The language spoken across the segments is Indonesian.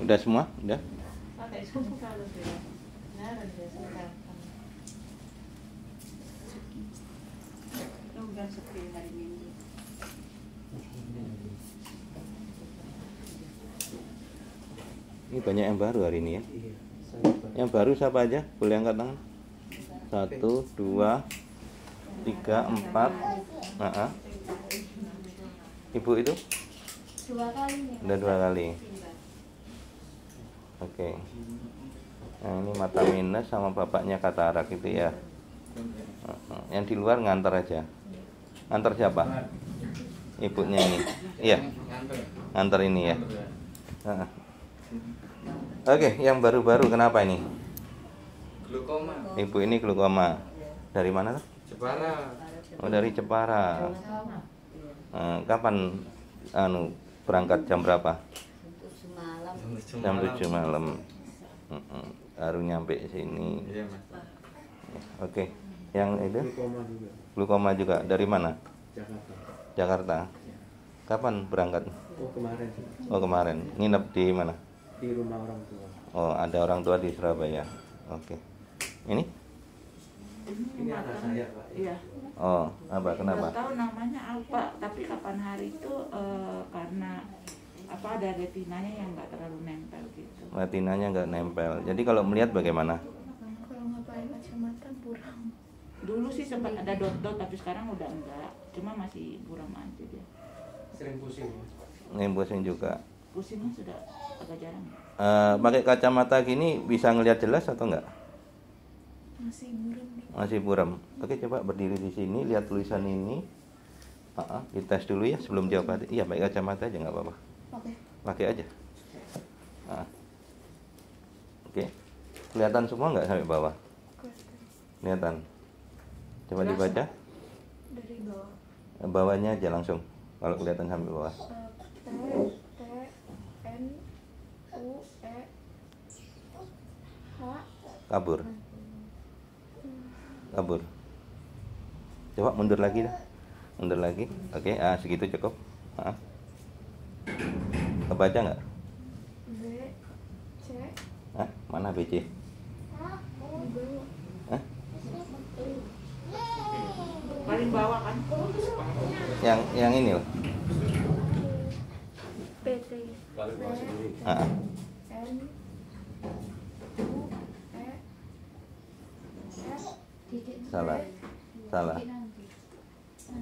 Udah semua? Udah? Ini banyak yang baru hari ini ya. Yang baru siapa aja? Boleh angkat tangan? 1, 2, 3, 4. Ibu itu? 2 kali nih. Udah 2 kali. Oke. Nah, ini mata minus sama bapaknya katarak itu ya. Yang di luar ngantar aja. Ngantar siapa? Ibunya ini. Iya. Ngantar ini ya. Oke, yang baru-baru kenapa ini? Glukoma. Ibu ini glukoma. Dari mana tuh? Jepara. Oh, dari Jepara. Kapan berangkat jam berapa? Jam 7 malam. Baru nyampe sini. Iya, Mas. Oke. Yang itu? Glukoma juga. Glukoma juga. Dari mana? Jakarta. Jakarta. Kapan berangkat? Oh, kemarin Oh, kemarin. Nginep di mana? di rumah orang tua. Oh, ada orang tua di Surabaya. Oke. Ini? Ini anak saya, Pak. Iya. Oh, apa? Kenapa? Nggak tahu namanya apa, tapi kapan hari itu karena apa ada retinanya yang nggak terlalu nempel gitu. Retinanya nggak nempel. Jadi kalau melihat bagaimana? Kalau nggak pakai kacamata buram. Dulu sih sempat ada dot-dot, tapi sekarang udah enggak. Cuma masih buram aja dia. Sering pusing. Pusing juga. Pusingnya sudah agak jarang. Pakai kacamata gini bisa ngelihat jelas atau enggak? Masih buram. Masih buram. Oke, coba berdiri di sini, lihat tulisan ini. Dites dulu ya sebelum jawab. Iya, pakai kacamata aja nggak apa-apa. Oke. Pakai aja. Oke. Kelihatan semua nggak sampai bawah? Kelihatan. Coba dibaca. Dari bawah. Bawahnya aja langsung. Kalau kelihatan sampai bawah. T N U E H. Kabur. Kabur. Coba mundur lagi dah. Mundur lagi. Oke, segitu cukup. Kebaca nggak? B C. Mana BC? Di bawah. Paling bawah kan? Yang ini loh. P T. Balik bawah sendiri. N U E S. Salah. Salah.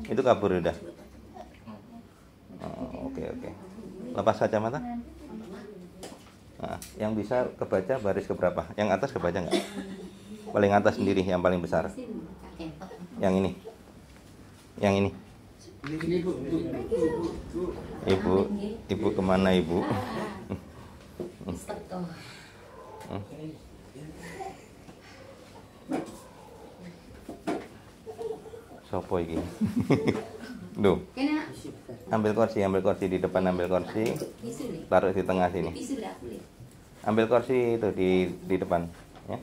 Itu kabur udah. Oke. Lepas kacamata. Yang bisa kebaca baris keberapa? Yang atas kebaca nggak? Paling atas sendiri, yang paling besar. Yang ini. Yang ini. Ibu kemana ibu? Sopo iki? Duh. Ambil kursi di depan, ambil kursi. Taruh di tengah sini. Ambil kursi itu di depan, ya.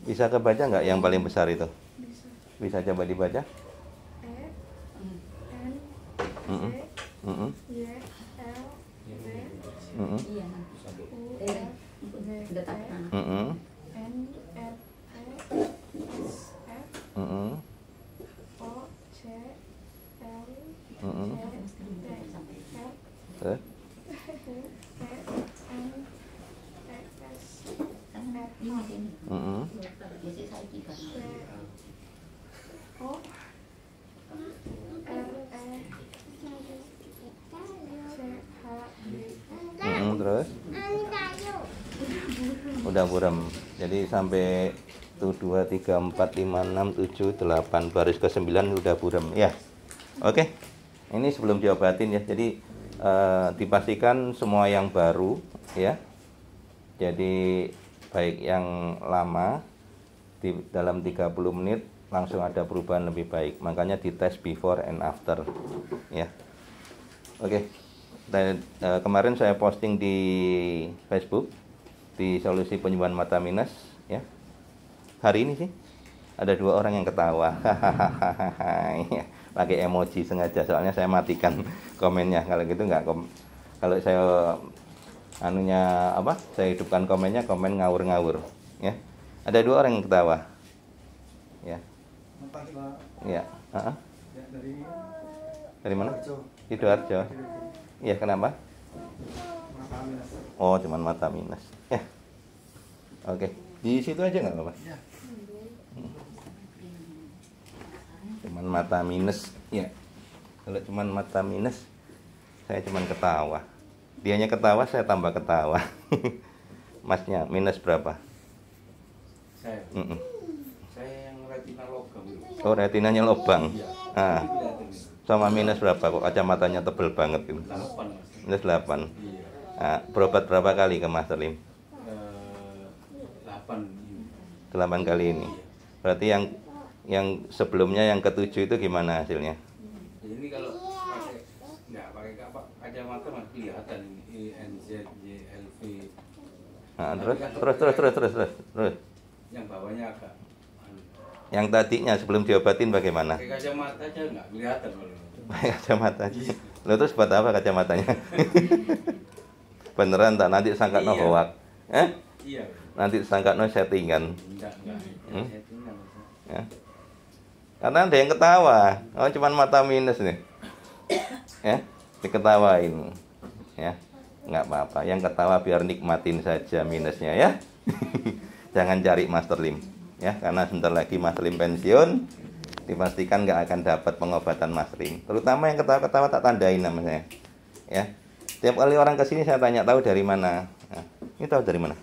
Bisa kebaca nggak yang paling besar itu? Bisa coba dibaca? E N C Y L B U F V E N R E S F O C L E T Terus udah buram. Jadi sampai 1, 2, 3, 4, 5, 6, 7, 8 baris ke 9 udah buram ya. Oke. Ini sebelum diobatin ya. Jadi dipastikan semua yang baru ya. Jadi baik yang lama di dalam 30 menit langsung ada perubahan lebih baik. Makanya dites before and after ya. Oke. Dan kemarin saya posting di Facebook di solusi penyembuhan mata minus ya. Hari ini sih ada 2 orang yang ketawa. Ya, pakai emoji sengaja soalnya saya matikan komennya. Kalau gitu nggak kalau saya saya hidupkan komennya, komen ngawur-ngawur ya. Ada 2 orang yang ketawa ya. Ya. Dari mana? Sidoarjo. Iya, kenapa? Oh, cuman mata minus ya. Oke, di situ aja nggak apa-apa. Cuman mata minus ya. Kalau cuman mata minus, saya cuman ketawa. Dianya ketawa, saya tambah ketawa. Masnya minus berapa? Saya. Saya yang retina logam itu. Oh, retinanya lobang. Iya. Ah. Sama minus berapa kok kacamatanya tebel banget gitu? 8 Mas. Minus 8. Iya. Nah, berobat berapa kali ke Master Lim? 8. 8 kali ini. Berarti yang sebelumnya yang ke-7 itu gimana hasilnya? Ini kalau pakai kacamata Mas kelihatan ini ENZJLV. Nah, terus. Yang bawahnya agak Yang tadinya sebelum diobatin bagaimana? pakai kacamata aja nggak kelihatan kalau. Pakai kacamata. Lo terus buat apa kacamatanya? Beneran tak nanti sangka no Iya. hoak? Iya. Nanti sangka no settingan. Enggak. Settingan, Mas. Ya. Karena ada yang ketawa. Oh, cuman mata minus nih. Ya, diketawain. Ya. Nggak apa-apa. Yang ketawa biar nikmatin saja minusnya ya. Jangan cari Master Lim. Ya, karena sebentar lagi Master Lim pensiun, dipastikan nggak akan dapat pengobatan Master Lim. Terutama yang ketawa-ketawa tak tandain namanya. Ya. Tiap kali orang kesini saya tanya tahu dari mana. Nah, ini tahu dari mana?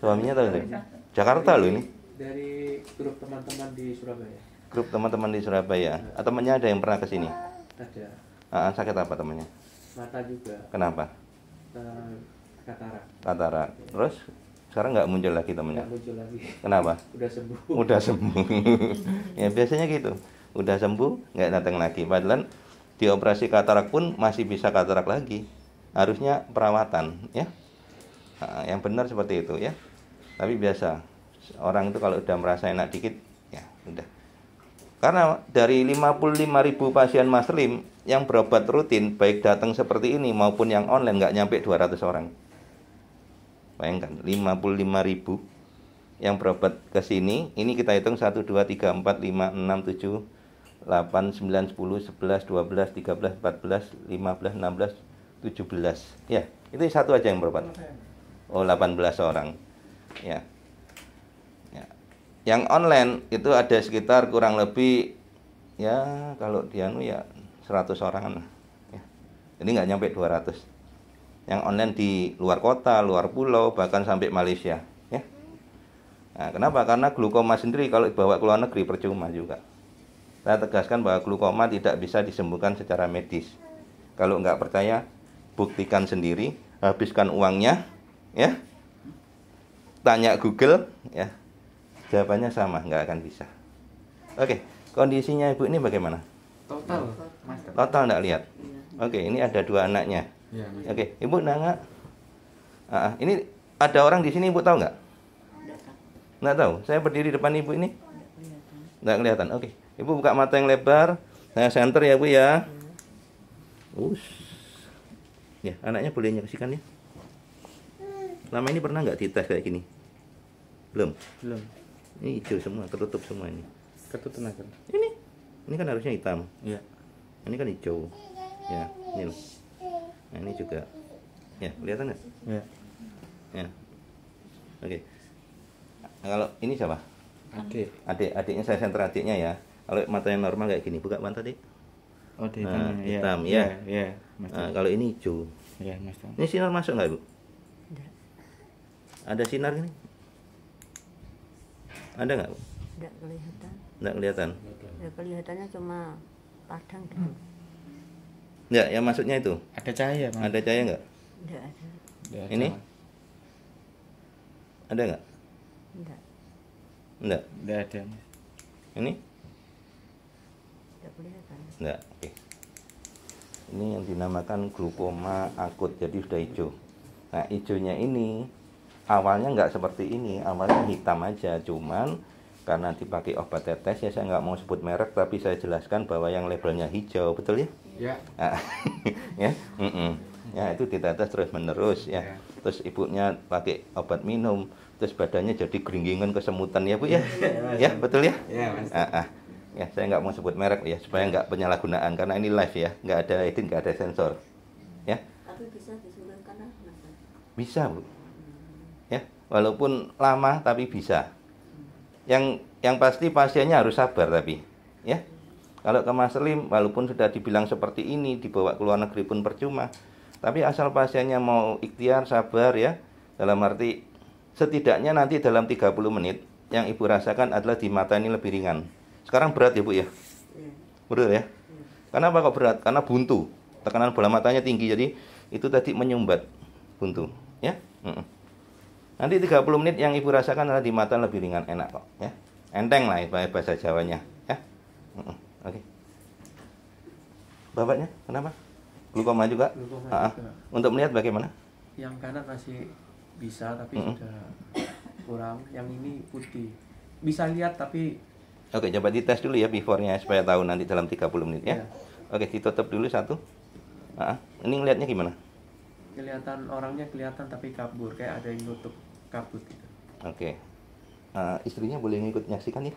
Suaminya tahu dari Jakarta loh ini. Dari grup teman-teman di Surabaya. Grup teman-teman di Surabaya. Atau temannya ada yang pernah kesini? Ada. Sakit apa temannya? Mata juga. Kenapa? Katarak. Katarak. Terus sekarang nggak muncul lagi temannya? Nggak muncul lagi. Kenapa? Udah sembuh. Udah sembuh. Ya biasanya gitu. Udah sembuh nggak datang lagi. Padahal dioperasi katarak pun masih bisa katarak lagi. Harusnya perawatan ya. Nah, yang benar seperti itu ya. Tapi biasa orang itu kalau udah merasa enak dikit ya udah. Karena dari 55.000 pasien Master Lim yang berobat rutin baik datang seperti ini maupun yang online nggak nyampe 200 orang. Bayangkan 55.000 yang berobat ke sini, ini kita hitung 1 2 3 4 5 6 7 8 9 10 11 12 13 14 15 16 17. Ya, itu satu aja yang berobat. Oh, 18 orang. Ya. Ya. Yang online itu ada sekitar kurang lebih ya kalau dianu ya 100 orangan. Ya. Jadi nggak nyampe 200. Yang online di luar kota, luar pulau, bahkan sampai Malaysia. Ya. Nah, kenapa? Karena glukoma sendiri kalau dibawa ke luar negeri percuma juga. Saya tegaskan bahwa glukoma tidak bisa disembuhkan secara medis. Kalau nggak percaya, buktikan sendiri, habiskan uangnya, ya. Tanya Google, ya. Jawabannya sama, nggak akan bisa. Oke, kondisinya ibu ini bagaimana? Total, Mas. Total nggak lihat? Oke, ini ada 2 anaknya. Iya, Mas. Oke, ibu nggak? Ini ada orang di sini, ibu tahu nggak? Nggak tahu. Saya berdiri depan ibu ini. Nggak kelihatan. Oke, ibu buka mata yang lebar. Saya center ya bu ya. Ya, anaknya boleh nyaksikan ya. Lama ini pernah nggak dites kayak gini? Belum. Belum. Ini hijau semua, tertutup semua ini. Ketutup aja. Ini kan harusnya hitam. Iya. Ini kan hijau. Ya, ini loh. Nah, ini juga. Ya, kelihatan nggak? Iya. Ya. Oke. Nah, kalau ini siapa? Adiknya saya center adiknya ya. Kalau matanya normal kayak gini, buka mata dik. Oh, di Nah, hitam. hitam, ya. Iya, Mas. Nah, kalau ini hijau. Iya, Mas. Ini sinar masuk nggak bu? Ada sinar ini? Ada nggak bu? Tidak kelihatan. Nggak kelihatan. Ya kelihatannya cuma padang gitu. Nggak, yang masuknya itu. Ada cahaya, Mas. Ada cahaya nggak? Tidak ada. Nggak ada, Ini? Mas. Ada nggak? Tidak. Enggak. Enggak ada. Ini? Tidak kelihatan. Enggak. Oke. Ini yang dinamakan glukoma akut, jadi sudah hijau. Nah, hijaunya ini awalnya nggak seperti ini, awalnya hitam aja, cuman karena dipakai obat tetes ya, saya nggak mau sebut merek, tapi saya jelaskan bahwa yang labelnya hijau, betul ya? Ya. Ah, ya, ya itu ditetes terus menerus ya. Terus ibunya pakai obat minum, terus badannya jadi geringgingan kesemutan ya bu ya, ya betul ya? Ya, Mas. Ya saya nggak mau sebut merek ya supaya nggak penyalahgunaan karena ini live ya, nggak ada edit, nggak ada sensor, ya. Tapi bisa disulurkan lah. Bisa bu, ya walaupun lama tapi bisa. Yang pasti pasiennya harus sabar tapi, ya. Kalau ke Mas Lim, walaupun sudah dibilang seperti ini, dibawa ke luar negeri pun percuma. Tapi asal pasiennya mau ikhtiar, sabar ya. Dalam arti, setidaknya nanti dalam 30 menit, yang ibu rasakan adalah di mata ini lebih ringan. Sekarang berat ya bu ya? Betul ya? Kenapa kok berat? Karena buntu. Tekanan bola matanya tinggi, jadi itu tadi menyumbat buntu. Ya? Nanti 30 menit yang ibu rasakan adalah di mata lebih ringan, enak kok. Ya? Enteng lah bahasa Jawanya. Ya? Oke. Bapaknya kenapa? Glukoma juga? Glukoma juga. Untuk melihat bagaimana? Yang kanan masih bisa tapi sudah kurang. Yang ini putih. Bisa lihat tapi Oke, coba dites dulu ya before-nya supaya tahu nanti dalam 30 menit ya. Ya. Oke, ditutup dulu satu. Ini ngelihatnya gimana? kelihatan orangnya kelihatan tapi kabur, kayak ada yang nutup kabut gitu. Oke. Istrinya boleh ngikut nyaksikan ya?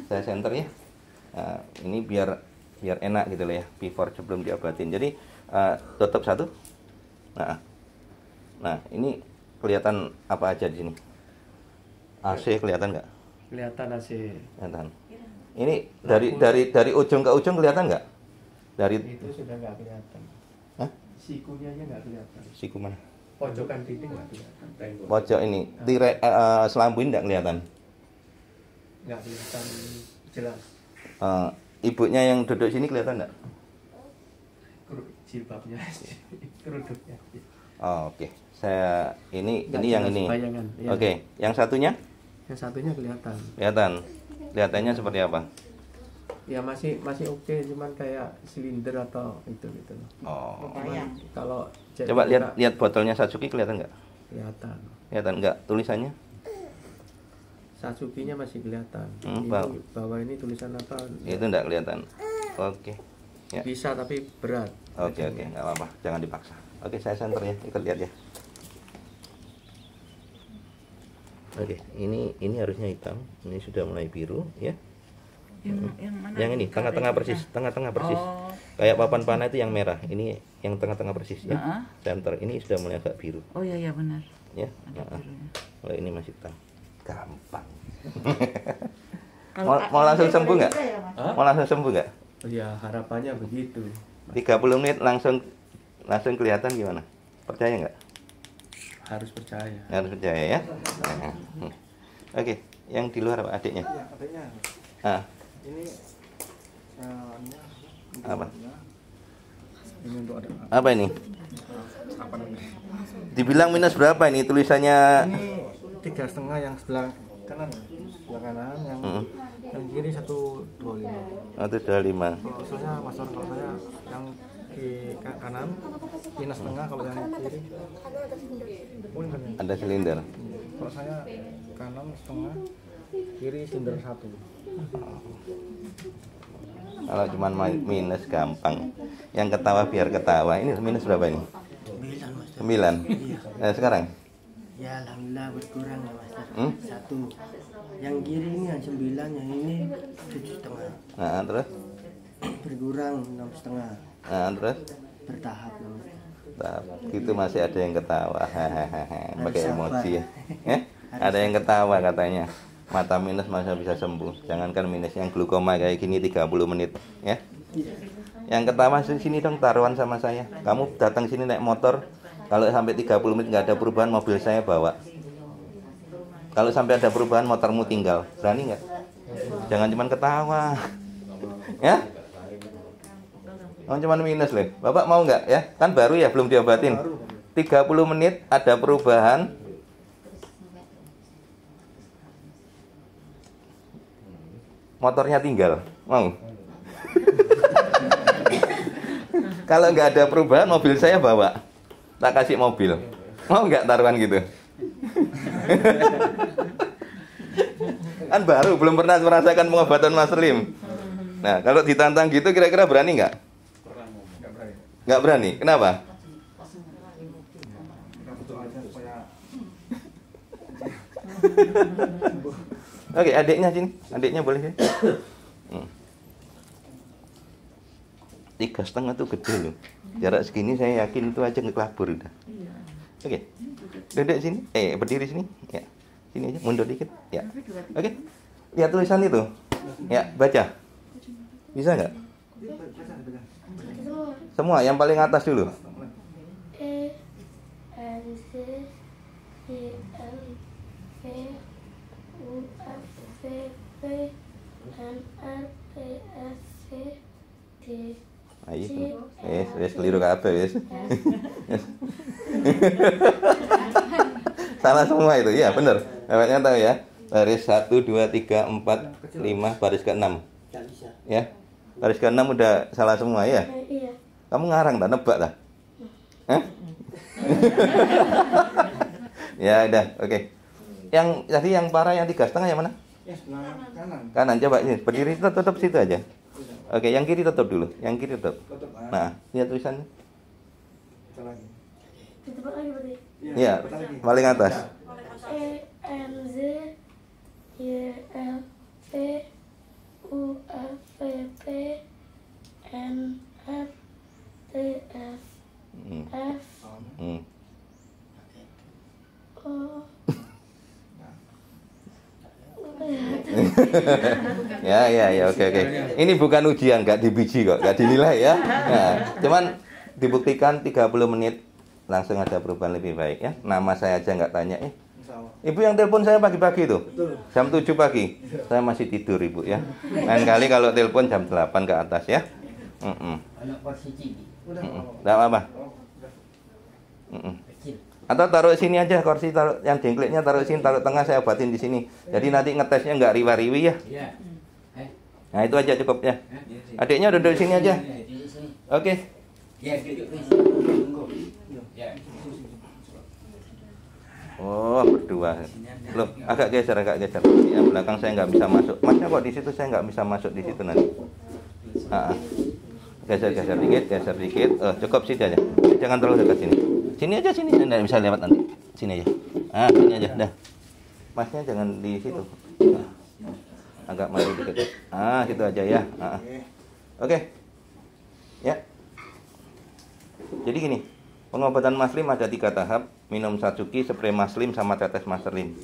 Saya center ya. Ini biar enak gitu loh ya, before sebelum diobatin. Jadi tutup satu. Nah, ini kelihatan apa aja di sini? AC kelihatan nggak? Kelihatan AC. Kelihatan. Ini dari ujung ke ujung kelihatan nggak? Dari Itu sudah nggak kelihatan. Hah? Sikunya aja nggak kelihatan. siku mana? Pojokan titik nggak kelihatan. Tengok. Pojok ini. Selambu ini nggak kelihatan. Nggak kelihatan jelas. Ibunya yang duduk sini kelihatan nggak? Jilbabnya, kerudungnya. Oh, oke. Saya ini Nggak yang jelas ini. bayangan, ya. Oke, yang satunya Yang satunya kelihatan. kelihatan. Kelihatannya seperti apa? Ya masih oke, cuman kayak silinder atau itu gitu loh. Oh. Bayang. Kalau Coba lihat botolnya Satsuki kelihatan nggak? kelihatan. Kelihatan nggak tulisannya? Satsuki-nya masih kelihatan. Hmm, Ini bawah ini tulisan apa? Itu nggak kelihatan. Oke. Ya. Bisa tapi berat. Oke, nggak apa-apa. Jangan dipaksa. Oke, saya center ya. Ikut lihat ya. Oke, ini harusnya hitam. Ini sudah mulai biru ya. Yang mana? Yang ini tengah-tengah persis, tengah-tengah persis. Oh. Kayak papan panah itu yang merah. Ini yang tengah-tengah persis ya. Heeh. Center ini sudah mulai agak biru Oh iya benar. ya. Ada birunya. Kalau ini masih hitam. Gampang. Kalau Mau langsung sembuh nggak? juga ya, Mas? Mau langsung sembuh nggak? Oh ya, harapannya begitu. 30 menit langsung kelihatan gimana? Percaya nggak? Harus percaya. Harus percaya ya. Oke, yang di luar apa adiknya? Ya, adanya. Ah, Ini apa? Ini untuk ada Apa ini? apa namanya? Dibilang minus berapa ini tulisannya? Ini 3,5 yang sebelah kanan, yang kiri 125. Oh, itu sudah 5. Kalau saya Mas Or, kalau saya yang di kanan minus setengah, kalau yang kiri punten. Ada silinder. Kalau saya kanan setengah, kiri silinder 1. Kalau cuma minus gampang. Yang ketawa biar ketawa. Ini minus berapa ini? 9. Sekarang? Ya alhamdulillah berkurang ya Master. Hmm? 1. Yang kiri ini yang 9, yang ini 7,5. Nah, terus? Berkurang 6,5. Nah, terus? Bertahap ya Master. Itu masih ada yang ketawa. Pakai sabar. emosi ya. Ada yang ketawa katanya. Mata minus masa bisa sembuh. Jangankan minus yang glukoma kayak gini 30 menit ya. Yang ketawa sini dong taruhan sama saya. Kamu datang sini naik motor, kalau sampai 30 menit nggak ada perubahan, mobil saya bawa. Kalau sampai ada perubahan, motormu tinggal. Berani nggak? Jangan cuma ketawa. Ya? Cuma minus loh. Bapak mau nggak ya? Kan baru ya, belum diobatin. 30 menit ada perubahan. motornya tinggal. Mau? Kalau nggak ada perubahan, mobil saya bawa. Tak kasih mobil. Mau nggak taruhan gitu? Kan baru, belum pernah merasakan pengobatan Mas Lim. Nah, kalau ditantang gitu kira-kira berani nggak? Nggak berani. Kenapa? Oke, adiknya sini. Adiknya boleh sini. 3,5 tuh gede loh. Jarak segini saya yakin itu aja ngeklabur udah. Oke. Duduk sini. Berdiri sini. Ya. Sini aja, mundur dikit. Ya. Oke. Lihat tulisan itu. Ya, baca. Bisa nggak? Semua, yang paling atas dulu. E N Z I N V U F V P N R T S V D. Ayo. Wes keliru kabeh wes. Salah semua itu. Ya, benar. Bapaknya tahu ya. Baris 1 2 3 4 5 baris ke-6. Ya. Baris ke-6 udah salah semua ya. Iya. Kamu ngarang tak nebak tak? Hah? Ya udah, oke. Yang tadi yang parah yang 3,5 yang mana? Kanan, coba ini berdiri tetap situ aja. Oke, yang kiri tutup dulu. Yang kiri tutup. Nah, lihat tulisannya. Tutup lagi berarti. Iya, paling atas. E N Z Y L P U F V P N R T S F O. Ya, oke. Ini bukan ujian, nggak dibiji kok, nggak dinilai ya. Nah, cuman dibuktikan 30 menit langsung ada perubahan lebih baik ya. Nama saya aja nggak tanya. Ibu yang telepon saya pagi-pagi itu, jam 7 pagi. Saya masih tidur ibu ya. Lain kali kalau telepon jam 8 ke atas ya. Nggak apa-apa. Atau taruh sini aja kursi, taruh yang jengkliknya taruh sini, taruh tengah, saya obatin di sini. Jadi nanti ngetesnya nggak riwa-riwi ya. Nah itu aja cukup ya. Adiknya duduk sini aja. Oke. Oh berdua. Loh agak geser. Yang belakang saya nggak bisa masuk. Masnya kok di situ, saya nggak bisa masuk di situ nanti. Geser dikit. Cukup sini aja. Jangan terlalu dekat sini. Sini aja, sini. Nggak bisa lewat nanti. Sini aja. Sini aja. Dah. Masnya jangan di situ. Agak maju dikit. Situ aja ya. Oke. Ya. Jadi gini, pengobatan Mas Lim ada 3 tahap. Minum Satsuki, spray Mas Lim, sama tetes Mas Lim.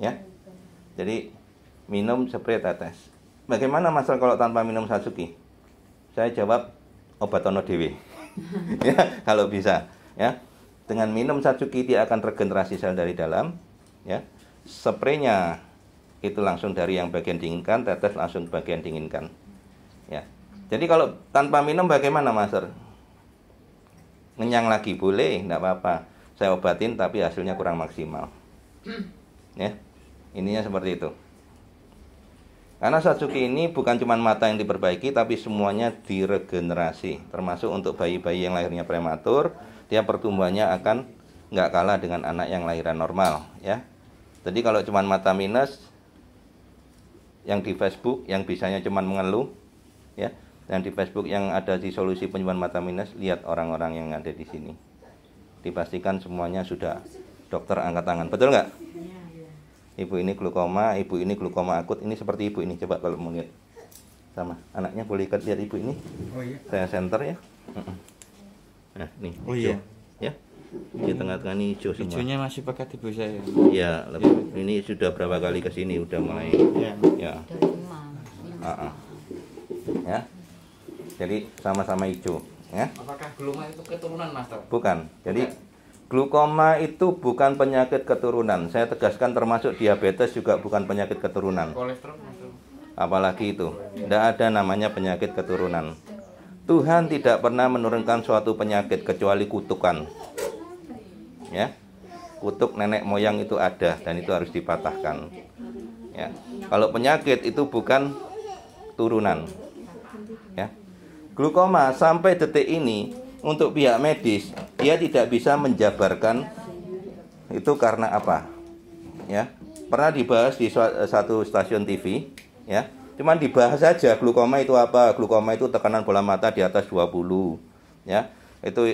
Ya. Jadi minum, spray, tetes. Bagaimana Mas Lim kalau tanpa minum Satsuki? Saya jawab obat ono dewe. Ya, kalau bisa. Ya. Dengan minum Satsuki dia akan regenerasi sel dari dalam. Ya. Spraynya itu langsung dari yang bagian dinginkan, tetes langsung bagian dinginkan. Ya. Jadi kalau tanpa minum bagaimana Mas? Ngenyang lagi boleh, enggak apa-apa. Saya obatin tapi hasilnya kurang maksimal. Ya. Ininya seperti itu. Karena Satsuki ini bukan cuma mata yang diperbaiki, tapi semuanya diregenerasi. Termasuk untuk bayi-bayi yang lahirnya prematur, dia pertumbuhannya akan nggak kalah dengan anak yang lahiran normal. Ya. Jadi kalau cuma mata minus, yang di Facebook, yang bisanya cuma mengeluh, ya, yang di Facebook yang ada di solusi penyembuhan mata minus, lihat orang-orang yang ada di sini. Dipastikan semuanya sudah dokter angkat tangan. Betul nggak? Ibu ini glukoma, ibu ini glukoma akut. Ini seperti ibu ini. Coba kalau mau lihat sama anaknya, boleh lihat ibu ini. Saya center ya. Nah, nih. Oh hijau. iya. Ya. Di tengah-tengah ini hijau semua. Hijaunya masih pakai ibu saya. Iya, ini sudah berapa kali ke sini udah mulai. Ya. Ya. Jadi sama-sama hijau, ya. Apakah glukoma itu keturunan, Mas? Bukan. Jadi glukoma itu bukan penyakit keturunan. Saya tegaskan termasuk diabetes juga bukan penyakit keturunan. Kolesterol, Mas. Apalagi itu. Tidak ada namanya penyakit keturunan. Tuhan tidak pernah menurunkan suatu penyakit kecuali kutukan. Ya. Kutuk nenek moyang itu ada dan itu harus dipatahkan. Ya. Kalau penyakit itu bukan turunan. Ya. Glukoma sampai detik ini untuk pihak medis dia tidak bisa menjabarkan itu karena apa. Ya. Pernah dibahas di satu stasiun TV, ya. Cuman dibahas saja glukoma itu apa? Glukoma itu tekanan bola mata di atas 20, ya. Itu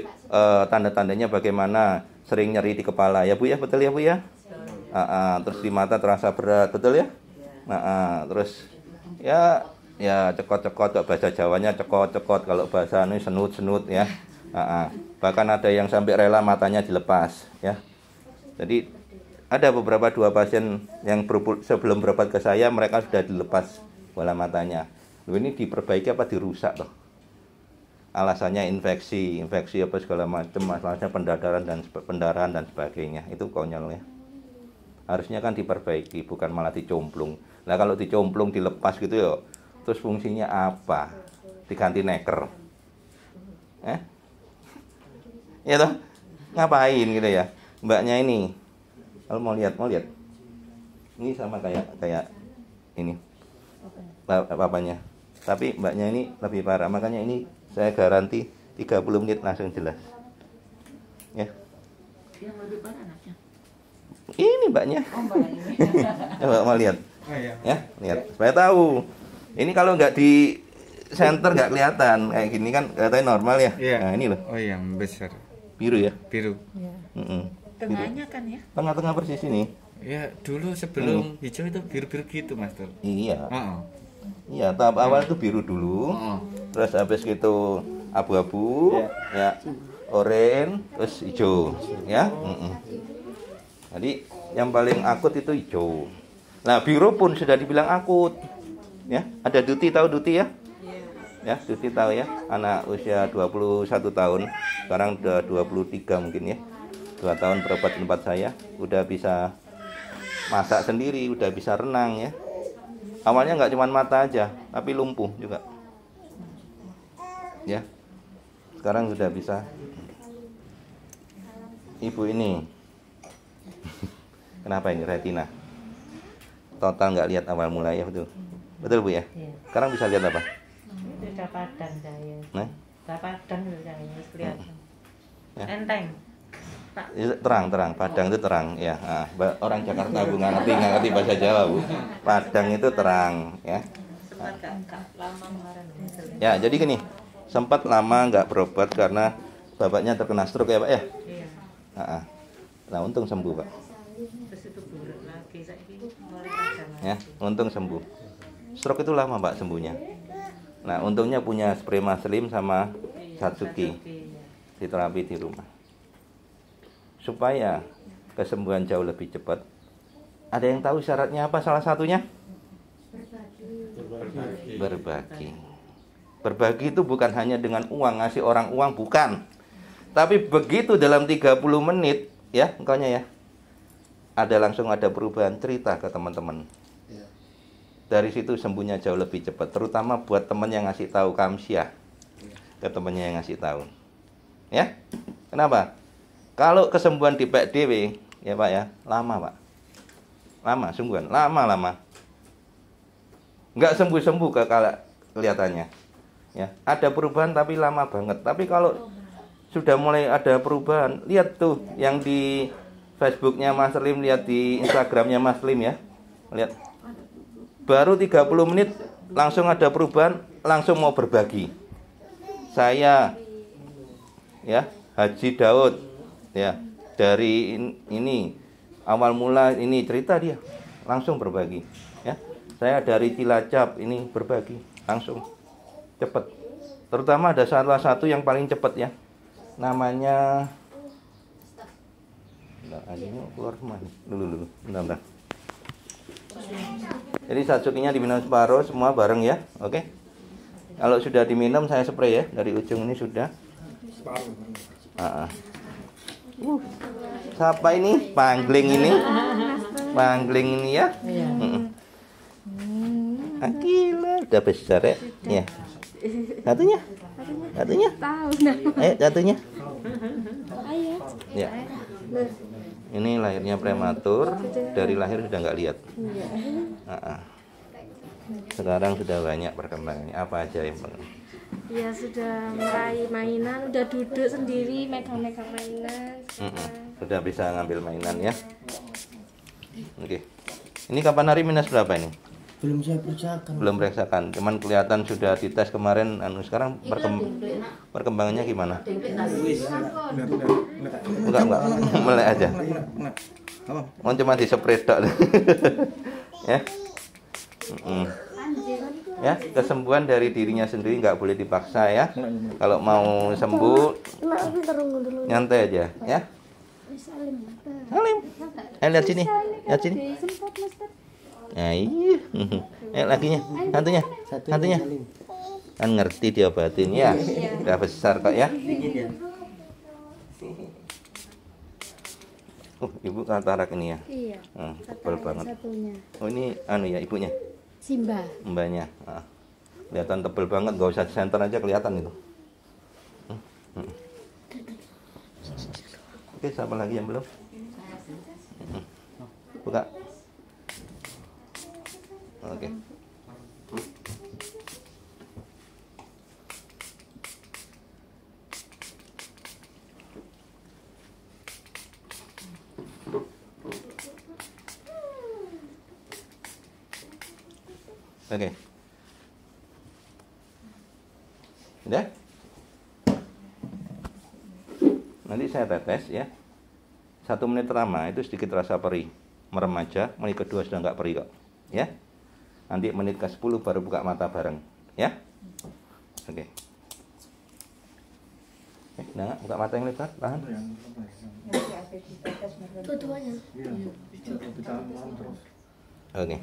tanda-tandanya bagaimana? Sering nyeri di kepala, ya Bu ya, betul ya Bu ya? Terus di mata terasa berat, betul ya? Terus ya cekot-cekot, kalau bahasa Jawanya cekot-cekot, kalau bahasa ini senut-senut ya. Bahkan ada yang sampai rela matanya dilepas ya. Jadi ada beberapa 2 pasien yang sebelum berobat ke saya mereka sudah dilepas bola matanya. Ini diperbaiki apa dirusak toh? Alasannya infeksi apa segala macam, masalahnya pendarahan dan sebagainya. Itu konyol ya. Harusnya kan diperbaiki, bukan malah dicomplung. Nah kalau dicomplung dilepas gitu ya, terus fungsinya apa? Diganti neker. Ya toh? Ngapain gitu ya? Mbaknya ini, kalau mau lihat. Ini sama kayak ini. Papanya. Tapi mbaknya ini lebih parah, makanya ini saya garansi 30 menit langsung jelas. Ya. Yang lebih parah anaknya. Ini mbaknya. Oh, mbak ini. Coba mau lihat. Oh, iya. Ya, lihat. Supaya tahu. Ini kalau nggak di center nggak kelihatan kayak gini kan katanya normal ya. Iya. Nah, ini loh. Oh, yang besar. Biru ya. Biru. Tengahnya kan ya. Tengah-tengah persis ini. Ya, dulu sebelum hijau itu biru-biru gitu, Master. Iya. Heeh. Iya, tahap awal itu biru dulu. Terus habis gitu abu-abu, ya. Oranye, terus hijau, ya. Jadi yang paling akut itu hijau. Nah, biru pun sudah dibilang akut. Ya, ada Duti, tahu Duti ya? Ya, Duti tahu ya. Anak usia 21 tahun, sekarang udah 23 mungkin ya. 2 tahun berobat di tempat saya, udah bisa masak sendiri, udah bisa renang ya. Awalnya nggak cuma mata aja, tapi lumpuh juga. Ya, sekarang sudah bisa. Ibu ini, kenapa ini retina? Total nggak lihat awal mulai ya, betul Bu ya? Sekarang bisa lihat apa? Sudah padang saya. Nah, Sudah padang sudah kelihatan. Ya. Enteng. Terang, Padang itu terang ya. Orang Jakarta Bu nggak ngerti bahasa Jawa Bu. Padang itu terang ya. Sempat nggak lama kemarin. Ya, jadi gini, sempat lama nggak berobat karena bapaknya terkena stroke ya Pak ya. Iya. Nah, untung sembuh Pak. Terus itu buruk lagi saya ini mulai padang. Ya, untung sembuh. Stroke itu lama Pak sembuhnya. Nah, untungnya punya spray Maslim sama Satsuki di terapi di rumah. Supaya kesembuhan jauh lebih cepat. Ada yang tahu syaratnya apa salah satunya? Berbagi. Berbagi itu bukan hanya dengan uang, ngasih orang uang, bukan. Tapi begitu dalam 30 menit, ya, engkaunya ya, langsung ada perubahan, cerita ke teman-teman. Dari situ sembuhnya jauh lebih cepat, terutama buat teman yang ngasih tahu kamsiah ke temannya yang ngasih tahu. Ya, kenapa? Kalau kesembuhan di PDW, ya Pak ya, lama Pak, lama sembuhan, lama. Nggak sembuh kelihatannya. Ya, ada perubahan tapi lama banget. Tapi kalau sudah mulai ada perubahan, lihat tuh yang di Facebooknya Mas Lim, lihat di Instagramnya Mas Lim ya, lihat. Baru 30 menit langsung ada perubahan, langsung mau berbagi. Saya ya, Haji Daud ya, dari ini awal mula ini cerita dia, langsung berbagi ya. Saya dari Cilacap ini berbagi, langsung cepat. Terutama ada salah satu yang paling cepat ya. Namanya keluar semua nih. Dulu. Bentar. Jadi Satsukinya diminum separuh semua bareng ya, oke? Kalau sudah diminum saya spray ya, dari ujung ini sudah. Siapa ini? Pangling ini ya? Gila, udah besar ya? Ya. Satunya? Tahu Satunya? Ya. Ini lahirnya prematur, dari lahir sudah nggak lihat. Sekarang sudah banyak perkembangannya. Apa aja yang Ya sudah meraih mainan, udah duduk sendiri, megang-megang mainan. Sudah bisa ngambil mainan ya. Oke. Ini kapan hari minus berapa ini? Belum saya periksakan. Belum periksakan. Cuman kelihatan sudah dites kemarin. Sekarang perkembangannya gimana? Enggak. Melek aja. Oh, cuma di-spray tok. Ya. Ya, kesembuhan dari dirinya sendiri nggak boleh dipaksa ya. Kalau mau sembuh, nyantai aja ya. Salim. Lihat sini. Lihat sini. Nah, iya. Lakinya, hantunya. Kan ngerti diobatin ya. Udah besar kok ya. Ibu katarak ini ya. Iya. Tebal banget. Satunya. Oh, ini ya ibunya. Simba. Mbaknya. Kelihatan tebal banget, nggak usah di center aja kelihatan itu. Oke, siapa lagi yang belum? Buka. Oke. Oke. Udah? Nanti saya tetes ya. 1 menit pertama itu sedikit rasa perih, merem aja. Menit kedua sudah nggak perih kok, ya. Nanti menit ke-10 baru buka mata bareng, ya. Oke. Nah, buka mata yang lebar, tahan. Dua-duanya. Oke.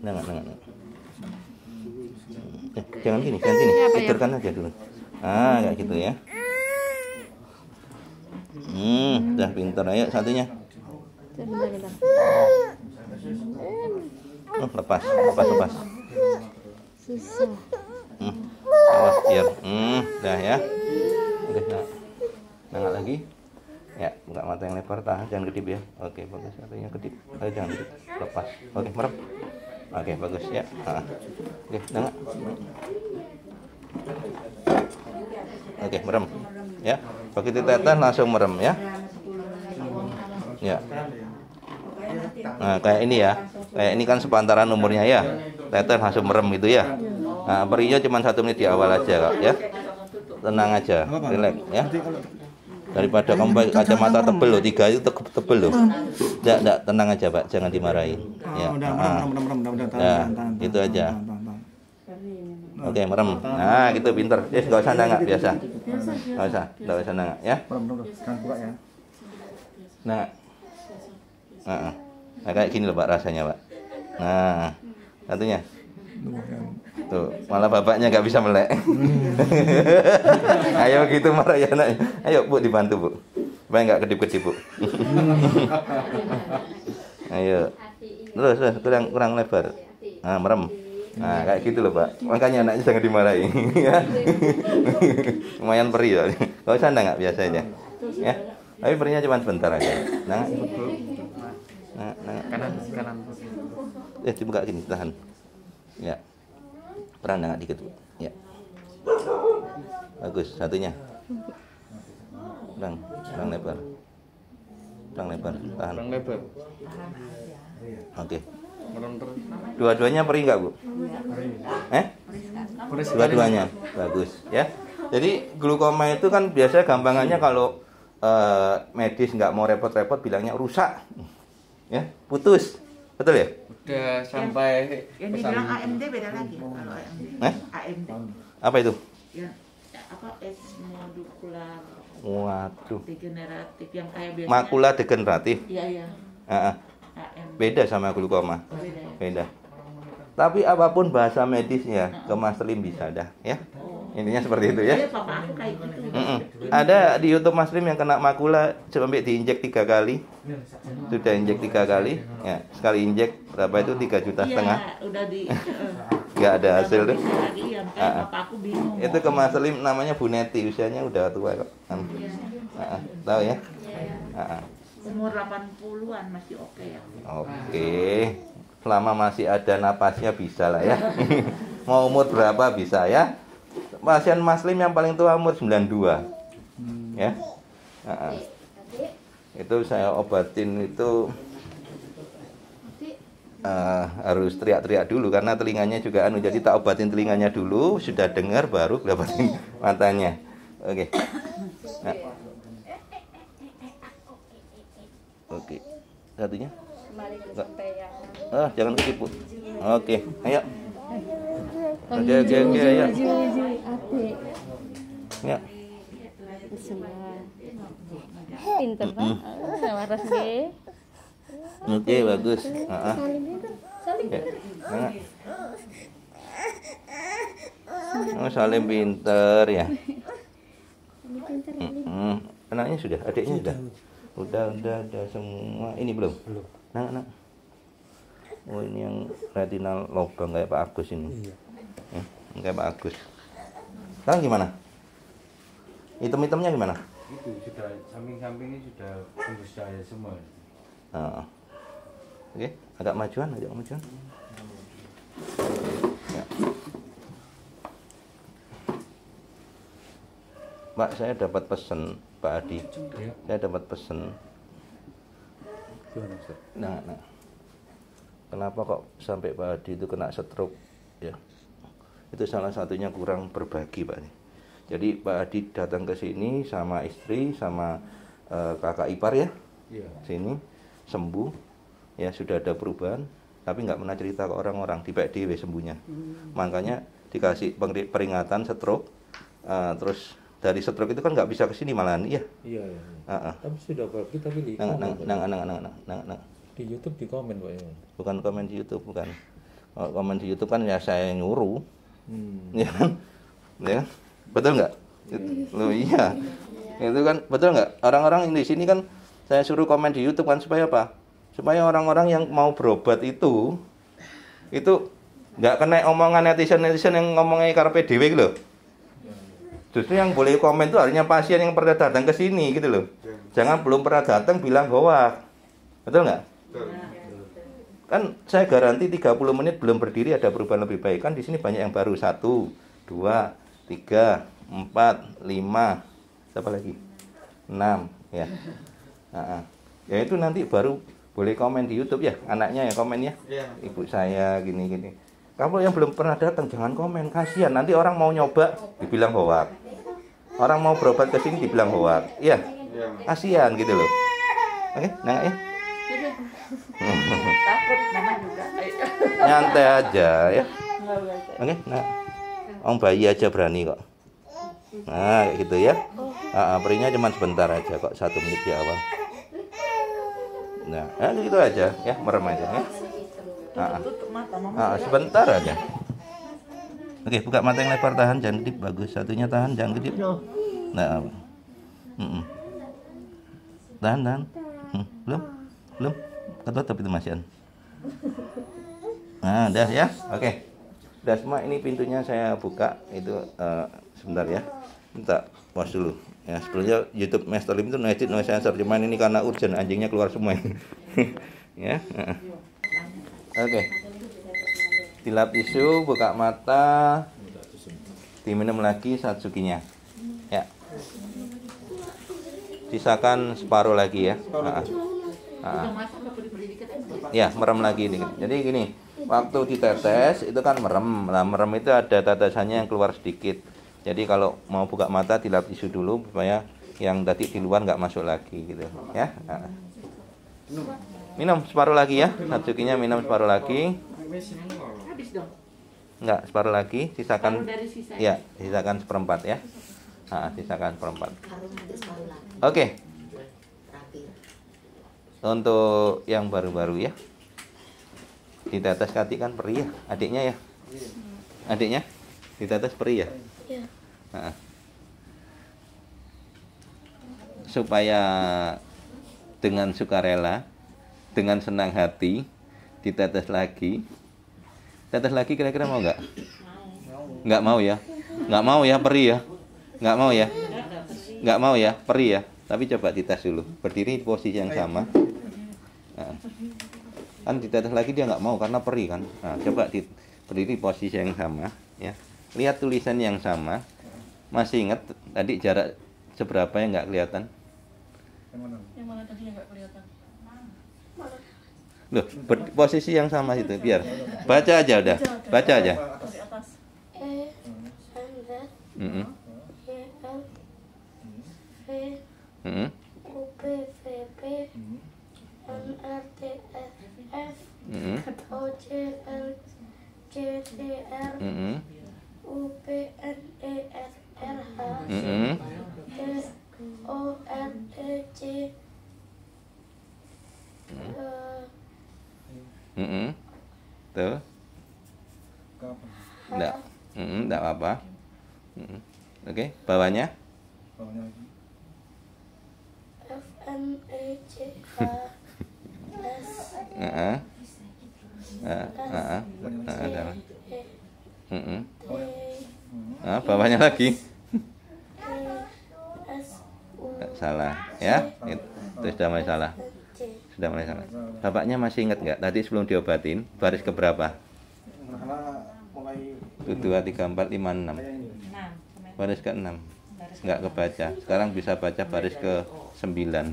Nah. Jangan gini, tidurkan aja dulu. Kayak gitu ya. Udah pintar. Ayo satunya. Lepas. Susah. Awas biar. Udah ya. Oke, nengok lagi. Ya, buka mata yang lebar, tahan, jangan kedip ya. Oke, bagus. Satunya kedip. Ayo jangan kedip. Lepas. Oke, merem. Oke, bagus ya. Oke, nengok. Oke, merem. Ya. Begitu tetes langsung merem ya. Ya. Nah, kayak ini ya. Kayak ini kan sepantaran umurnya ya. Tetes langsung merem gitu ya. Nah, perihnya cuma 1 menit di awal aja kok ya. Tenang aja, relax ya. Daripada kamu pakai kacamata tebel loh, 3 itu tebel loh. Enggak, tenang aja Pak, jangan dimarahin. Ya. Nah, itu aja. Oke, merem. Nah, gitu pinter. Enggak usah nangak biasa. Enggak usah nangak ya. Nah, kayak gini loh Pak rasanya Pak. Nah, satunya. Tuh, malah bapaknya nggak bisa melek. Ayo gitu marah ya anak. Ayo Bu dibantu Bu. Supaya nggak kedip-kedip Bu. Ayo. Terus kurang lebar. Nah, merem. Nah, kayak gitu loh Pak. Makanya anaknya jangan dimarahi. Ya. Lumayan perih ya. Nggak usah nggak biasa aja. Ya. Tapi perihnya cuma sebentar aja. Nah. Kanan. Dibuka gini, tahan. Ya. Perang nengak dikit Bu. Ya. Bagus, satunya. Perang lebar. Tahan. Oke. Dua-duanya perih nggak Bu? Dua-duanya. Bagus ya. Jadi glukoma itu kan biasanya gampangannya kalau medis nggak mau repot-repot bilangnya rusak. Ya, putus. Betul ya? Udah sampai yang dibilang AMD beda lagi kalau AMD. AMD. Apa itu? Ya, apa esmodukular Waduh. degeneratif yang kayak biasanya. Makula degeneratif. Iya. AMD. Beda sama glukoma. Beda ya? Beda. Tapi apapun bahasa medisnya ke Mas Lim bisa dah ya. Intinya seperti itu ya. Iya, papa aku kayak gitu. Ada di YouTube Mas Lim yang kena makula sampai diinjek 3 kali. Sudah injek 3 kali. Ya, sekali injek berapa itu 3,5 juta. Iya, udah di Nggak ada hasil tuh. Iya, kayak papa aku bingung. Itu ke Mas Lim namanya Bu Neti, usianya udah tua kok. Tahu ya? umur 80-an masih oke ya. Oke, selama masih ada napasnya bisa lah ya. Mau umur berapa bisa ya. Pasien Maslim yang paling tua umur 92 ya. Itu saya obatin itu harus teriak-teriak dulu karena telinganya juga jadi tak obatin telinganya dulu, sudah dengar baru obatin matanya. Oke. Nah. Oke. Satunya? Jangan ketipu. Oke, ayo. Oke, ayo. Ya. Pinter Pak. Waras nggih. Oke, bagus. Oh, Salim pinter ya. Anaknya sudah, adiknya sudah. Udah semua. Ini belum? Nah. Oh, ini yang retinal lobang kayak Pak Agus ini. Kayak Pak Agus. Sekarang gimana? Hitam-hitamnya gimana? Itu sudah samping-sampingnya sudah tembus cahaya semua. Oke, agak majuan. Ya. Mbak, saya dapat pesan Pak Adi. Saya dapat pesan. Nah. Kenapa kok sampai Pak Adi itu kena stroke? Ya. Itu salah satunya kurang berbagi, Pak. Jadi Pak Adi datang ke sini sama istri, sama kakak ipar ya. Sini sembuh, ya sudah ada perubahan, tapi nggak pernah cerita ke orang-orang, di PDW sembuhnya. Makanya dikasih peringatan stroke, terus dari stroke itu kan nggak bisa ke sini malahan, iya. Iya. Tapi sudah kita pilih. Di YouTube di komen Pak ya. Bukan komen di YouTube, bukan. Komen di YouTube kan ya saya nyuruh, ya kan, ya kan? Betul nggak? Loh iya, itu kan betul nggak? Orang-orang di sini kan saya suruh komen di YouTube kan supaya apa? Supaya orang-orang yang mau berobat itu nggak kena omongan netizen yang ngomongnya karpe dewe gitu loh. Justru yang boleh komen itu harusnya pasien yang pernah datang ke sini gitu loh. Jangan belum pernah datang bilang hoak. Betul nggak? Kan saya garansi 30 menit belum berdiri ada perubahan lebih baik. Kan di sini banyak yang baru 1, 2, 3, 4, 5, siapa lagi? 6 ya. Ya itu nanti baru boleh komen di YouTube ya, anaknya ya komen ya. Ibu saya gini. Kamu yang belum pernah datang jangan komen, kasihan nanti orang mau nyoba dibilang hoak. Orang mau berobat ke sini dibilang hoak. Iya. Kasihan gitu loh. Oke, nah ya. Takut mama juga. Nyantai aja ya. Oke, nah. Om bayi aja berani kok. Nah, kayak gitu ya. Perinya cuma sebentar aja kok, 1 menit di awal. Nah, gitu aja ya, merem aja ya. Sebentar aja. Oke, buka mata yang lebar, tahan, jangan kedip, bagus. Satunya tahan, jangan kedip. Nah, tahan. Belum. Ketutup itu Masian. Nah, udah ya. Oke. Udah semua, ini pintunya saya buka itu sebentar ya. Minta pause dulu. Ya, sebelumnya YouTube Master Lim itu no sensor, cuman ini karena urgent anjingnya keluar semua. Ya. Oke. Dilap tisu, buka mata. Diminum lagi satsukinya. Ya. Sisakan separuh lagi ya. Ya, merem lagi dikit. Jadi gini, waktu ditetes itu kan merem. Nah, merem itu ada tetesannya yang keluar sedikit. Jadi kalau mau buka mata dilap tisu dulu supaya yang tadi di luar nggak masuk lagi gitu ya. Minum separuh lagi ya. Satsukinya minum separuh lagi. Habis dong. Enggak, separuh lagi, sisakan. Dari sisa. Ya, sisakan seperempat ya. Sisakan seperempat. Oke. Untuk yang baru-baru ya. Ditetes Kati kan perih ya, adiknya ya. Adiknya ditetes perih ya. Iya. Supaya dengan sukarela, dengan senang hati ditetes lagi. Tetes lagi kira-kira mau nggak? Nggak mau ya. Nggak mau ya, perih ya. Nggak mau ya. Nggak mau ya, perih ya. Tapi coba dites dulu. Berdiri di posisi yang sama. Nah, kan dites lagi dia nggak mau karena perih kan. Nah, coba berdiri di posisi yang sama, ya. Lihat tulisan yang sama. Masih ingat tadi jarak seberapa yang nggak kelihatan? Yang mana tadi yang nggak kelihatan? Loh, posisi yang sama itu biar baca aja udah. Baca aja. Di atas. E N Z Mm-mm. Y L V Mm-mm. U P V P N R T S F Mm-mm. O J L J D R Mm-mm. U P N E S R H Mm-mm. T O N E C Mm-mm. Tuh. Enggak. Enggak apa-apa. Oke, bawahnya. F N E C H S Heeh. T Bawahnya lagi. S U Salah, ya. Itu sudah mulai salah. Sudah mulai salah. Bapaknya masih ingat nggak? Tadi sebelum diobatin, baris ke berapa? Karena mulai 2, 3, 4, 5, 6. Baris ke 6. Nggak kebaca. Sekarang bisa baca baris ke 9.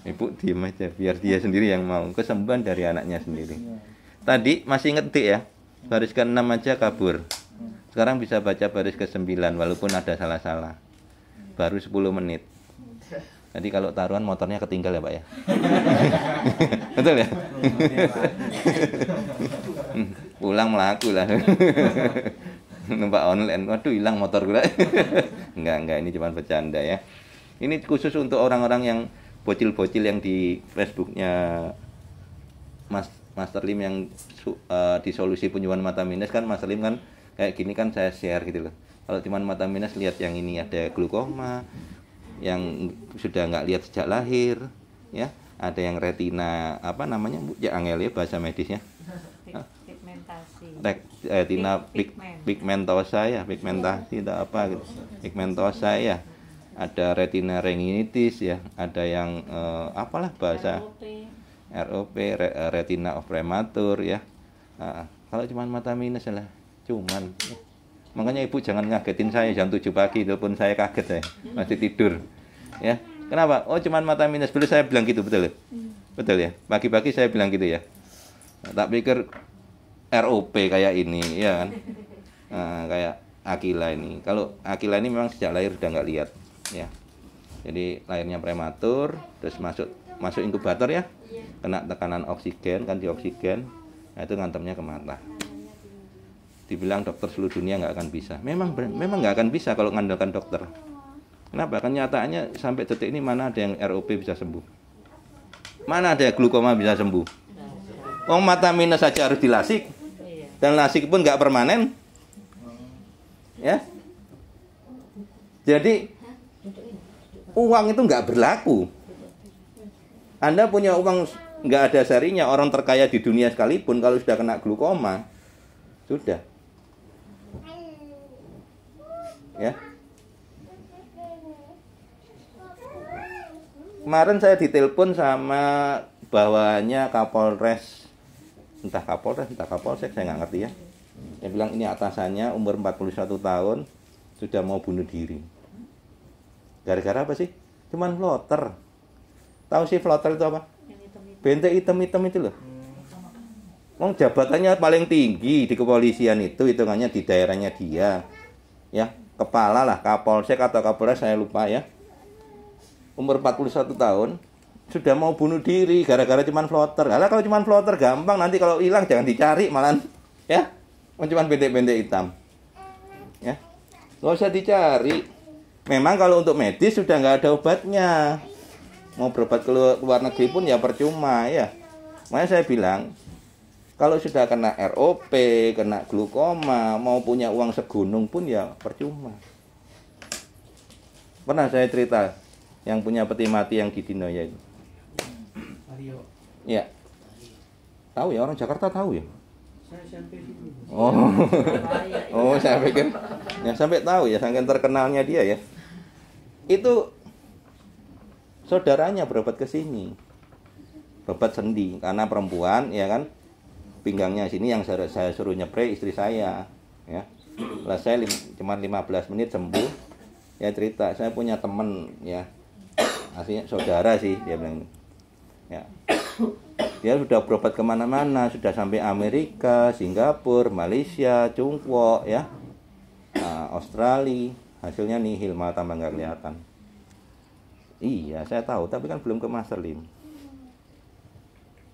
Ibu diem aja, biar dia sendiri yang mau. Kesembuhan dari anaknya sendiri. Tadi masih inget ya? Baris ke 6 aja kabur. Sekarang bisa baca baris ke 9 walaupun ada salah-salah. Baru 10 menit. Jadi kalau taruhan motornya ketinggal ya Pak ya. Betul ya? Pulang melaku lah. Numpak online. Waduh hilang motor gue. Enggak, ini cuma bercanda ya. Ini khusus untuk orang-orang yang bocil-bocil yang di Facebooknya Master Lim yang di solusi penyembuhan mata minus kan Master Lim kan kayak gini kan saya share gitu loh. Kalau cuma mata minus lihat yang ini ada glukoma, yang sudah nggak lihat sejak lahir, ya ada yang retina apa namanya ya angel ya bahasa medisnya, retina pigmentosa ya pigmentasi atau apa gitu, pigmentosa ya, ada retina retinitis ya, ada yang apalah bahasa ROP retina of prematur ya. Kalau cuma mata minus lah cuman makanya ibu jangan ngagetin saya jam 7 pagi telepon saya kaget saya masih tidur ya. Kenapa? Oh cuman mata minus dulu saya bilang gitu betul ya? Betul ya? Pagi-pagi saya bilang gitu ya. Tak pikir ROP kayak ini ya kan. Kayak Akila ini. Kalau Akila ini memang sejak lahir udah nggak lihat ya. Jadi lahirnya prematur terus masuk inkubator ya. Kena tekanan oksigen kan di oksigen. Nah, itu ngantemnya ke mata. Dibilang dokter seluruh dunia nggak akan bisa. Memang nggak akan bisa kalau ngandalkan dokter. Kenapa? Kan nyataannya sampai detik ini mana ada yang ROP bisa sembuh? Mana ada glukoma bisa sembuh? Oh mata minus saja harus dilasik. Dan lasik pun nggak permanen. Ya. Jadi uang itu nggak berlaku. Anda punya uang nggak ada sarinya, orang terkaya di dunia sekalipun kalau sudah kena glukoma sudah. Ya. Kemarin saya ditelepon sama bawahnya Kapolres, entah Kapolres, entah Kapolsek, saya nggak ngerti ya. Dia bilang ini atasannya umur 41 tahun sudah mau bunuh diri. Gara-gara apa sih? Cuman floater. Tahu sih floater itu apa? Benteng hitam-hitam itu loh. Jabatannya paling tinggi di kepolisian itu hitungannya di daerahnya dia. Ya. Kepala lah, Kapolsek atau Kapolres saya lupa ya. Umur 41 tahun sudah mau bunuh diri gara-gara cuman floater. Karena kalau cuman floater gampang, nanti kalau hilang jangan dicari malah ya. Cuman bendek-bendek hitam. Ya. Nggak usah dicari. Memang kalau untuk medis sudah nggak ada obatnya. Mau berobat ke luar negeri pun ya percuma ya. Makanya saya bilang kalau sudah kena ROP, kena glukoma, mau punya uang segunung pun ya percuma. Pernah saya cerita yang punya peti mati yang di Dinoya itu. Ya. Tahu ya, orang Jakarta tahu ya. Saya SMP dulu. Oh, saya pikir ya sampai tahu ya, saking terkenalnya dia ya. Itu saudaranya berobat ke sini. Berobat sendi karena perempuan ya kan. Pinggangnya sini yang saya suruh nyepray istri saya ya. Lah saya cuma 15 menit sembuh. Ya cerita, saya punya teman ya. Aslinya saudara sih dia bilang. Ya. Dia sudah berobat kemana-mana, sudah sampai Amerika, Singapura, Malaysia, Tiongkok, ya, Australia. Hasilnya nihil, mata tambah nggak kelihatan. Iya, saya tahu, tapi kan belum ke Mas Lim.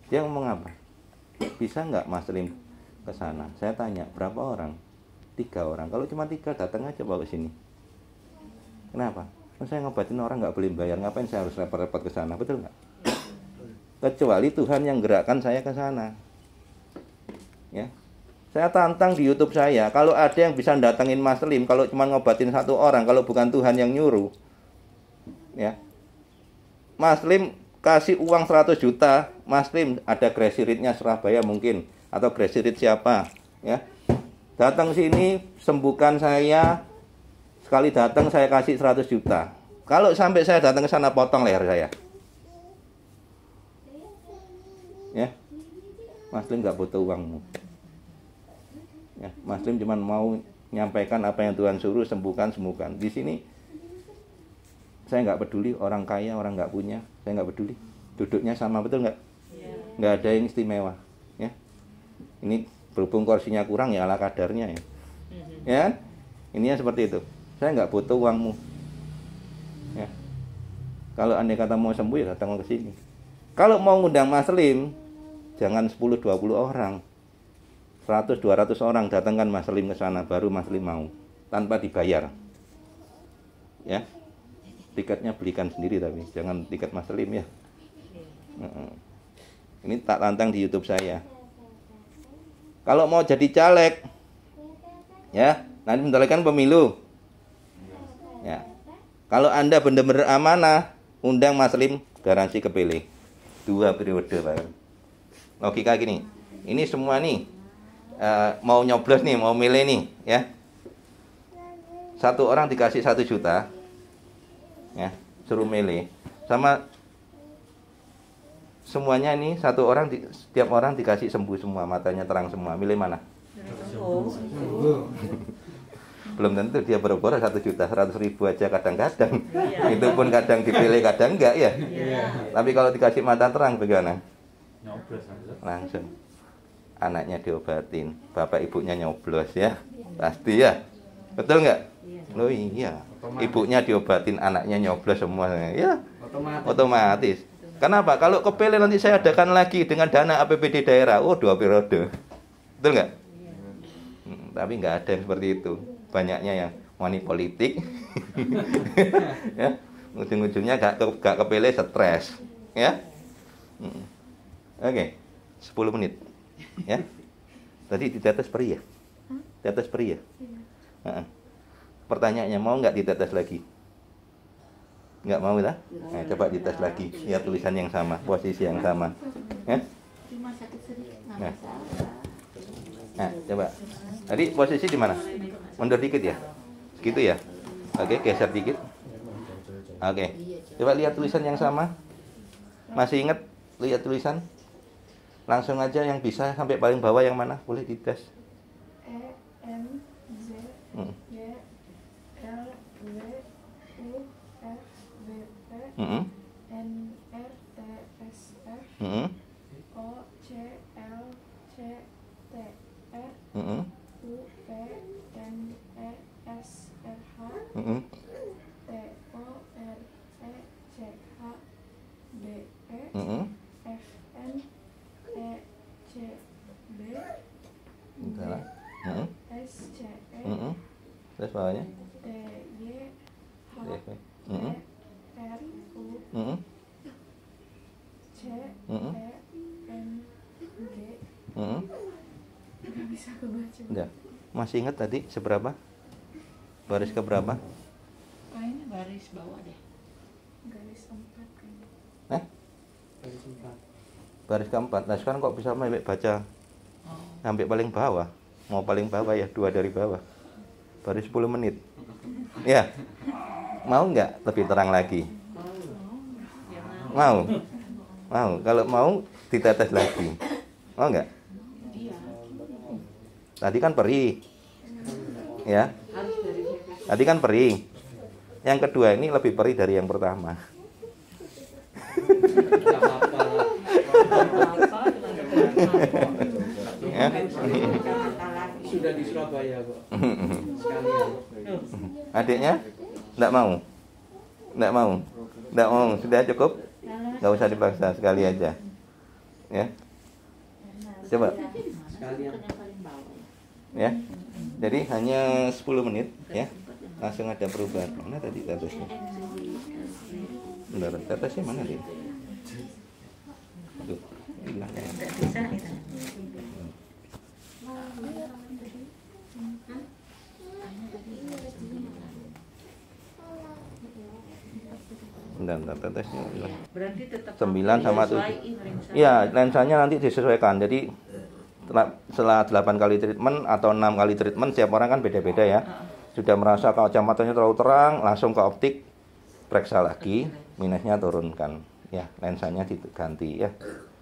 Dia ngomong apa? Bisa nggak Mas Lim ke sana? Saya tanya, berapa orang? 3 orang. Kalau cuma 3, datang aja bawa ke sini. Kenapa? Saya ngobatin orang nggak boleh bayar. Ngapain saya harus repot-repot ke sana? Betul nggak? Kecuali Tuhan yang gerakkan saya ke sana. Ya. Saya tantang di YouTube saya, kalau ada yang bisa datengin Mas Lim, kalau cuma ngobatin 1 orang, kalau bukan Tuhan yang nyuruh. Ya. Mas Lim kasih uang 100 juta, Mas Lim ada Gresiritnya Surabaya mungkin, atau Gresirit siapa, ya. Datang sini, sembuhkan saya. Sekali datang saya kasih 100 juta. Kalau sampai saya datang ke sana, potong leher saya. Ya, Mas Lim nggak butuh uangmu. Ya, Mas Lim cuma mau menyampaikan apa yang Tuhan suruh, sembuhkan. Di sini saya nggak peduli orang kaya, orang nggak punya, saya nggak peduli. Duduknya sama, betul nggak? Nggak ada yang istimewa. Ya, ini berhubung kursinya kurang ya ala kadarnya ya. Ya, ini seperti itu. Saya nggak butuh uangmu. Ya, kalau andai kata mau sembuh ya datang ke sini. Kalau mau ngundang Mas Lim, jangan 10-20 orang. 100-200 orang datangkan Mas Lim ke sana, baru Mas Lim mau. Tanpa dibayar. Ya. Tiketnya belikan sendiri tapi jangan tiket Mas Lim ya. Ini tak tantang di YouTube saya. Kalau mau jadi caleg, ya, nanti bentar lagi kan pemilu. Ya. Kalau Anda benar-benar amanah, undang Mas Lim, garansi kepilih. 2 periode, Pak. Logika gini, ini semua nih mau nyoblos nih, mau milih nih, ya. 1 orang dikasih 1 juta, ya, suruh milih. Sama semuanya nih, setiap orang dikasih sembuh semua, matanya terang semua. Milih mana? Belum tentu dia boro-boro 1 juta, 100 ribu aja kadang-kadang. Itu pun kadang dipilih, kadang enggak ya. Tapi kalau dikasih mata terang bagaimana? Langsung. Anaknya diobatin, bapak ibunya nyoblos ya. Pasti ya. Betul nggak? Loh iya. Ibunya diobatin, anaknya nyoblos semua. Ya. Otomatis. Kenapa? Kalau kepilih nanti saya adakan lagi dengan dana APBD daerah. Oh, 2 periode. Betul nggak? Tapi nggak ada yang seperti itu. Banyaknya yang money politik. Ya, ujung-ujungnya gak kepilih, stres, ya. Oke, 10 menit, ya. Tadi ditetes peri ya? Tetes peri ya? Pertanyaannya, mau nggak ditetes lagi? Nggak mau ya? Nah, coba dites lagi, ya, tulisan yang sama, posisi yang sama, ya. Nah, coba. Tadi posisi di mana? Mundur dikit ya? Segitu ya? Oke, geser dikit. Oke. Coba lihat tulisan yang sama. Masih ingat lihat tulisan? Langsung aja yang bisa sampai paling bawah yang mana? Boleh dites. E, M, Z, Y, L, W, U, F, W, P, N, R, T, S, F, O, C, L, C, T, R, U, P, N, E, S, R, H, T, O, R, E, C, H, D, E, F, N, E, C, B, D, S, C, E, terus bawahnya? D, Y, H, E, R, U, C, E, N, G. Nggak bisa kebaca. Udah. Masih ingat tadi seberapa? Baris ke berapa? Kayaknya baris bawah deh. Garis 4 kayaknya. Baris keempat. Nah sekarang kok bisa baca Sampai paling bawah. Mau paling bawah ya 2 dari bawah. Baru 10 menit. Ya. Mau nggak lebih terang lagi? Mau? Mau. Kalau mau ditetes lagi. Mau nggak? Tadi kan perih. Ya. Tadi kan perih. Yang kedua ini lebih perih dari yang pertama. Ya. Sudah di Surabaya kok. Sekalian. Adiknya enggak mau. Enggak mau. Enggak mau, sudah cukup. Enggak usah dipaksa, sekali aja. Ya. Coba. Sekalian. Ya. Jadi hanya 10 menit ya. Langsung ada perubahan. Mana tadi tetesnya? Bentar, tetesnya mana dia? Tuh, hilang ya. Bentar, tetesnya hilang. Berarti tetap 9 sama 7. lensa. Iya, lensanya nanti disesuaikan. Jadi setelah 8 kali treatment atau 6 kali treatment, setiap orang kan beda-beda ya. Sudah merasa kacamatanya terlalu terang, langsung ke optik, periksa lagi, minusnya turunkan. Ya, lensanya diganti ya.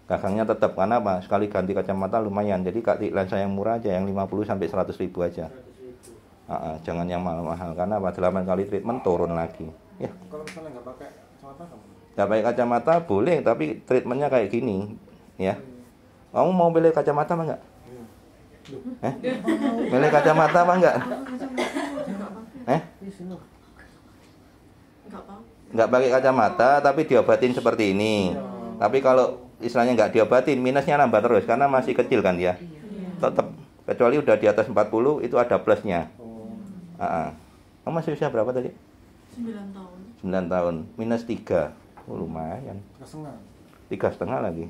Gagangnya tetap, karena apa? Sekali ganti kacamata lumayan. Jadi lensa yang murah aja, yang 50 sampai 100 ribu aja. Jangan yang mahal-mahal, karena apa? 8 kali treatment turun lagi. Ya. Kalau misalnya nggak pakai kacamata kamu? Nggak pakai kacamata boleh, tapi treatmentnya kayak gini, ya. Kamu mau pilih kacamata apa enggak? Pilih kacamata apa enggak? Nggak pakai kacamata, tapi diobatin seperti ini. Tapi kalau istilahnya nggak diobatin, minusnya nambah terus, karena masih kecil kan dia. Tetap, kecuali udah di atas 40, itu ada plusnya. Kamu masih usia berapa tadi? 9 tahun. 9 tahun, minus 3. Lumayan. 3,5 lagi.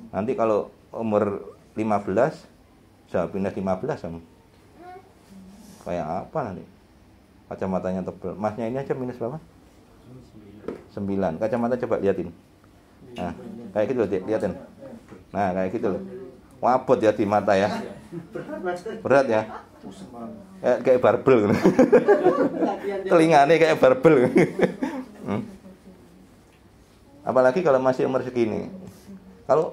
Nanti kalau umur 15, saya minus 15 sama. Kayak apa nanti? Kacamatanya tebal. Masnya ini aja minus berapa? 9. Kacamata coba liatin. Nah, kayak gitu loh, liatin. Nah, kayak gitu loh. Wabot ya di mata ya. Berat ya. Kayak barbel. Telinganya kayak barbel. Apalagi kalau masih umur segini.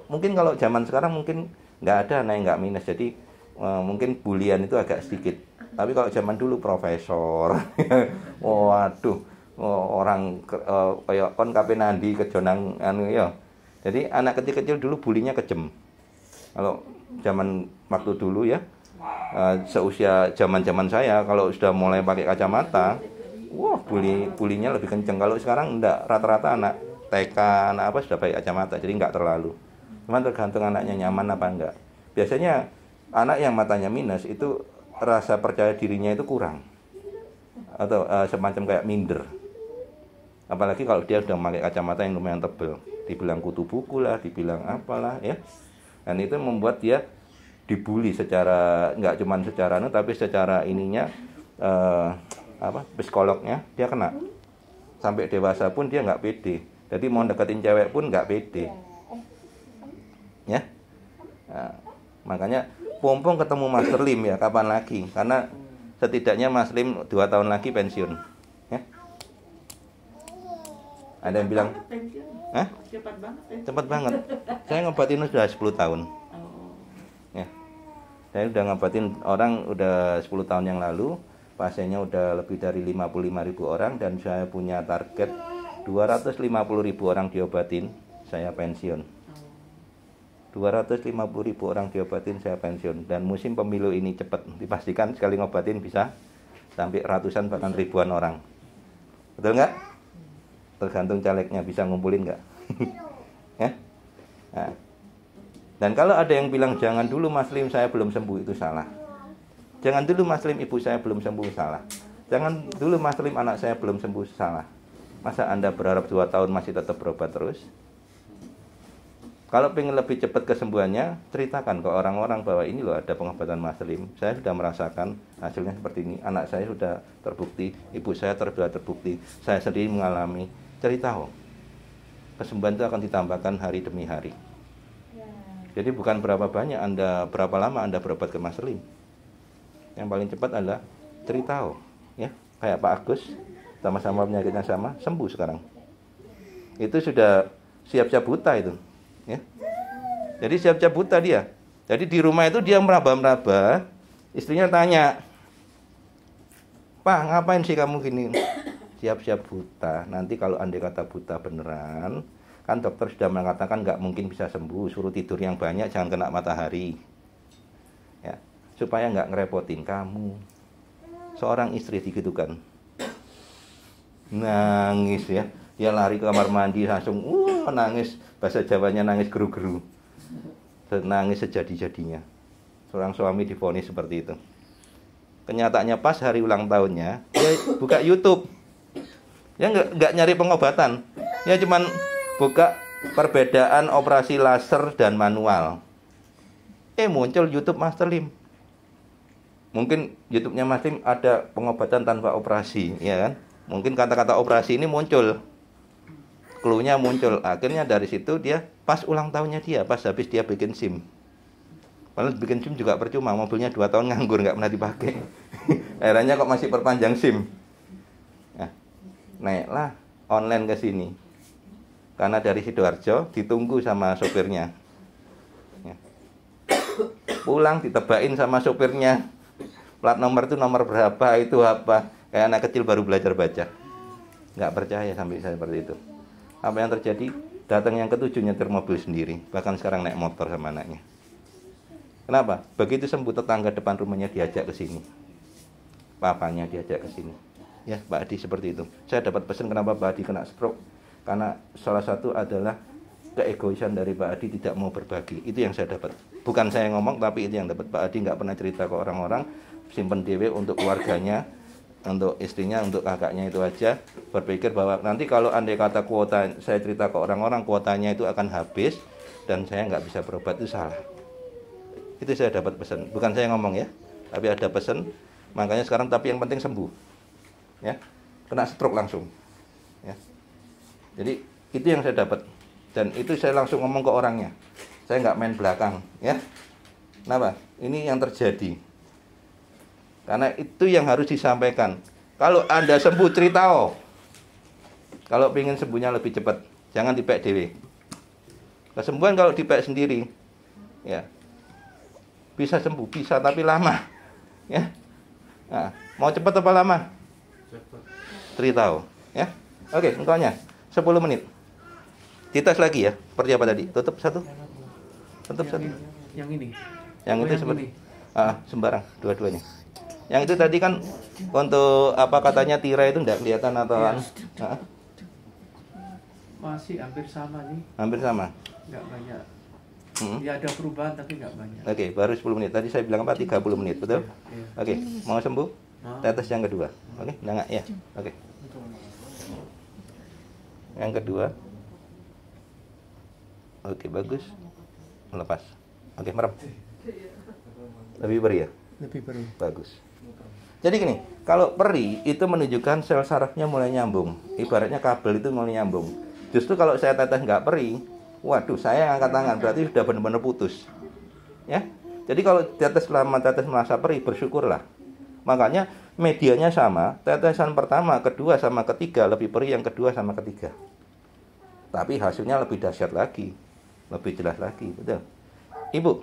Mungkin kalau zaman sekarang mungkin nggak ada naik nggak minus, jadi mungkin bulian itu agak sedikit. Tapi kalau zaman dulu profesor, waduh, orang kayak kon kape nandi kejonang anu ya. Jadi anak kecil-kecil dulu bulinya kejem. Kalau zaman waktu dulu ya, seusia zaman saya, kalau sudah mulai pakai kacamata, wah bulinya lebih kenceng. Kalau sekarang enggak, rata-rata anak TK, anak apa sudah pakai kacamata, jadi nggak terlalu. Cuman tergantung anaknya nyaman apa enggak. Biasanya anak yang matanya minus itu rasa percaya dirinya itu kurang, atau semacam kayak minder. Apalagi kalau dia sudah memakai kacamata yang lumayan tebal, dibilang kutu buku lah, dibilang apalah ya. Dan itu membuat dia dibully secara nggak cuman secara tapi secara ininya psikolognya dia kena. Sampai dewasa pun dia nggak pede. Jadi mau deketin cewek pun nggak pede. Ya. Nah, makanya pompong ketemu Mas Lim ya, kapan lagi? Karena setidaknya Mas Lim 2 tahun lagi pensiun. Ya. Ada yang bilang, Cepat banget ya. Cepat banget. Saya ngobatin sudah 10 tahun. Ya. Saya udah ngobatin orang udah 10 tahun yang lalu. Pasiennya udah lebih dari 55.000 orang, dan saya punya target 250.000 orang diobatin, saya pensiun. 250.000 orang diobatin, saya pensiun. Dan musim pemilu ini cepat, dipastikan sekali ngobatin bisa sampai ratusan bahkan ribuan orang. Betul nggak? Tergantung calegnya bisa ngumpulin nggak. Ya. Nah. Dan kalau ada yang bilang jangan dulu Mas Lim saya belum sembuh, itu salah. Jangan dulu Mas Lim ibu saya belum sembuh, salah. Jangan dulu Mas Lim anak saya belum sembuh, salah. Masa Anda berharap 2 tahun masih tetap berobat terus? Kalau pengen lebih cepat kesembuhannya, ceritakan ke orang-orang bahwa ini loh ada pengobatan Mas Lim. Saya sudah merasakan hasilnya seperti ini. Anak saya sudah terbukti, ibu saya sudah terbukti, saya sendiri mengalami. Cerita kesembuhan itu akan ditambahkan hari demi hari. Jadi bukan berapa banyak Anda, berapa lama Anda berobat ke Mas Lim. Yang paling cepat adalah 3 tahun, ya. Kayak Pak Agus, sama-sama penyakitnya sama, sembuh sekarang. Itu sudah siap-siap buta itu, ya. Jadi siap-siap buta dia. Jadi di rumah itu dia meraba-meraba, istrinya tanya, "Pak, ngapain sih kamu gini?" Siap-siap buta. Nanti kalau andai kata buta beneran, kan dokter sudah mengatakan nggak mungkin bisa sembuh, suruh tidur yang banyak, jangan kena matahari, ya, supaya nggak ngerepotin kamu. Seorang istri digitukan, nangis ya, dia lari ke kamar mandi langsung, nangis, bahasa Jawanya nangis geru-geru, nangis sejadi-jadinya. Seorang suami divonis seperti itu. Kenyataannya pas hari ulang tahunnya, dia buka YouTube, dia nggak nyari pengobatan, dia cuman buka perbedaan operasi laser dan manual. Muncul YouTube Master Lim. Mungkin YouTube-nya Mas Lim ada pengobatan tanpa operasi, ya kan? Mungkin kata-kata operasi ini muncul, clue-nya muncul. Akhirnya dari situ dia pas ulang tahunnya dia, pas habis dia bikin SIM. Padahal bikin SIM juga percuma, mobilnya 2 tahun nganggur, nggak pernah dipakai. Akhirnya kok masih perpanjang SIM. Nah, naiklah online ke sini. Karena dari Sidoarjo ditunggu sama sopirnya. Ya. Pulang ditebakin sama sopirnya. Plat nomor itu nomor berapa, itu apa. Kayak anak kecil baru belajar baca. Nggak percaya sampai saya seperti itu. Apa yang terjadi? Datang yang ke-7 nyetir mobil sendiri. Bahkan sekarang naik motor sama anaknya. Kenapa? Begitu sembuh tetangga depan rumahnya diajak ke sini. Papanya diajak ke sini. Ya, Pak Adi seperti itu. Saya dapat pesan kenapa Pak Adi kena stroke. Karena salah satu adalah keegoisan dari Pak Adi tidak mau berbagi. Itu yang saya dapat. Bukan saya ngomong, tapi itu yang dapat. Pak Adi nggak pernah cerita ke orang-orang. Simpen dewe untuk keluarganya, untuk istrinya, untuk kakaknya itu aja. Berpikir bahwa nanti kalau andai kata kuota, saya cerita ke orang-orang, kuotanya itu akan habis. Dan saya nggak bisa berobat, itu salah. Itu saya dapat pesan. Bukan saya ngomong ya, tapi ada pesan. Makanya sekarang, tapi yang penting sembuh. Ya, kena stroke langsung. Ya. Jadi itu yang saya dapat. Dan itu saya langsung ngomong ke orangnya. Saya nggak main belakang, ya. Kenapa? Ini yang terjadi. Karena itu yang harus disampaikan. Kalau Anda sembuh, cerita. Kalau ingin sembuhnya lebih cepat, jangan dipek dewe. Kesembuhan kalau dipek sendiri, ya bisa sembuh, bisa tapi lama, ya. Nah, mau cepat apa lama? Cerita, ya. Oke, engkaunya 10 menit. Dites lagi ya. Seperti apa tadi? Tutup satu. Tutup satu. Yang ini. Yang itu seperti sembarang dua-duanya. Yang itu tadi kan untuk apa katanya tirai itu enggak kelihatan atau masih hampir sama nih. Hampir sama. Enggak banyak. Ya ada perubahan tapi enggak banyak. Oke, baru 10 menit. Tadi saya bilang apa? 30 menit, betul? Iya. Oke, mau sembuh? Tetes yang kedua. Oke, enggak ya. Oke. Yang kedua. Oke, bagus. Lepas. Oke, merem. Lebih perih ya? Lebih perih. Bagus. Jadi gini, kalau perih itu menunjukkan sel sarafnya mulai nyambung. Ibaratnya kabel itu mulai nyambung. Justru kalau saya tetes nggak perih, waduh, saya angkat tangan, berarti sudah benar-benar putus. Ya. Jadi kalau tetes lama, tetes merasa perih, bersyukurlah. Makanya medianya sama, tetesan pertama, kedua sama ketiga lebih perih yang kedua sama ketiga. Tapi hasilnya lebih dahsyat lagi, lebih jelas lagi, betul. Ibu,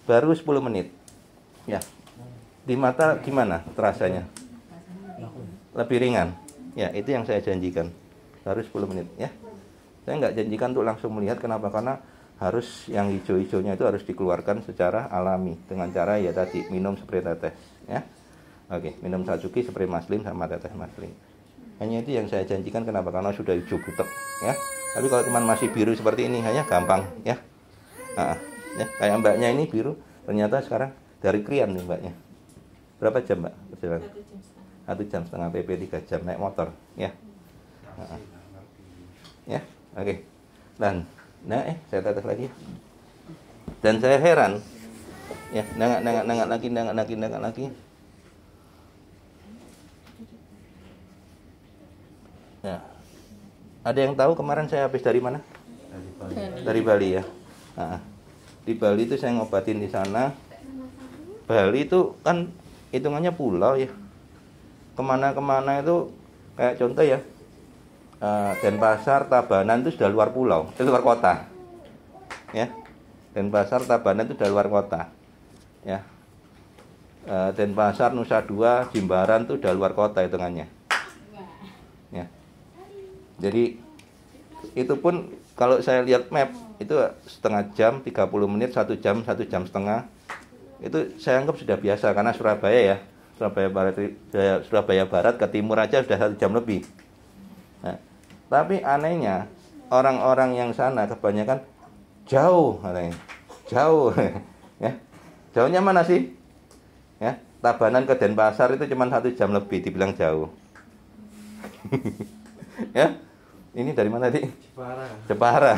baru 10 menit. Ya. Di mata gimana terasanya? Lebih ringan. Ya, itu yang saya janjikan. Baru 10 menit, ya. Saya nggak janjikan untuk langsung melihat, kenapa? Karena harus yang hijau-hijaunya itu harus dikeluarkan secara alami dengan cara ya tadi minum spray tetes, ya. Oke, minum Satsuki, spray Maslin sama tetes Maslin. Hanya itu yang saya janjikan, kenapa? Karena sudah hijau butek, ya. Tapi kalau cuma masih biru seperti ini hanya gampang, ya. Ya, kayak mbaknya ini biru, ternyata sekarang dari Krian nih mbaknya. Berapa jam mbak perjalanan? 1 jam setengah PP 3 jam naik motor, ya. Ya, oke. Dan saya tetes lagi. Dan saya heran, ya, nengak lagi. Ya. Ada yang tahu kemarin saya habis dari mana? Dari Bali ya. Nah, di Bali itu saya ngobatin di sana. Bali itu kan hitungannya pulau ya. Kemana-kemana itu kayak contoh ya, Denpasar, Tabanan itu sudah luar pulau, luar kota. Ya, Denpasar, Tabanan itu sudah luar kota. Ya, Denpasar, Nusa Dua, Jimbaran itu sudah luar kota hitungannya. Ya, jadi itu pun kalau saya lihat map itu setengah jam, 30 menit, 1 jam, 1 jam setengah. Itu saya anggap sudah biasa karena Surabaya ya. Surabaya Barat ke timur aja sudah 1 jam lebih. Nah, tapi anehnya orang-orang yang sana kebanyakan jauh, katanya. Jauh. Ya. Jauhnya mana sih? Ya, Tabanan ke Denpasar itu cuma 1 jam lebih, dibilang jauh. Ya. Ini dari mana, Dik? Jepara.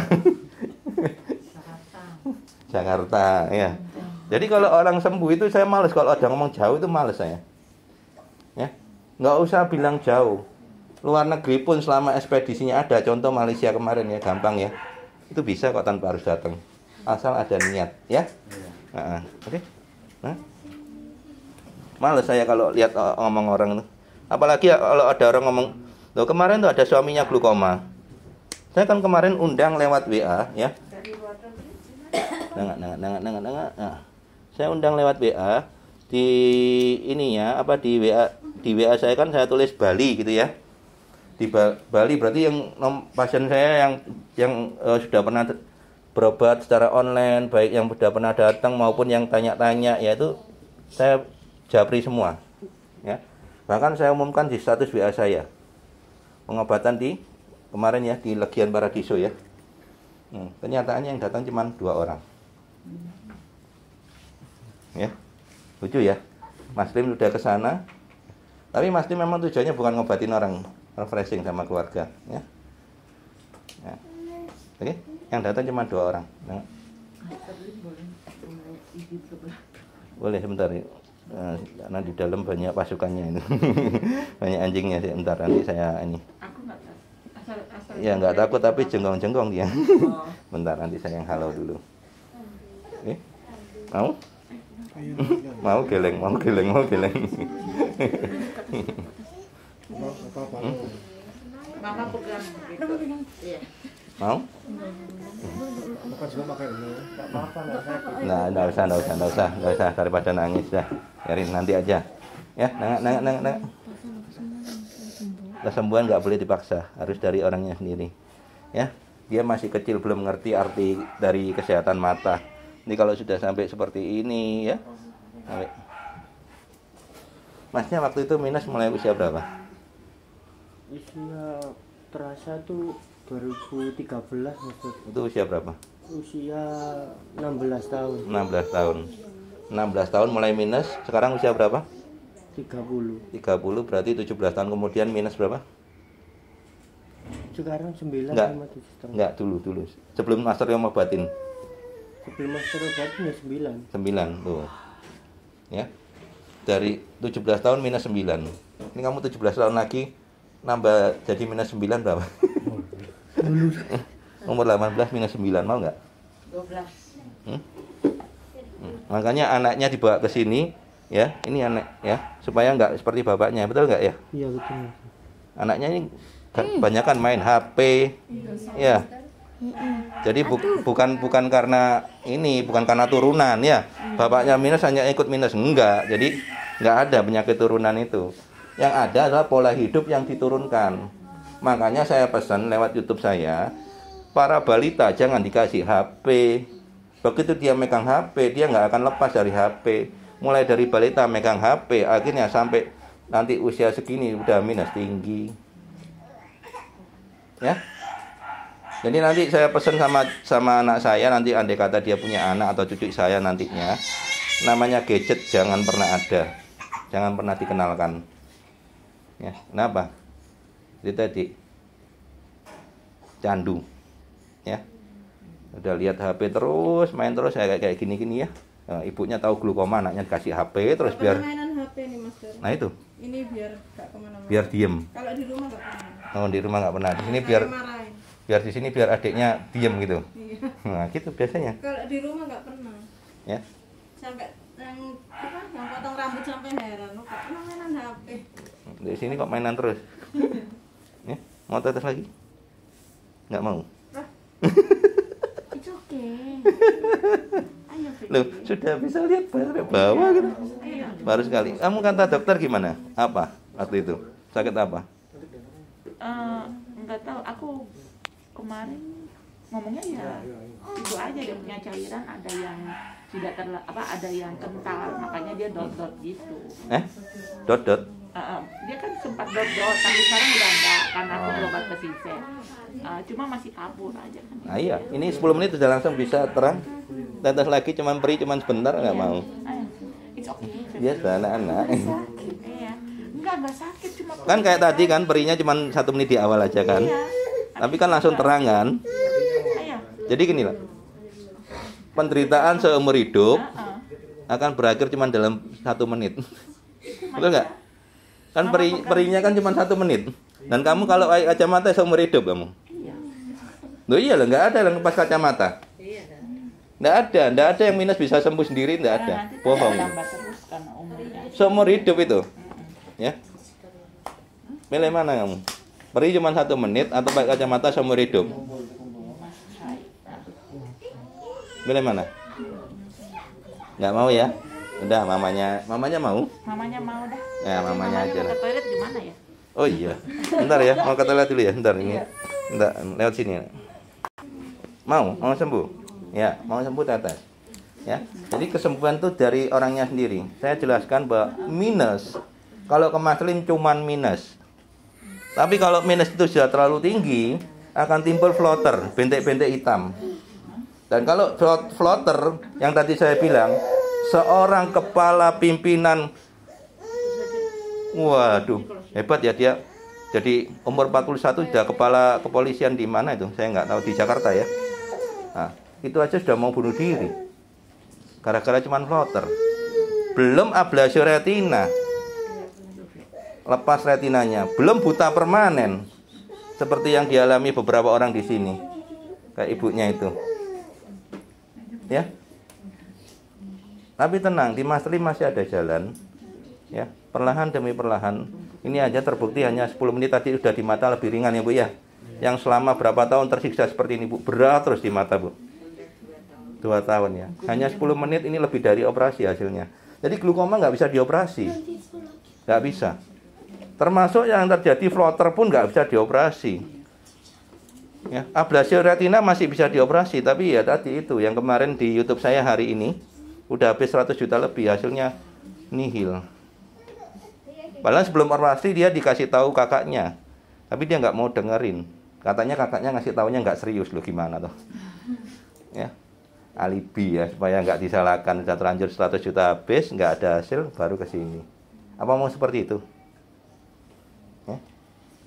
Jakarta, ya. Jadi kalau orang sembuh itu saya males, kalau ada ngomong jauh itu males saya. Ya, nggak usah bilang jauh. Luar negeri pun selama ekspedisinya ada, contoh Malaysia kemarin ya, gampang ya. Itu bisa kok tanpa harus datang, asal ada niat, ya. Oke. Nah, males saya kalau lihat ngomong orang itu. Apalagi kalau ada orang ngomong, loh kemarin tuh ada suaminya glukoma. Saya kan kemarin undang lewat WA, ya. Nah, saya undang lewat WA di ini ya, apa di WA saya kan saya tulis Bali gitu ya. Di Bali berarti yang pasien saya yang sudah pernah berobat secara online, baik yang sudah pernah datang maupun yang tanya-tanya, yaitu saya japri semua. Ya. Bahkan saya umumkan di status WA saya. Pengobatan di kemarin ya di Legian Paradiso ya. Kenyataannya yang datang cuma 2 orang. Ya, lucu ya. Mas Lim udah ke sana, tapi Mas Lim memang tujuannya bukan ngobatin orang, refreshing sama keluarga, ya. Ya. Oke, yang datang cuma 2 orang. Nah. Boleh sebentar, karena di dalam banyak pasukannya ini, banyak anjingnya. Sebentar nanti saya ini. Ya nggak takut tapi jenggong-jenggong dia. Bentar nanti saya yang halau dulu. Oke, mau? Mau geleng. Mama pegang gitu. Iya. Mau? Nah, enggak usah daripada nangis dah. Biarin nanti aja. Ya, nengak. Kesembuhan nggak boleh dipaksa, harus dari orangnya sendiri. Ya, dia masih kecil belum ngerti arti dari kesehatan mata. Ini kalau sudah sampai seperti ini ya. Sampai. Masnya waktu itu minus mulai usia berapa? Usia terasa tuh 2013 maksud. Itu usia berapa? Usia 16 tahun. 16 tahun. 16 tahun mulai minus, sekarang usia berapa? 30 berarti 17 tahun kemudian minus berapa? Sekarang 9 Enggak. sama 7,5. Enggak, dulu. Sebelum master yang ngobatin. Sebelum master obatin ya 9. 9 tuh. Ya. Dari 17 tahun minus 9. Ini kamu 17 tahun lagi nambah jadi minus 9 berapa? Umur 18 minus 9 mau enggak? 12. Makanya anaknya dibawa ke sini ya, ini anak ya, supaya enggak seperti bapaknya, betul enggak ya? Iya betul. Anaknya ini kebanyakan main HP. Ya. Jadi bukan karena ini, bukan karena turunan ya. Bapaknya minus hanya ikut minus, enggak. Jadi enggak ada penyakit turunan itu. Yang ada adalah pola hidup yang diturunkan. Makanya saya pesan lewat YouTube saya, para balita jangan dikasih HP. Begitu dia megang HP, dia nggak akan lepas dari HP. Mulai dari balita megang HP, akhirnya sampai nanti usia segini udah minus tinggi. Ya. Jadi nanti saya pesan sama anak saya, nanti andai kata dia punya anak atau cucu saya nantinya, namanya gadget jangan pernah ada, jangan pernah dikenalkan. Ya, kenapa? Itu tadi candu, ya. Udah lihat HP terus, main terus kayak gini ya. Nah, ibunya tahu glukoma, anaknya kasih HP terus biar. Mainan HP nih Master. Nah itu. Ini biar gak kemana-mana. Biar diem. Kalau di rumah gak pernah. Oh di rumah nggak pernah. Di sini biar. Biar di sini biar adiknya diem gitu. Iya. Nah, gitu biasanya. Kalau di rumah nggak pernah. Ya. Sampai yang potong rambut sampai heran, kok mainan HP. Di sini kok mainan terus. Ya, mau tetes lagi? Nggak mau. It's okay. Ayo, Loh, sudah bisa lihat sampai bawah gitu. Baru sekali. Kamu kata dokter gimana? Apa waktu itu? Sakit apa? Nggak tahu. Aku kemarin ngomongnya ya itu aja, dia punya cairan ada yang tidak ada yang kental, makanya dia dot-dot gitu. Dot-dot? Dia kan sempat dot-dot, tapi sekarang udah enggak karena aku berobat ke Sisen. Cuma masih kabur aja kan. Nah, iya, ini 10 menit sudah langsung bisa terang. Tetes lagi cuman perih cuman sebentar nggak mau. It's okay. Biasa anak-anak. Iya. Enggak sakit, cuma Kan kayak tadi kan perihnya cuman 1 menit di awal aja kan. Iya. Tapi kan langsung terang kan. Iya. Jadi gini lah. Penderitaan seumur hidup akan berakhir cuma dalam 1 menit. Betul nggak? Kan perihnya kan cuma 1 menit. Dan kamu kalau pakai kacamata seumur hidup kamu. Loh iya lah, nggak ada yang lepas kacamata. Nggak ada yang minus bisa sembuh sendiri, nggak ada. Bohong. Seumur hidup itu. Ya. Pilih mana kamu? Perih cuma 1 menit atau pakai kacamata seumur hidup? Pilih mana? Nggak mau ya? Udah, mamanya mau? Mamanya mau dah. Ya, mamanya aja lah. Ke toilet gimana ya? Oh iya. Bentar ya, mau ke toilet dulu ya. Bentar ini. Bentar, lewat sini. Mau sembuh? Ya, mau sembuh tetes. Ya. Jadi kesembuhan itu dari orangnya sendiri. Saya jelaskan bahwa minus kalau ke Maslim cuman minus. Tapi kalau minus itu sudah terlalu tinggi, akan timbul floater, bentek-bentek hitam. Dan kalau floater yang tadi saya bilang, seorang kepala pimpinan, waduh, hebat ya dia. Jadi umur 41 sudah kepala kepolisian di mana itu? Saya nggak tahu, di Jakarta ya. Nah, itu aja sudah mau bunuh diri. Gara-gara cuman floater. Belum ablasi retina. Lepas retinanya, belum buta permanen. Seperti yang dialami beberapa orang di sini. Kayak ibunya itu. Ya. Tapi tenang, di Maslim masih ada jalan. Ya, perlahan demi perlahan. Ini aja terbukti hanya 10 menit tadi sudah di mata lebih ringan ya Bu ya. Yang selama berapa tahun tersiksa seperti ini Bu, berat terus di mata Bu. 2 tahun ya. Hanya 10 menit ini lebih dari operasi hasilnya. Jadi glaukoma nggak bisa dioperasi. Nggak bisa. Termasuk yang terjadi floater pun nggak bisa dioperasi. Ya, ablasi retina masih bisa dioperasi, tapi ya tadi itu yang kemarin di YouTube saya hari ini udah habis 100 juta lebih, hasilnya nihil. Padahal sebelum operasi dia dikasih tahu kakaknya, tapi dia nggak mau dengerin. Katanya kakaknya ngasih taunya nggak serius loh, gimana tuh? Ya, alibi ya supaya nggak disalahkan. Sudah terlanjur 100 juta habis, nggak ada hasil, baru ke sini. Apa mau seperti itu? Ya,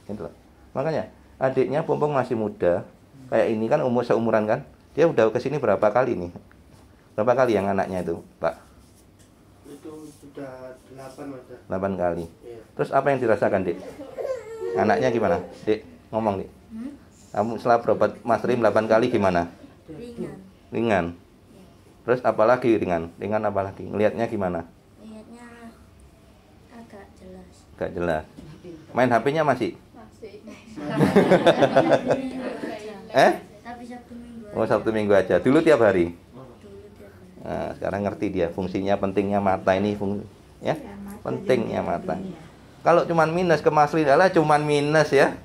itulah. Makanya adiknya Pompong masih muda, kayak ini kan umur seumuran kan, dia udah kesini berapa kali nih? Berapa kali yang anaknya itu, Pak? Itu sudah 8 Mas. 8 kali. Iya. Terus apa yang dirasakan, Dik? Anaknya gimana? Dik, ngomong, Dik. Kamu setelah berobat Maslim 8 kali gimana? Ringan. Terus apa lagi ringan? Ringan apa lagi? Ngelihatnya gimana? Lihatnya agak jelas. Agak jelas. Main HP-nya masih? Tapi Sabtu Minggu. Oh, Sabtu Minggu aja. Dulu tiap hari. Nah, sekarang ngerti dia fungsinya, pentingnya mata ini ya. Pentingnya mata. Kalau cuman minus ke Maslim adalah cuman minus ya.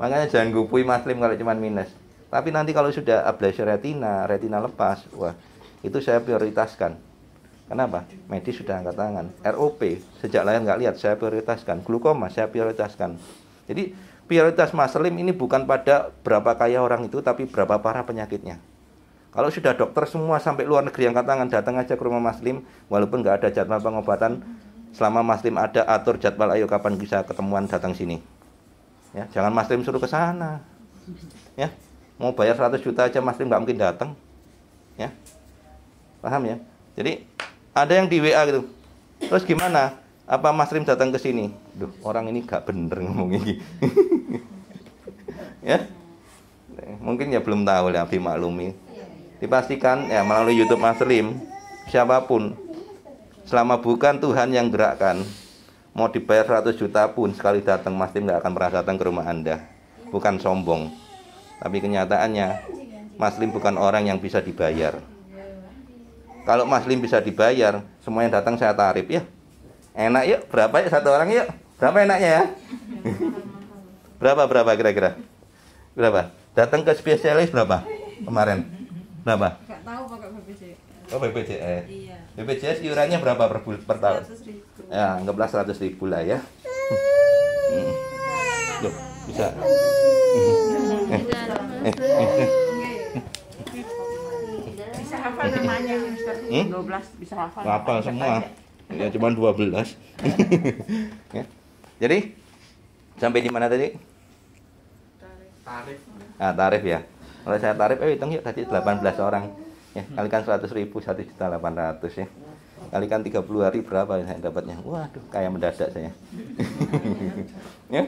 Makanya jangan gupui Maslim kalau cuman minus. Tapi nanti kalau sudah ablasi retina lepas, wah, itu saya prioritaskan. Kenapa? Medis sudah angkat tangan. ROP sejak lahir nggak lihat, saya prioritaskan. Glaukoma saya prioritaskan. Jadi prioritas Maslim ini bukan pada berapa kaya orang itu, tapi berapa parah penyakitnya. Kalau sudah dokter semua sampai luar negeri angkat tangan, datang aja ke rumah Maslim, walaupun nggak ada jadwal pengobatan, selama Maslim ada, atur jadwal, ayo kapan bisa ketemuan, datang sini. Ya, jangan Maslim suruh ke sana. Ya, mau bayar 100 juta aja Maslim nggak mungkin datang. Ya, paham ya? Jadi ada yang di WA gitu. Terus gimana? Apa Maslim datang ke sini? Duh, orang ini gak bener ngomong ini. Ya. Mungkin ya belum tahu ya, dimaklumi. Dipastikan ya melalui YouTube Mas Lim, siapapun selama bukan Tuhan yang gerakkan, mau dibayar 100 juta pun sekali datang Mas Lim nggak akan pernah datang ke rumah Anda. Bukan sombong, tapi kenyataannya Mas Lim bukan orang yang bisa dibayar. Kalau Mas Lim bisa dibayar, semua yang datang saya tarif ya. Enak yuk, berapa yuk satu orang yuk? Berapa enaknya ya? Berapa kira-kira? Berapa? Datang ke spesialis berapa kemarin? Berapa? Enggak tahu pakai BPJS. Oh BPJS. Iya. BPJS iurannya berapa per tahun? 100.000. Ya, anggaplah 100.000 lah ya. Loh, bisa. Bisa hafal namanya Mister 12 bisa hafal. Hafal semua. Ya cuma 12. Ya. Jadi sampai di mana tadi? Tarif. Nah, tarif ya. Kalau saya tarif, hitung yuk tadi 18 orang. Ya, kalikan 100.000, 1.800.000 ya. Kalikan 30 hari berapa saya dapatnya? Waduh, kayak mendadak saya. Ya.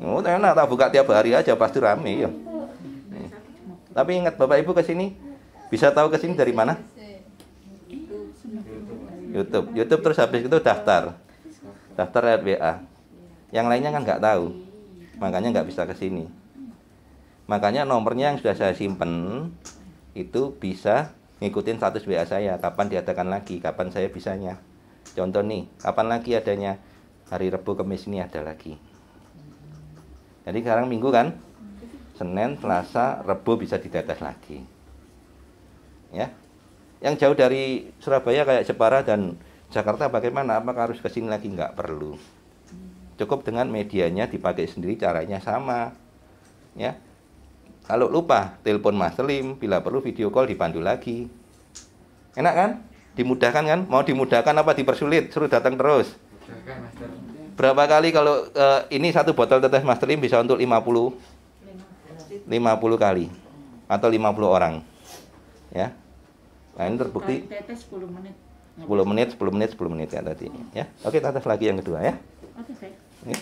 Oh, enak, tak buka tiap hari aja pasti rame ya. Tapi ingat Bapak Ibu ke sini bisa tahu ke sini dari mana? YouTube terus habis itu daftar RWA. Yang lainnya kan nggak tahu, makanya nggak bisa ke sini. Makanya nomornya yang sudah saya simpen itu bisa ngikutin status WA saya, kapan diadakan lagi, kapan saya bisanya. Contoh nih, kapan lagi adanya? Hari Rabu Kamis ini ada lagi. Jadi sekarang Minggu kan, Senin, Selasa, Rabu bisa ditetes lagi. Ya. Yang jauh dari Surabaya kayak Jepara dan Jakarta bagaimana? Apakah harus ke sini lagi? Nggak perlu. Cukup dengan medianya dipakai sendiri, caranya sama. Ya. Kalau lupa, telepon Mas Lim, bila perlu video call dipandu lagi. Enak kan? Dimudahkan kan? Mau dimudahkan apa dipersulit? Suruh datang terus. Berapa kali kalau ini satu botol tetes Mas Lim bisa untuk 50 kali atau 50 orang. Ya. Nah, ini terbukti 10 menit. 10 menit ya tadi ya. Oke, tetes lagi yang kedua ya. Oke, saya. Ya.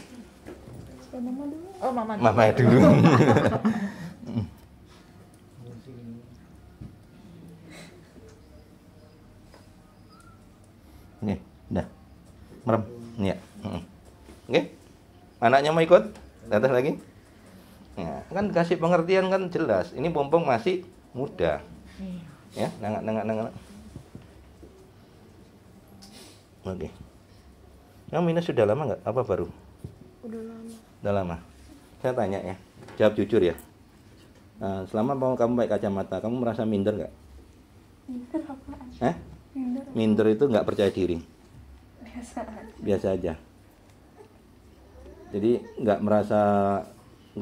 Mama dulu. Oh, Mama dulu. Mama dulu. Nih, udah. Merem. Nih ya. Oke. Anaknya mau ikut? Tetes lagi? Ya, kan kasih pengertian kan jelas. Ini Pompong masih muda. Ya, nengak. Oke. Yang minus sudah lama nggak? Apa baru? Udah lama. Saya tanya ya, jawab jujur ya. Nah, selama kamu pakai kacamata, kamu merasa minder nggak? Minder apaan? Minder itu nggak percaya diri. Biasa aja. Jadi nggak merasa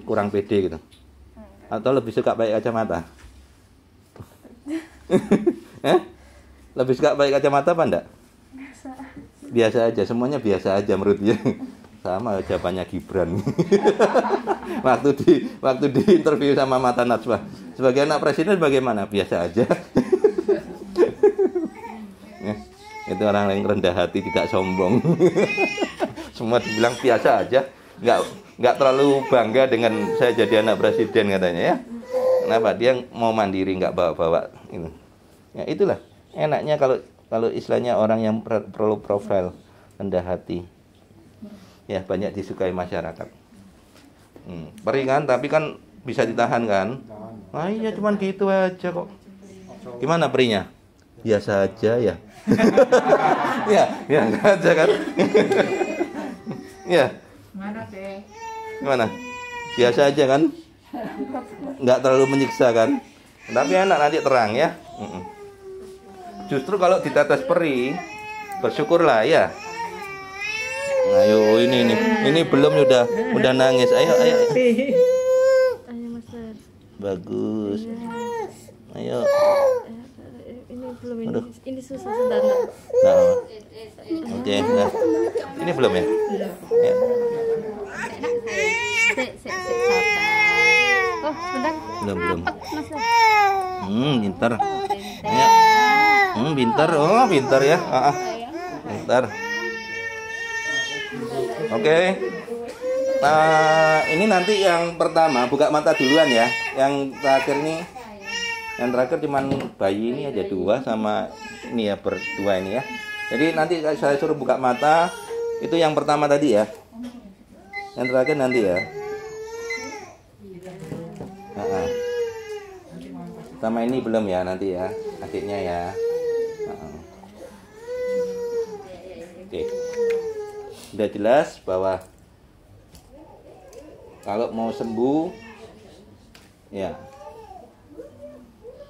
kurang pede gitu. Atau lebih suka pakai kacamata? Lebih suka pakai kacamata apa enggak? Biasa aja, semuanya biasa aja menurut dia. Sama jawabannya Gibran. waktu di interview sama Mata Najwa, sebagai anak presiden bagaimana? Biasa aja. Itu orang yang rendah hati, tidak sombong. Semua dibilang biasa aja, nggak terlalu bangga dengan saya jadi anak presiden katanya ya. Kenapa? Dia mau mandiri, nggak bawa-bawa ini. Ya itulah enaknya kalau istilahnya orang yang perlu profil rendah hati. Ya banyak disukai masyarakat. Perih kan, tapi kan bisa ditahan kan? Nah iya cuman gitu aja kok. Gimana perihnya? Biasa aja ya. ya aja kan. Ya. Mana teh? Gimana? Biasa aja kan? Nggak terlalu menyiksa kan? Tapi enak nanti terang ya. Justru kalau ditetes perih, bersyukurlah ya. Ayo ini belum udah nangis. Ayo. Mas. Bagus. Ayo. Ini belum ini susah sebentar. Nah. Oke, nah. Ini belum ya? Ya. Oh, sebentar. Belum. Pintar. Ayo. Pintar. Oh, pintar ya. Pintar. Oke. Nah, ini nanti yang pertama buka mata duluan ya. yang terakhir nih, yang terakhir cuman bayi ini aja 2 sama ini ya, berdua ini ya. Jadi nanti saya suruh buka mata, itu yang pertama tadi ya, yang terakhir nanti ya. Sama ini belum ya, nanti ya adiknya ya. Oke, udah jelas bahwa kalau mau sembuh ya,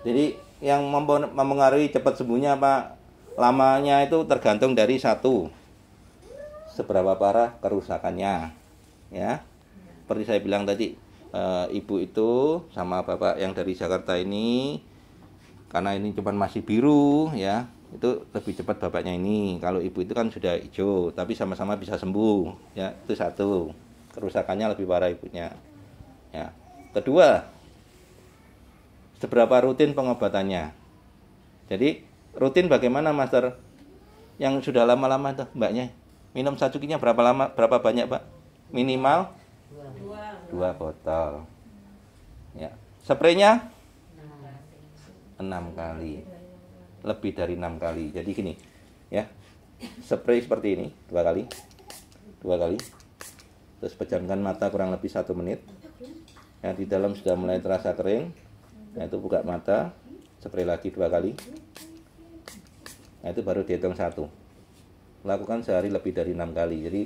jadi yang mempengaruhi cepat sembuhnya apa lamanya itu tergantung dari satu, seberapa parah kerusakannya ya. Seperti saya bilang tadi, ibu itu sama bapak yang dari Jakarta ini, karena ini cuma masih biru ya, itu lebih cepat bapaknya ini. Kalau ibu itu kan sudah hijau, tapi sama-sama bisa sembuh ya, itu satu, kerusakannya lebih parah ibunya ya. Kedua, seberapa rutin pengobatannya. Jadi rutin bagaimana, Master? Yang sudah lama-lama tuh mbaknya minum sacukinya berapa lama, berapa banyak Pak? Minimal 2 botol ya. Spraynya 6 kali, lebih dari 6 kali. Jadi gini ya, spray seperti ini 2 kali, terus pejamkan mata kurang lebih 1 menit ya. Di dalam sudah mulai terasa kering, nah itu buka mata, spray lagi 2 kali. Nah itu baru dihitung 1. Lakukan sehari lebih dari 6 kali. Jadi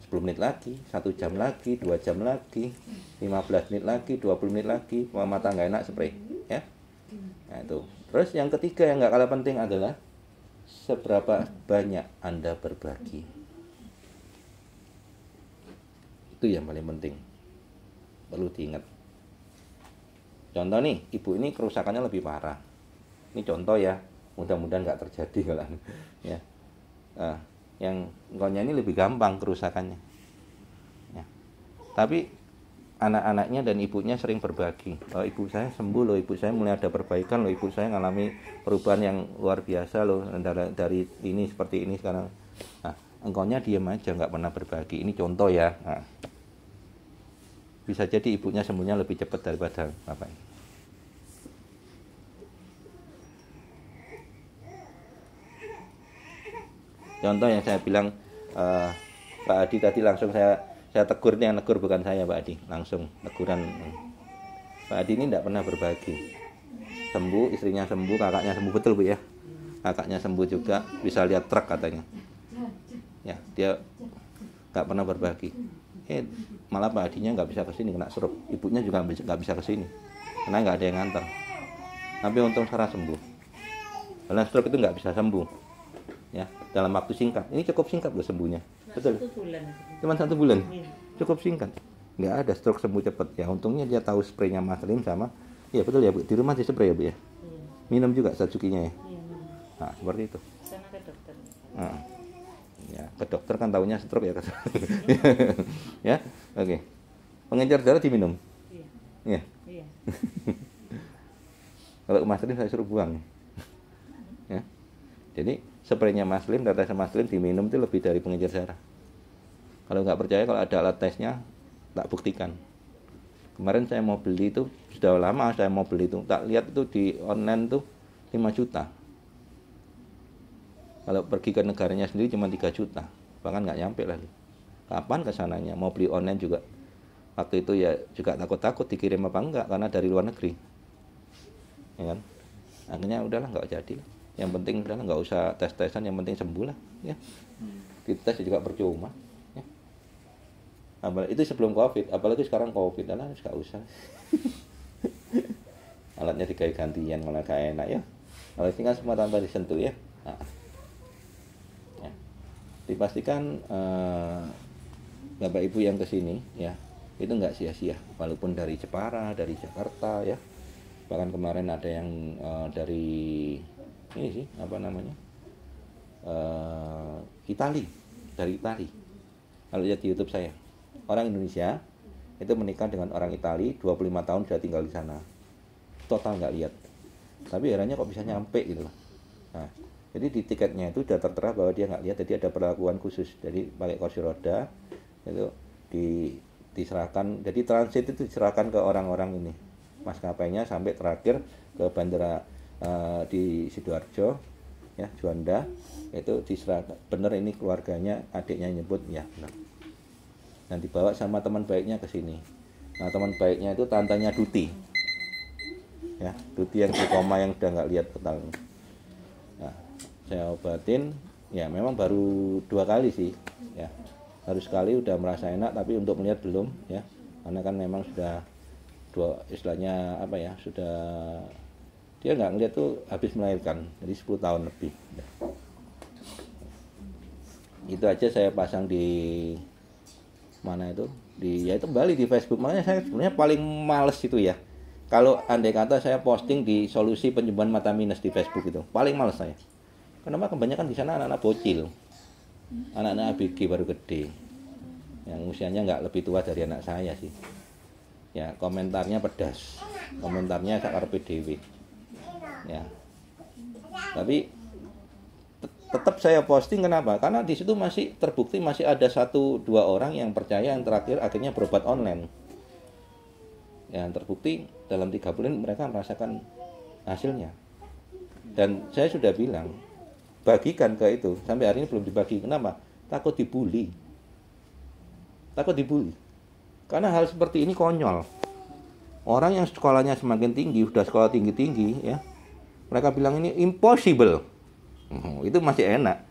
10 menit lagi, 1 jam lagi, 2 jam lagi, 15 menit lagi, 20 menit lagi. Kalau mata nggak enak spray ya. Nah itu. Terus yang ketiga yang nggak kalah penting adalah seberapa banyak Anda berbagi. Itu yang paling penting, perlu diingat. Contoh nih, ibu ini kerusakannya lebih parah. Ini contoh ya, mudah-mudahan nggak terjadi kalau ya. Yang engkaunya ini lebih gampang kerusakannya. Ya. Tapi anak-anaknya dan ibunya sering berbagi. Oh, ibu saya sembuh loh, ibu saya mulai ada perbaikan loh, ibu saya mengalami perubahan yang luar biasa loh, dari ini seperti ini sekarang. Nah, engkaunya diam aja, nggak pernah berbagi. Ini contoh ya. Nah, bisa jadi ibunya sembuhnya lebih cepat daripada bapaknya. Contoh yang saya bilang, Pak Adi tadi langsung saya tegur, ini yang negur bukan saya Pak Adi, langsung teguran. Pak Adi ini tidak pernah berbagi. Sembuh, istrinya sembuh, kakaknya sembuh, betul Bu ya. Kakaknya sembuh juga, bisa lihat truk katanya. Ya, dia nggak pernah berbagi. Malah Pak Adinya nggak bisa kesini, kena stroke. Ibunya juga nggak bisa kesini, karena nggak ada yang nganter. Tapi untung sekarang sembuh. Karena stroke itu nggak bisa sembuh. Ya, dalam waktu singkat. Ini cukup singkat loh sembuhnya. Betul. 1 bulan. Cuma 1 bulan. Cukup singkat. Nggak ada stroke sembuh cepat. Ya, untungnya dia tahu spraynya Maslim sama. Iya betul ya Bu. Di rumah di spray ya Bu ya. Minum juga sacukinya ya. Nah, seperti itu. Sana ke dokter. Ya, ke dokter kan taunya stroke ya. Ya, oke. Pengencer darah diminum. Iya. Iya. Kalau ke Maslim saya suruh buang. Ya. Jadi spraynya Maslim, tetes Maslim diminum itu lebih dari pengencer darah. Kalau nggak percaya, kalau ada alat tesnya, tak buktikan. Kemarin saya mau beli itu, sudah lama saya mau beli itu, tak lihat itu di online tuh 5 juta. Kalau pergi ke negaranya sendiri cuma 3 juta, bahkan nggak nyampe lagi. Kapan kesananya? Mau beli online juga. Waktu itu ya juga takut-takut dikirim apa enggak, karena dari luar negeri. Ya kan? Akhirnya udahlah nggak jadi. Yang penting udahlah nggak usah tes-tesan, yang penting sembuh lah. Ya. Dites juga percuma. Ya. Apalagi itu sebelum COVID, apalagi sekarang COVID, lah nggak usah. Alatnya digawe gantian malah gak enak ya. Kalau ini kan semua tanpa disentuh ya. Nah. Ya. Dipastikan Bapak Ibu yang kesini ya, itu nggak sia-sia, walaupun dari Jepara, dari Jakarta ya. Bahkan kemarin ada yang dari ini sih apa namanya, dari Itali. Kalau lihat di YouTube saya, orang Indonesia itu menikah dengan orang Itali, 25 tahun sudah tinggal di sana, total nggak lihat, tapi herannya kok bisa nyampe gitu loh. Nah, jadi di tiketnya itu sudah tertera bahwa dia nggak lihat, jadi ada perlakuan khusus, jadi pakai kursi roda itu diserahkan, jadi transit itu diserahkan ke orang-orang ini, maskapainya sampai terakhir ke bandara di Sidoarjo, ya Juanda, itu diserah bener ini keluarganya, adiknya nyebut ya benar. Dan dibawa sama teman baiknya ke sini. Nah teman baiknya itu tantanya Duti, ya Duti yang di koma yang udah nggak lihat total. Nah saya obatin, ya memang baru 2 kali sih, ya baru sekali udah merasa enak, tapi untuk melihat belum, ya karena kan memang sudah istilahnya apa ya, sudah dia nggak ngeliat tuh habis melahirkan, jadi 10 tahun lebih. Itu aja saya pasang di mana itu, ya itu kembali di Facebook. Makanya saya sebenarnya paling males itu ya, kalau andai kata saya posting di solusi penyembuhan mata minus di Facebook, itu paling males saya. Kenapa? Kebanyakan di sana anak-anak bocil, anak-anak ABG baru gede, yang usianya nggak lebih tua dari anak saya sih. Ya komentarnya pedas, komentarnya sakar PDW. Ya, tapi tetap saya posting. Kenapa? Karena di situ masih terbukti masih ada 1-2 orang yang percaya, yang terakhir akhirnya berobat online. Yang terbukti dalam 3 bulan mereka merasakan hasilnya. Dan saya sudah bilang, bagikan ke itu, sampai hari ini belum dibagi. Kenapa? Takut dibully. Takut dibully. Karena hal seperti ini konyol. Orang yang sekolahnya semakin tinggi, sudah sekolah tinggi-tinggi, ya, mereka bilang ini impossible. Itu masih enak.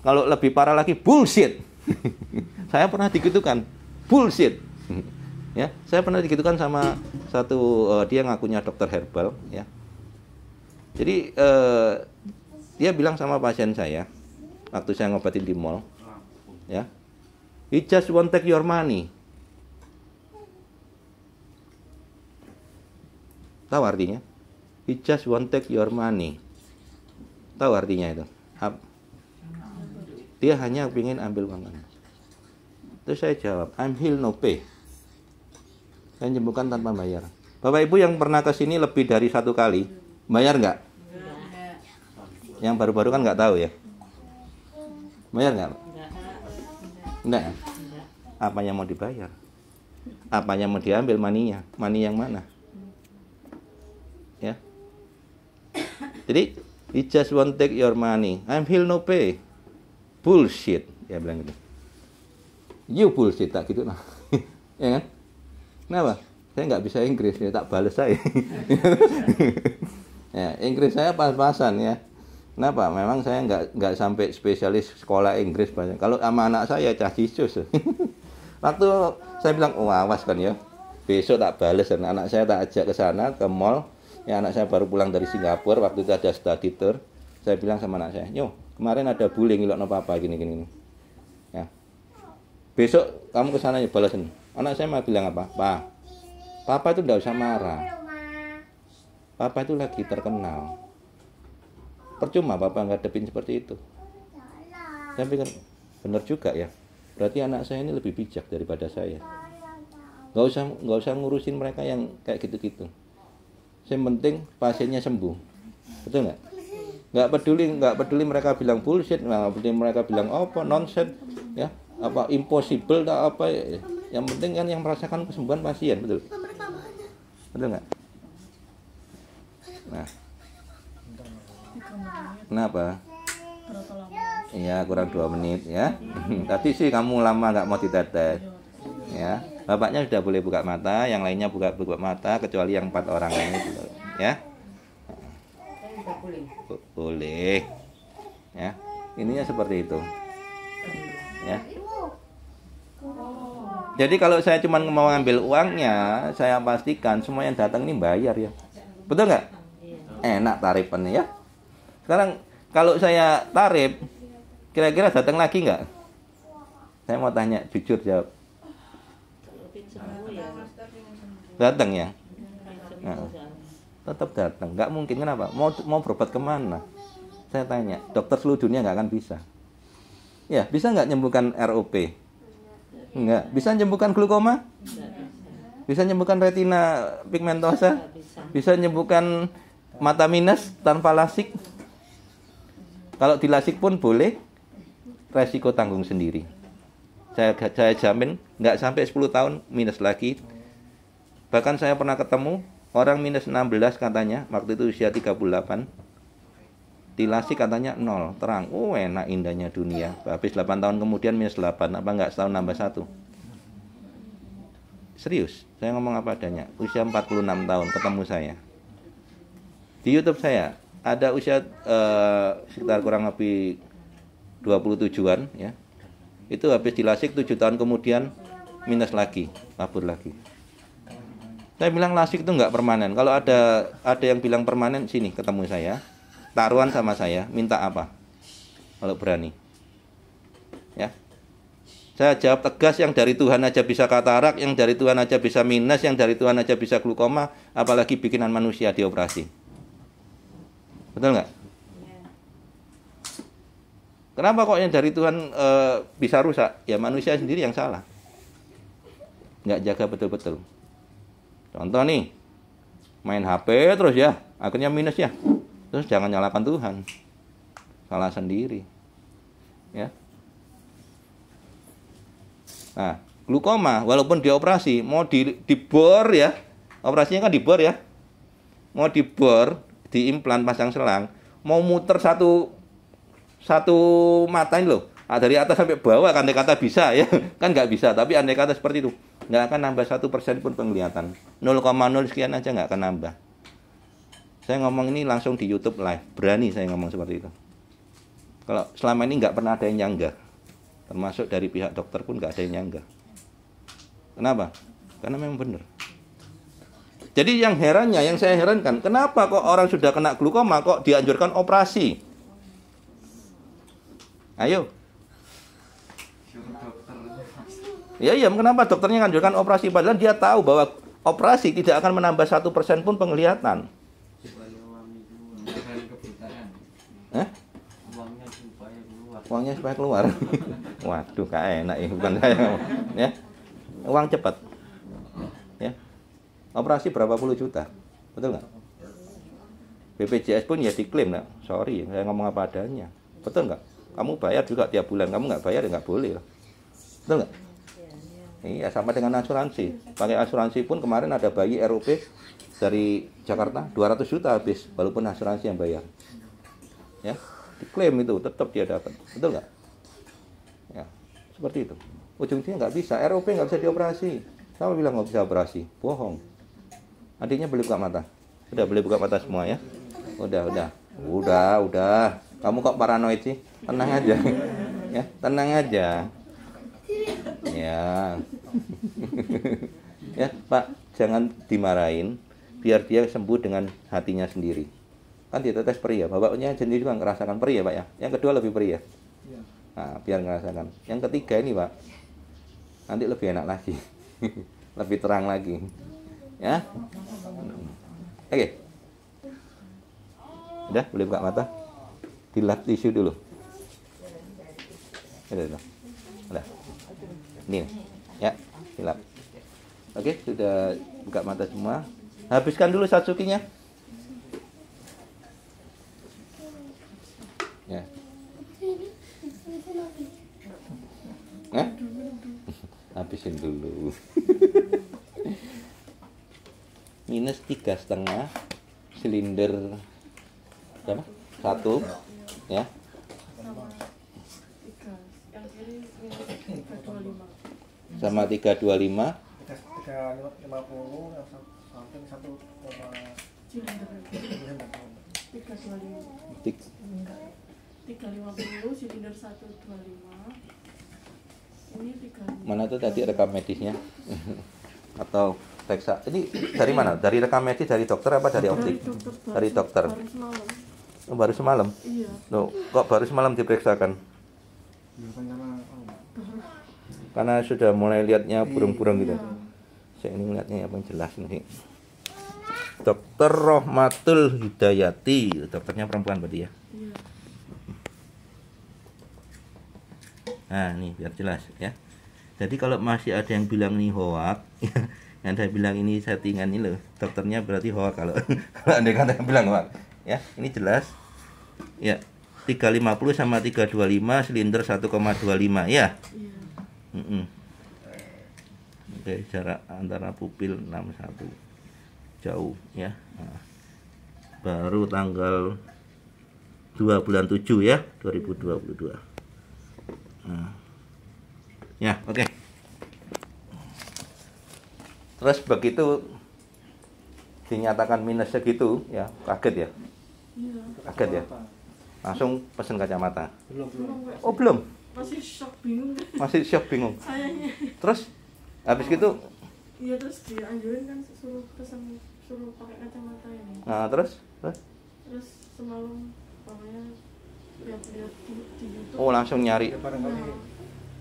Kalau lebih parah lagi, bullshit. Saya pernah digitukan, bullshit. Ya, saya pernah digitukan sama satu, dia ngakunya dokter herbal, ya. Jadi dia bilang sama pasien saya waktu saya ngobatin di mall, ya, he just won't take your money. Tahu artinya? He just won't take your money. Tahu artinya itu? Dia hanya ingin ambil uang Anda. Terus saya jawab, I'm heal no pay. Saya menyembuhkan tanpa bayar. Bapak Ibu yang pernah ke sini lebih dari 1 kali, bayar nggak? Yang baru-baru kan nggak tahu ya. Bayar nggak? Enggak. Apa yang mau dibayar? Apa yang mau diambil maninya? Mani yang mana? Ya. Jadi he just won't take your money. I'm heal no pay. Bullshit. Dia bilang gitu. You bullshit, tak gitu nah. Ya kan? Kenapa? Saya nggak bisa Inggris, ya tak balas saya. Ya, Inggris saya pas-pasan ya. Kenapa? Memang saya nggak sampai spesialis sekolah Inggris banyak. Kalau sama anak saya cah cisus. Waktu saya bilang, oh awas kan ya. Besok tak balas, dan anak saya tak ajak ke sana ke mall. Ya anak saya baru pulang dari Singapura, waktu itu ada study tour. Saya bilang sama anak saya, "Yo, kemarin ada bullying ngilokno papa gini. Ya. Besok kamu ke sana ya balasin." Anak saya malah bilang apa? "Pak, papa itu enggak usah marah. Papa itu lagi terkenal. Percuma papa ngadepin seperti itu." Saya pikir benar juga ya. Berarti anak saya ini lebih bijak daripada saya. Nggak usah ngurusin mereka yang kayak gitu-gitu. Yang penting pasiennya sembuh, betul nggak? Nggak peduli mereka bilang bullshit, nggak peduli mereka bilang apa nonsense, ya, apa impossible, tak apa. Yang penting kan yang merasakan kesembuhan pasien, betul? Betul nggak? Nah, kenapa? Iya kurang 2 menit ya. Tadi sih kamu lama nggak mau ditetes, ya. Bapaknya sudah boleh buka mata, yang lainnya buka mata kecuali yang 4 orang ini, ya. Boleh, ya. Ininya seperti itu, ya. Jadi kalau saya cuma mau ngambil uangnya, saya pastikan semua yang datang ini bayar ya, betul nggak? Enak tarifannya ya. Sekarang kalau saya tarif, kira-kira datang lagi nggak? Saya mau tanya, jujur jawab. Datang ya, nah, tetap datang, nggak mungkin. Kenapa? Mau berobat kemana? Saya tanya, dokter seluruh dunia nggak akan bisa. Ya, bisa nggak nyembuhkan ROP? Nggak. Bisa nyembuhkan glukoma? Bisa nyembuhkan retina pigmentosa? Bisa nyembuhkan mata minus tanpa lasik? Kalau dilasik pun boleh, resiko tanggung sendiri. Saya jamin nggak sampai 10 tahun minus lagi. Bahkan saya pernah ketemu Orang minus 16 katanya, waktu itu usia 38. Dilasik katanya 0, terang. Oh, enak indahnya dunia. Habis 8 tahun kemudian minus 8, apa enggak setahun nambah 1? Serius, saya ngomong apa adanya. Usia 46 tahun ketemu saya. Di YouTube saya ada usia sekitar kurang lebih 27-an ya. Itu habis dilasik 7 tahun kemudian minus lagi, kabur lagi. Saya bilang lasik itu enggak permanen. Kalau ada yang bilang permanen, sini ketemu saya. Taruhan sama saya, minta apa? Kalau berani. Ya. Saya jawab tegas, yang dari Tuhan aja bisa katarak, yang dari Tuhan aja bisa minus, yang dari Tuhan aja bisa glukoma, apalagi bikinan manusia dioperasi. Betul nggak? Kenapa kok yang dari Tuhan bisa rusak? Ya manusia sendiri yang salah. Nggak jaga betul-betul. Contoh nih, main HP terus ya, akhirnya minus ya. Terus jangan nyalakan Tuhan, salah sendiri, ya. Nah, glukoma walaupun dioperasi, mau dibor ya, operasinya kan dibor ya, mau dibor, diimplan, pasang selang, mau muter satu mata ini loh, dari atas sampai bawah, andai kata bisa ya, kan nggak bisa, tapi andai kata seperti itu, nggak akan nambah 1% pun penglihatan, 0,0 sekian aja nggak akan nambah. Saya ngomong ini langsung di YouTube live, berani saya ngomong seperti itu. Kalau selama ini nggak pernah ada yang nyanggah, termasuk dari pihak dokter pun nggak ada yang nyanggah. Kenapa? Karena memang benar. Jadi yang herannya, yang saya herankan, kenapa kok orang sudah kena glukoma kok dianjurkan operasi? Ayo. Ya, kenapa dokternya anjurkan operasi? Padahal dia tahu bahwa operasi tidak akan menambah 1% pun penglihatan. Uangnya supaya keluar. Waduh, kayak enak ya, bukan saya. Ya. Uang cepat. Ya. Operasi berapa puluh juta. Betul nggak? BPJS pun ya diklaim, nah. Sorry, saya ngomong apa adanya. Betul nggak? Kamu bayar juga tiap bulan, kamu nggak bayar ya nggak boleh lah. Betul nggak? Iya, sama dengan asuransi. Pakai asuransi pun kemarin ada bayi ROP dari Jakarta 200 juta habis, walaupun asuransi yang bayar. Ya. Diklaim itu tetap dia dapat, betul nggak? Ya, seperti itu. Ujungnya nggak bisa, ROP nggak bisa dioperasi. Sama bilang nggak bisa operasi, bohong. Adiknya boleh buka mata, udah boleh buka mata semua ya? Udah. Kamu kok paranoid sih? Tenang aja, ya, tenang aja. Ya, ya Pak, jangan dimarahin, biar dia sembuh dengan hatinya sendiri. Kan ditetes perih ya, bapaknya sendiri juga ngerasakan perih ya Pak ya. Yang kedua lebih perih ya. Nah, biar ngerasakan. Yang ketiga ini Pak, nanti lebih enak lagi, lebih terang lagi, ya. Oke. Udah, boleh buka mata. Dilap tisu dulu. Udah. Ini, ya, dilap. Oke, sudah buka mata semua. Habiskan dulu Satsuki-nya. Ya. Habisin dulu. Minus 3,5 silinder berapa? 1 ya. Sama 325. 350 samping 350 silinder 125. Ini 3. Mana tuh tadi rekam medisnya? Atau periksa? Ini dari mana? Dari rekam medis, dari dokter apa dari optik? Dari dokter. Baru semalam. Oh, baru semalam? Iya. Loh, kok baru semalam diperiksakan? Karena sudah mulai lihatnya burung-burung gitu. Saya ini melihatnya yang jelas nih. Dokter Rohmatul Hidayati, dokternya perempuan berarti ya. Iya. Nah, nih biar jelas ya. Jadi kalau masih ada yang bilang ini hoak, yang saya bilang ini settingan ini loh, dokternya berarti hoak kalau andai kata yang bilang hoak. Ya, ini jelas. Ya, 350 sama 325 silinder 1,25 ya. Iya. Oke, jarak antara pupil 61. jauh ya. Nah, baru tanggal 2 bulan 7 ya 2022. Nah. Ya, oke. Terus begitu dinyatakan minus segitu ya, kaget ya. Kaget ya. Langsung pesen kacamata. Oh, belum. Masih shock bingung. Masih shock bingung. Sayangnya. Terus habis gitu Iya, terus dianjurin kan suruh pakai kacamata ini. nah, terus semalam pokoknya lihat di YouTube. oh langsung nyari. Ya, barangkali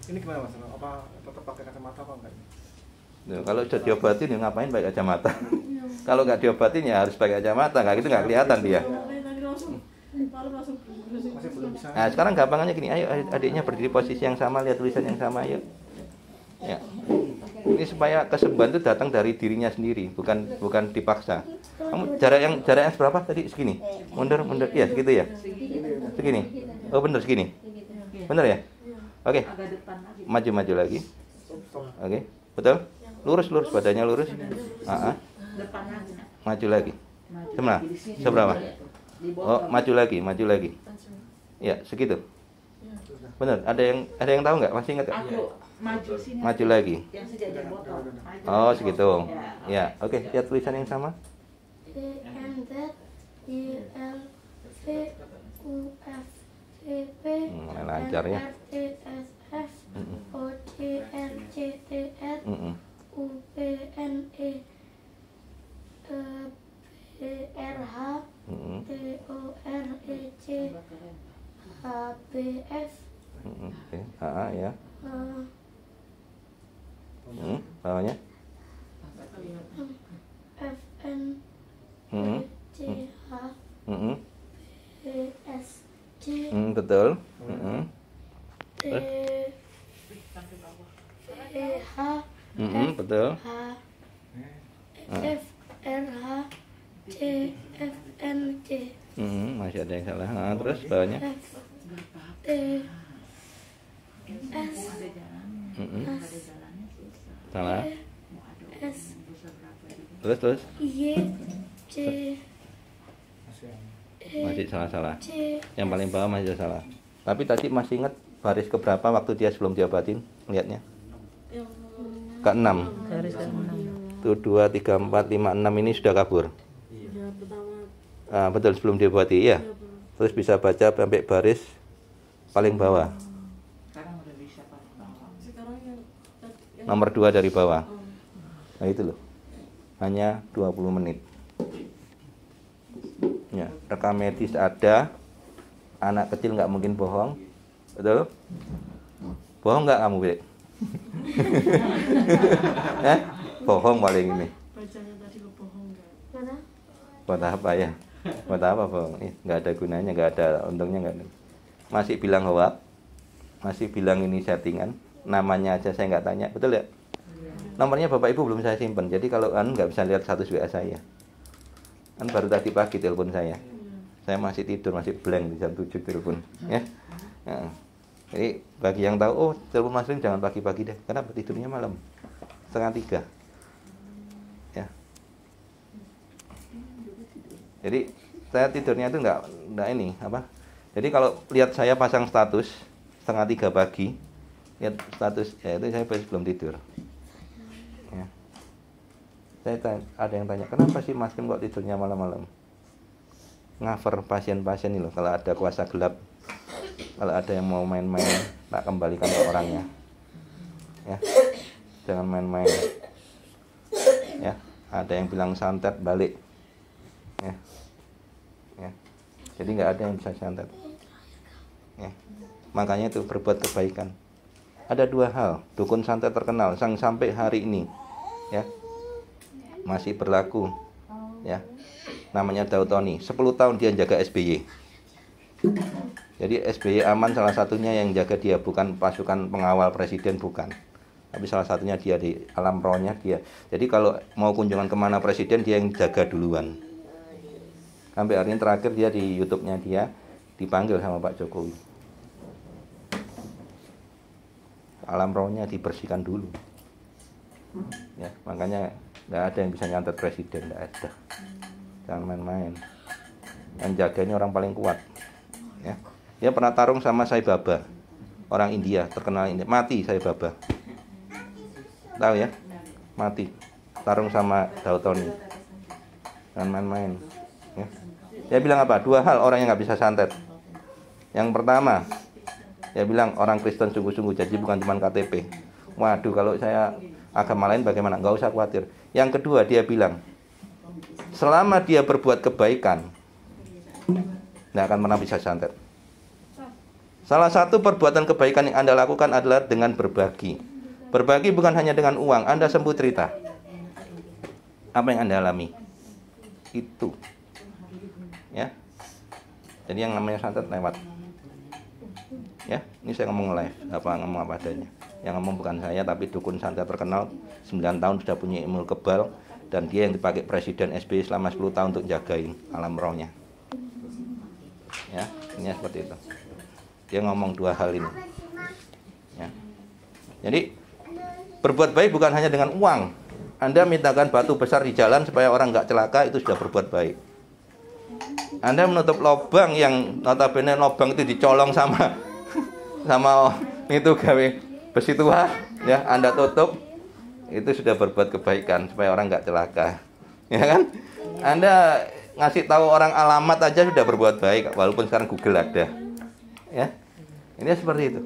ini gimana Mas? Apa tetap pakai kacamata apa enggak? Nah, kalau sudah diobatin ya ngapain pakai kacamata? Kalau nggak diobatin ya harus pakai kacamata, nggak gitu nggak kelihatan dia. Masih belum bisa. Nah, sekarang gampangannya gini, ayo adiknya berdiri posisi yang sama, lihat tulisan yang sama, ayo. Ya. Ini supaya kesembuhan itu datang dari dirinya sendiri, bukan dipaksa. Kamu jarak yang seberapa tadi? Segini. Mundur. Iya, segitu ya. Segini. Oh, bener segini. Bener ya? Oke. Maju lagi. Oke. Betul? Lurus badannya lurus. Maju lagi. Seberapa? Oh, maju lagi. Ya, segitu. Bener. Ada yang tahu nggak? Masih ingat nggak? Maju lagi. Oh, segitu. Ya, oke. Lihat tulisan yang sama. Mulai lancar ya. Ya. Bawahnya? Betul. Betul. Masih ada yang salah. Nah, terus bawahnya? Salah. Terus? Masih salah. Yang paling bawah masih salah. Tapi tadi masih ingat baris keberapa waktu dia sebelum diobatin? Lihatnya. Ke-6. Baris ke-6. 1, 2, 3, 4, 5, 6 ini sudah kabur. Betul, sebelum diobati ya. Terus bisa baca sampai baris paling bawah. Nomor 2 dari bawah. Nah itu loh. Hanya 20 menit. Ya, rekam medis ada. Anak kecil nggak mungkin bohong. Betul? Bohong nggak kamu, Bek? Bohong paling ini. Bacanya tadi lo bohong nggak? Buat apa ya? Buat apa bohong? Nggak ada gunanya, nggak ada untungnya, nggak ada. Masih bilang hoax, masih bilang ini settingan. Namanya aja saya nggak tanya, betul ya? Nomornya Bapak Ibu belum saya simpan, jadi kalau nggak bisa lihat status WA saya. Baru tadi pagi telepon saya. Saya masih tidur, masih blank di jam 7 telepon. Ya. Jadi bagi yang tahu, oh telepon Mas Lim jangan pagi-pagi deh, karena tidurnya malam 2:30. Ya. Jadi saya tidurnya itu nggak ini apa? Jadi kalau lihat saya pasang status 2:30 pagi, lihat status ya itu saya belum tidur. Ya. Ada yang tanya, kenapa sih Mas Lim kok tidurnya malam-malam? Ngaver pasien-pasien ini loh, kalau ada kuasa gelap, kalau ada yang mau main-main, tak kembalikan ke orangnya. Ya, jangan main-main. Ya, ada yang bilang santet balik. Ya, ya. Jadi nggak ada yang bisa santet. Ya, makanya itu berbuat kebaikan. Ada 2 hal, dukun santet terkenal, sampai hari ini, ya, masih berlaku. Ya. Namanya Dautoni, 10 tahun dia jaga SBY. Jadi SBY aman, salah satunya yang jaga dia, bukan pasukan pengawal presiden, bukan. Tapi salah satunya dia di alam rohnya dia. Jadi kalau mau kunjungan kemana presiden, dia yang jaga duluan. Sampai hari ini terakhir dia di YouTube-nya dia dipanggil sama Pak Jokowi. Alam rohnya dibersihkan dulu. Ya, makanya Nggak ada yang bisa nyantet presiden, nggak ada. Jangan main-main. Yang jaganya orang paling kuat. Ya. Dia pernah tarung sama Sai Baba, orang India, terkenal India. Mati Sai Baba. Tahu ya? Mati. Tarung sama Dautoni. Jangan main-main. Ya. Dia bilang apa? 2 hal orang yang nggak bisa santet. Yang pertama, dia bilang orang Kristen sungguh-sungguh, jadi bukan cuma KTP. Waduh, kalau saya agama lain bagaimana? Nggak usah khawatir. Yang kedua, dia bilang, selama dia berbuat kebaikan, nggak akan pernah bisa santet. Salah satu perbuatan kebaikan yang Anda lakukan adalah dengan berbagi. Berbagi bukan hanya dengan uang. Anda sembuh cerita. Apa yang Anda alami? Itu. Ya. Jadi yang namanya santet lewat. Ya, ini saya ngomong live, ngomong apa adanya. Yang ngomong bukan saya, tapi dukun santet terkenal, 9 tahun sudah punya ilmu kebal, dan dia yang dipakai Presiden SBY selama 10 tahun untuk jagain alam rohnya. Ya, ini seperti itu. Dia ngomong 2 hal ini. Ya. Jadi berbuat baik bukan hanya dengan uang. Anda mintakan batu besar di jalan supaya orang nggak celaka, itu sudah berbuat baik. Anda menutup lubang yang notabene lubang itu dicolong sama itu gawe besi tua, ya, Anda tutup, itu sudah berbuat kebaikan supaya orang nggak celaka, ya kan? Anda ngasih tahu orang alamat aja sudah berbuat baik, walaupun sekarang Google ada, ya. Ini seperti itu.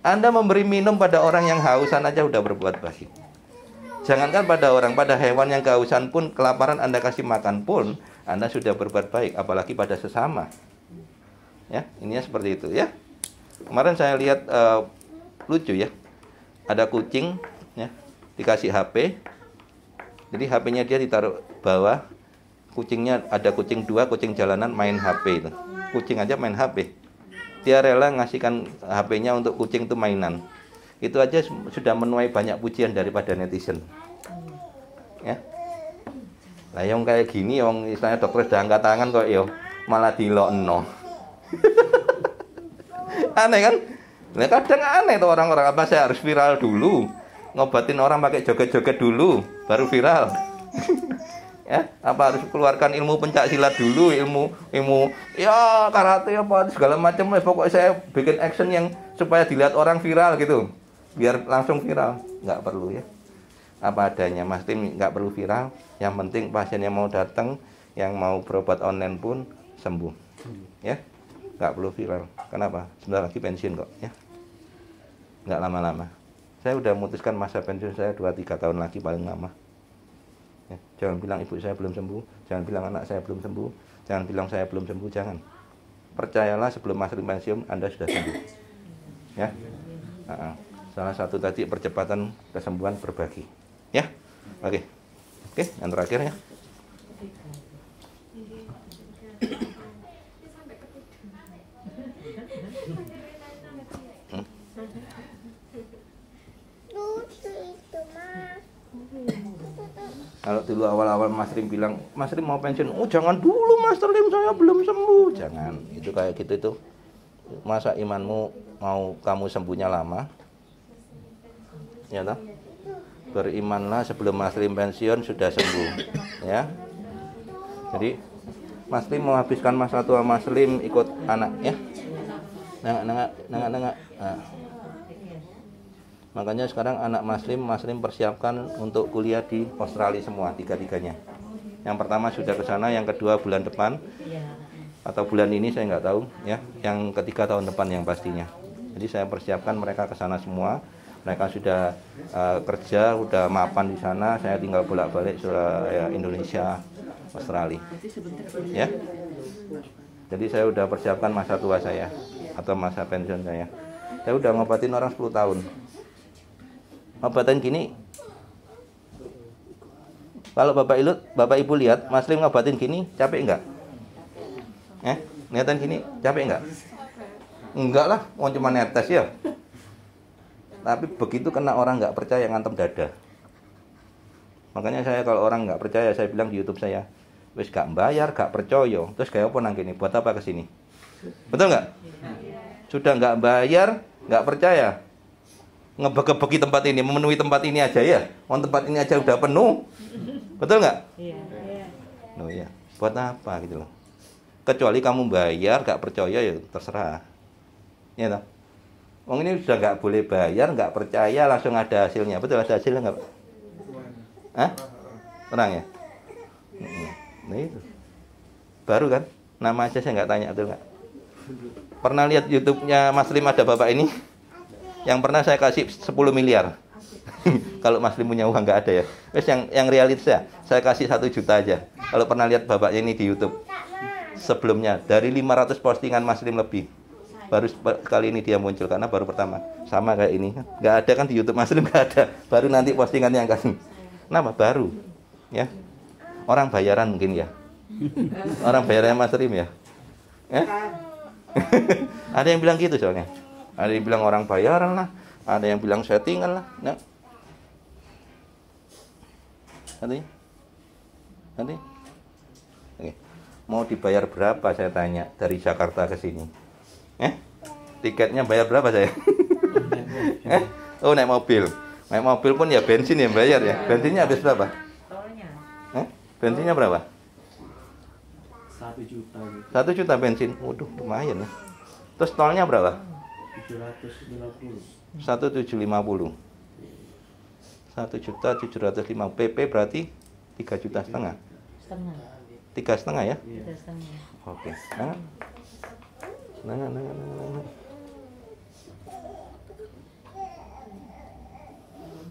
Anda memberi minum pada orang yang hausan aja sudah berbuat baik. Jangankan pada orang, pada hewan yang kehausan pun, kelaparan Anda kasih makan pun, Anda sudah berbuat baik, apalagi pada sesama. Ya, ininya seperti itu, ya. Kemarin saya lihat lucu ya. Ada kucing, ya, dikasih HP. Jadi HP-nya dia ditaruh bawah. Kucingnya ada kucing 2, kucing jalanan main HP itu. Kucing aja main HP. Dia rela ngasihkan HP-nya untuk kucing itu mainan. Itu aja sudah menuai banyak pujian daripada netizen. Ya. Lah yang kayak gini, yang istilahnya dokter sudah angkat tangan kok yo malah dilokno. Aneh kan? Nah, kadang aneh tuh orang-orang, apa saya harus viral dulu? Ngobatin orang pakai joget-joget dulu baru viral. Ya, apa harus keluarkan ilmu pencak silat dulu, ilmu ya karate apa segala macam, pokoknya saya bikin action yang supaya dilihat orang viral gitu. Biar langsung viral, nggak perlu ya. Apa adanya, Mas Tim, nggak perlu viral. Yang penting pasien yang mau datang, yang mau berobat online pun sembuh. Ya, nggak perlu viral. Kenapa? Sebentar lagi pensiun kok, ya. Nggak lama-lama. Saya udah memutuskan masa pensiun saya 2-3 tahun lagi paling lama. Ya, jangan bilang ibu saya belum sembuh, jangan bilang anak saya belum sembuh, jangan bilang saya belum sembuh, jangan. Percayalah sebelum Mas Tim pensiun Anda sudah sembuh. Ya. Salah satu tadi percepatan kesembuhan berbagi. Ya. Oke, yang terakhir ya. Kalau dulu awal-awal Mas Rim bilang, Mas Rim mau pensiun, oh jangan dulu Mas Rim, saya belum sembuh. Jangan, itu kayak gitu itu. Masa imanmu mau kamu sembuhnya lama? Ya toh? Berimanlah sebelum Mas Rim pensiun sudah sembuh. Ya. Jadi Mas Rim mau habiskan masa tua Mas Rim ikut anak ya. Nengak. Nah. Makanya sekarang anak Mas Rim persiapkan untuk kuliah di Australia semua, 3-tiganya. Yang pertama sudah ke sana, yang kedua bulan depan atau bulan ini saya nggak tahu ya. Yang ketiga tahun depan yang pastinya. Jadi saya persiapkan mereka ke sana semua. Mereka sudah kerja, sudah mapan di sana. Saya tinggal bolak-balik Indonesia, Australia. Ya. Jadi saya sudah persiapkan masa tua saya atau masa pensiun saya. Saya udah ngobatin orang 10 tahun. Ngobatan gini, kalau Bapak Ibu lihat Mas Lim ngobatin gini, capek enggak? Niatan gini, capek enggak? Enggak lah, cuma netes ya. Tapi begitu kena orang nggak percaya, ngantem dada. Makanya saya kalau orang nggak percaya, saya bilang di YouTube saya, wis gak bayar, gak percaya, terus kayak apa nang kene? Buat apa kesini? Betul nggak? Sudah nggak bayar, nggak percaya, ngebeki tempat ini, memenuhi tempat ini aja ya. Tempat ini aja udah penuh. Betul nggak? Iya. Loh ya, buat apa gitu loh. Kecuali kamu bayar, nggak percaya ya terserah. Ya toh? Wong ini sudah nggak boleh bayar, nggak percaya, langsung ada hasilnya. Betul, ada hasilnya nggak, Pak? Hah? Terang ya? Nah itu. Baru kan? Nama aja saya nggak tanya, betul nggak? Pernah lihat YouTube-nya Mas Lim ada bapak ini? Yang pernah saya kasih 10 miliar. Kalau Mas Lim punya uang nggak ada ya. Terus yang realitas saya kasih 1 juta aja. Kalau pernah lihat bapaknya ini di YouTube. Sebelumnya dari 500 postingan Mas Lim lebih. Baru kali ini dia muncul karena baru pertama. Sama kayak ini. Nggak ada kan di YouTube Mas Lim, nggak ada. Baru nanti postingannya yang kasih. Kenapa? Baru. Ya. Orang bayaran mungkin ya. Orang bayarannya Mas Lim ya. Ada yang bilang gitu soalnya. Ada yang bilang orang bayaran lah. Ada yang bilang settingan lah. Nah. Nanti. Oke. Mau dibayar berapa saya tanya dari Jakarta ke sini? Tiketnya bayar berapa saya? Oh naik mobil. Naik mobil pun ya bensin yang bayar ya. Bensinnya habis berapa? Bensinnya berapa? 1 juta gitu. 1 juta bensin. Waduh, lumayan ya. Terus tolnya berapa? 750. 1.750. 1.750 PP berarti 3,5 juta. Setengah. 3,5 ya? 3,5. Oke. Nah.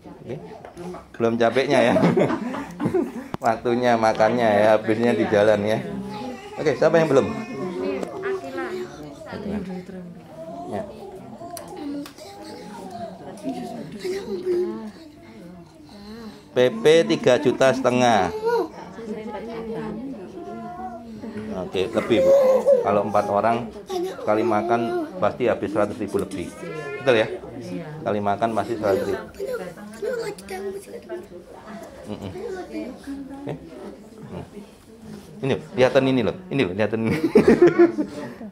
Oke. Belum capeknya ya. Waktunya makannya ya, habisnya di jalan ya. Oke, siapa yang belum? Ya. PP 3,5 juta. Oke, lebih Bu. Kalau 4 orang sekali makan pasti habis 100.000 lebih. Betul ya? Sekali makan pasti 100.000. Ini lihatan ini loh. Ini loh, lihatan ini.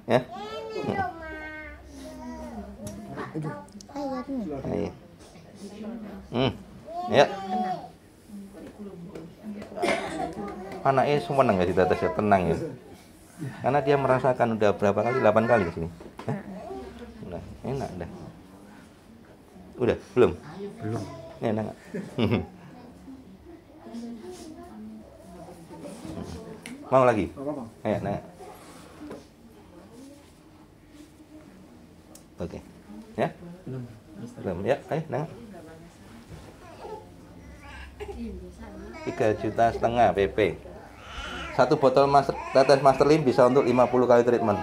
Ya. Ayo. Ya. Anaknya senang ya di atas ya, tenang ya. Karena dia merasakan udah berapa kali, 8 kali kesini. Udah, enak dah. Udah, belum? Belum. Enak nggak? Mau lagi? Ayo, nah. Oke. Ya? Belum. Ya, ayo, nah. 3,5 juta PP. 1 botol tetes Master Lim bisa untuk 50 kali treatment.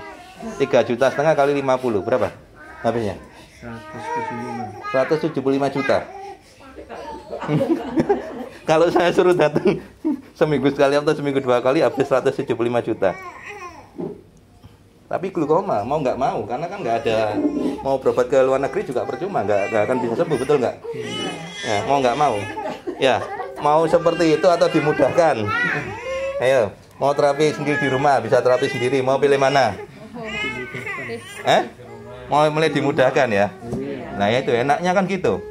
3,5 juta kali 50 berapa? Habisnya? 175 juta. Kalau saya suruh datang seminggu sekali atau seminggu 2 kali habis 175 juta. Tapi glukoma mau nggak mau, karena kan nggak ada, mau berobat ke luar negeri juga percuma, nggak akan bisa sembuh, betul nggak? Ya, mau nggak mau. Ya, mau seperti itu atau dimudahkan? Ayo, mau terapi sendiri di rumah, bisa terapi sendiri, mau pilih mana? Mau mulai dimudahkan ya? Nah itu enaknya kan gitu.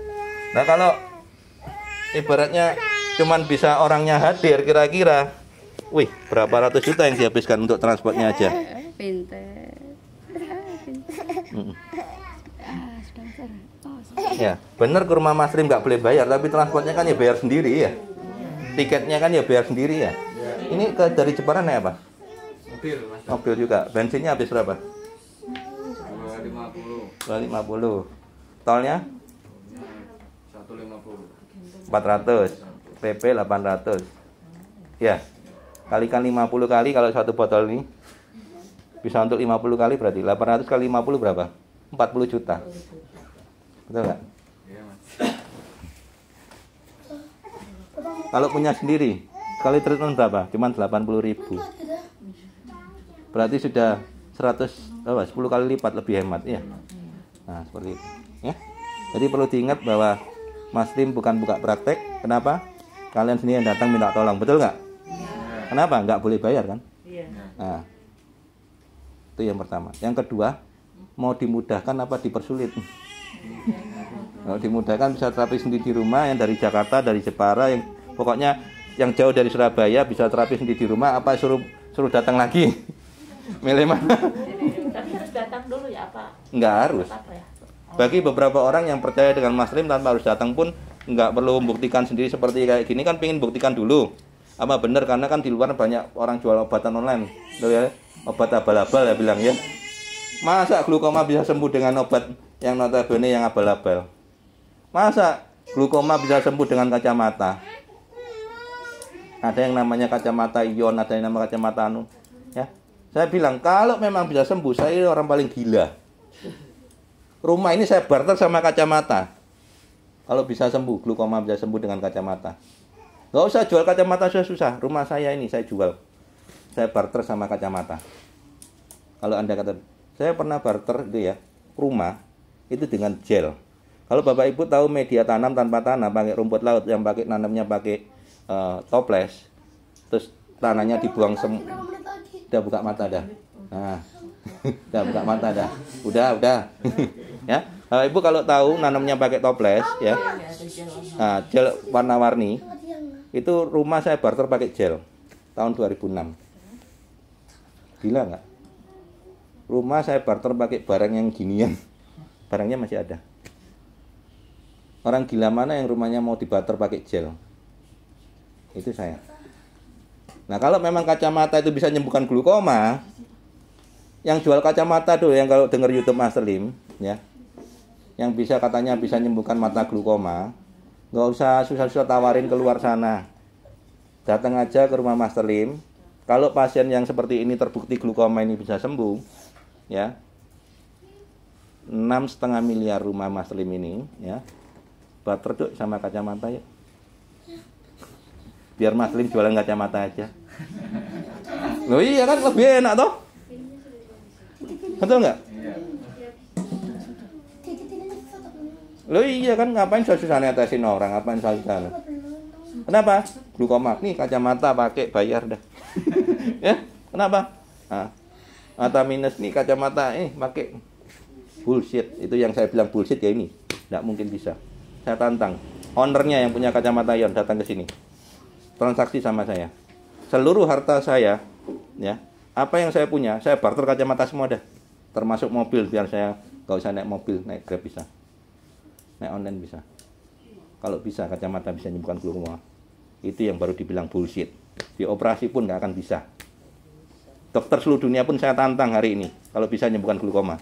Nah kalau ibaratnya cuman bisa orangnya hadir kira-kira, wih berapa ratus juta yang dihabiskan untuk transportnya aja. Ya bener ke rumah Mas Lim nggak boleh bayar, tapi transportnya kan ya bayar sendiri ya. Tiketnya kan ya bayar sendiri ya. Ini dari Jepara naik apa? Mobil juga. Bensinnya habis berapa? 250. Tolnya? 400. PP 800. Ya. Kalikan 50 kali kalau 1 botol ini bisa untuk 50 kali berarti 800 kali 50 berapa? 40 juta. Betul nggak? Kalau punya sendiri kali treatment berapa? Cuman 80.000. Berarti sudah 10 kali lipat lebih hemat ya. Nah, seperti itu ya. Jadi perlu diingat bahwa Mas Lim bukan buka praktek. Kenapa? Kalian sendiri yang datang minta tolong, betul nggak? Kenapa? Nggak boleh bayar kan? Nah, itu yang pertama. Yang kedua, mau dimudahkan apa dipersulit? Kalau dimudahkan bisa terapi sendiri di rumah, yang dari Jakarta, dari Jepara, yang pokoknya yang jauh dari Surabaya bisa terapi sendiri di rumah, apa suruh datang lagi? Milih mana? Tapi harus datang dulu ya apa? Nggak harus. Bagi beberapa orang yang percaya dengan Mas Lim tanpa harus datang pun nggak perlu membuktikan sendiri seperti kayak gini kan, pengen buktikan dulu apa bener, karena kan di luar banyak orang jual obatan online tuh ya, obat abal-abal ya bilang ya. Masa glukoma bisa sembuh dengan obat yang notabene yang abal-abal? Masa glukoma bisa sembuh dengan kacamata? Ada yang namanya kacamata ion, ada yang namanya kacamata anu ya. Saya bilang kalau memang bisa sembuh, saya orang paling gila. Rumah ini saya barter sama kacamata. Kalau bisa sembuh, glukoma bisa sembuh dengan kacamata. Nggak usah jual kacamata, susah. Rumah saya ini saya jual. Saya barter sama kacamata. Kalau Anda kata, saya pernah barter itu ya, rumah itu dengan gel. Kalau Bapak Ibu tahu media tanam tanpa tanah, pakai rumput laut yang pakai nanamnya pakai toples, terus tanahnya dibuang udah buka mata dah. Nah, udah buka mata dah. Udah. Ya. Ibu kalau tahu nanamnya pakai toples ya. Nah, gel warna-warni. Itu rumah saya barter pakai gel tahun 2006. Gila nggak? Rumah saya barter pakai barang yang ginian. Barangnya masih ada. Orang gila mana yang rumahnya mau dibarter pakai gel? Itu saya. Nah, kalau memang kacamata itu bisa menyembuhkan glukoma, yang jual kacamata tuh yang kalau dengar YouTube Master Lim ya, yang bisa katanya bisa menyembuhkan mata glukoma, nggak usah susah-susah tawarin keluar sana. Datang aja ke rumah Master Lim. Kalau pasien yang seperti ini terbukti glukoma ini bisa sembuh, ya, 6,5 miliar rumah Master Lim ini, ya, barter tuh sama kacamata ya. Biar Mas Lim jualan kacamata aja. Loh iya kan lebih enak toh? Betul nggak? Loh iya kan, ngapain susah-susah netesin orang, ngapain susah-susah? Kenapa? Glukoma, nih kacamata pakai bayar dah. Ya, kenapa? Nah, mata minus nih kacamata, pakai bullshit. Itu yang saya bilang bullshit ya ini, nggak mungkin bisa. Saya tantang, ownernya yang punya kacamata ion datang ke sini, transaksi sama saya. Seluruh harta saya, ya, apa yang saya punya, saya barter kacamata semua dah, termasuk mobil, biar saya nggak usah naik mobil, naik Grab bisa. Naik online bisa. Kalau bisa kacamata bisa menyembuhkan glukoma. Itu yang baru dibilang bullshit. Di operasi pun nggak akan bisa. Dokter seluruh dunia pun saya tantang hari ini kalau bisa menyembuhkan glukoma.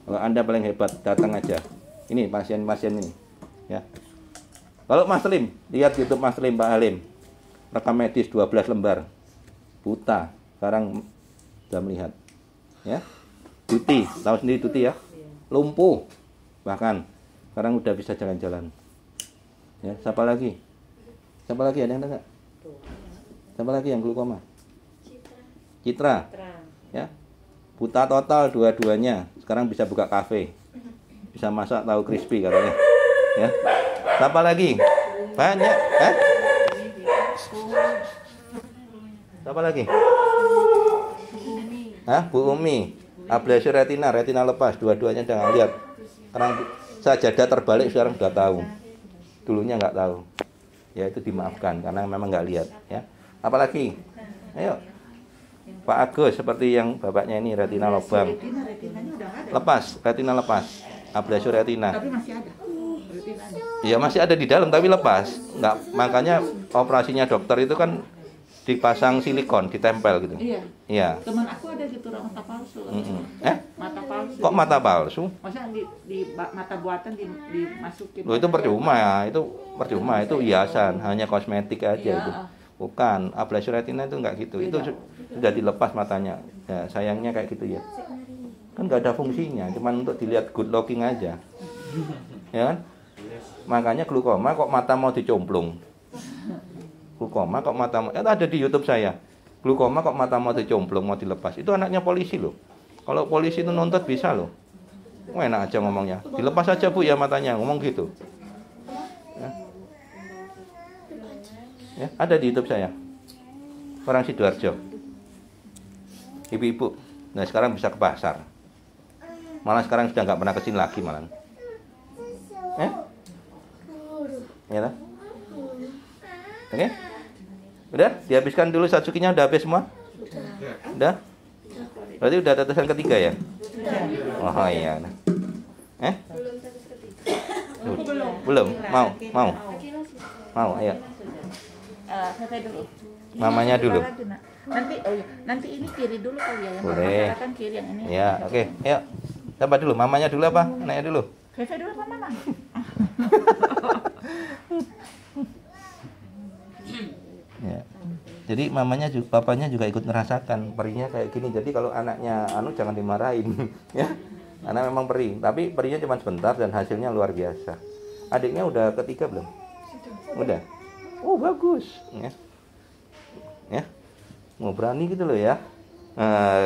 Kalau Anda paling hebat, datang aja. Ini pasien-pasien ini, ya. Kalau Mas Lim, lihat YouTube Mas Lim, Pak Halim, rekam medis 12 lembar, buta, sekarang sudah melihat, ya. Tuti, tahu sendiri Tuti ya, lumpuh. Bahkan sekarang udah bisa jalan-jalan. Ya, siapa lagi? Siapa lagi, ada yang enggak? Siapa lagi yang glukoma? Citra. Ya. Buta total dua-duanya. Sekarang bisa buka kafe. Bisa masak tahu crispy katanya. Ya. Siapa lagi? Banyak, Siapa lagi? Bu Umi. Ablasi retina lepas, dua-duanya jangan lihat. Sekarang sajadah terbalik sekarang sudah tahu. Dulunya nggak tahu. Ya itu dimaafkan karena memang nggak lihat, ya. Apalagi? Ayo. Pak Agus seperti yang bapaknya ini retina lubang. Lepas, retina lepas. Ablasi retina. Tapi masih ada. Iya, masih ada di dalam tapi lepas. Nggak, makanya operasinya dokter itu kan dipasang silikon, ditempel gitu. Iya. Iya. Teman aku ada gitu mata palsu. Mata palsu. Kok mata palsu? Maksudnya di mata buatan dimasukin. Loh, itu percuma ya, itu percuma, itu hiasan, hanya kosmetik aja ya. Itu. Bukan, ablasi retina itu enggak gitu. Beda. Itu sudah dilepas matanya. Ya, sayangnya kayak gitu ya. Kan nggak ada fungsinya, cuman untuk dilihat good looking aja. Ya kan? Makanya glukoma kok mata mau dicomplung. Glukoma kok mata mau, ada di YouTube saya. Glukoma kok mata mau dicomplung, mau dilepas. Itu anaknya polisi loh. Kalau polisi itu nuntut bisa loh. Enak aja ngomongnya. Dilepas aja Bu ya matanya, ngomong gitu. Ya, ada di YouTube saya. Orang Sidoarjo. Ibu-ibu. Nah, sekarang bisa ke pasar. Malah sekarang sudah nggak pernah kesini lagi malah. Ya lah. Oke? Udah? Dihabiskan dulu Satsuki-nya udah habis semua? Udah? Berarti udah tetesan ketiga ya? Oh iya. Belum. Mau, ayo. Saya dulu. Mamanya dulu. Nanti ini kiri dulu kali ya, yang boleh. kan kiri yang ini. Ya, oke. Ayo. Siapa dulu? Mamanya dulu apa? Anaknya dulu? Saya dulu apa mama? Ya. Jadi mamanya juga, papanya juga ikut merasakan perinya kayak gini. Jadi kalau anaknya jangan dimarahin, ya. Anak memang perih, tapi perinya cuma sebentar dan hasilnya luar biasa. Adiknya udah ketiga belum? Udah. Oh, bagus. Ya. Mau berani gitu loh ya.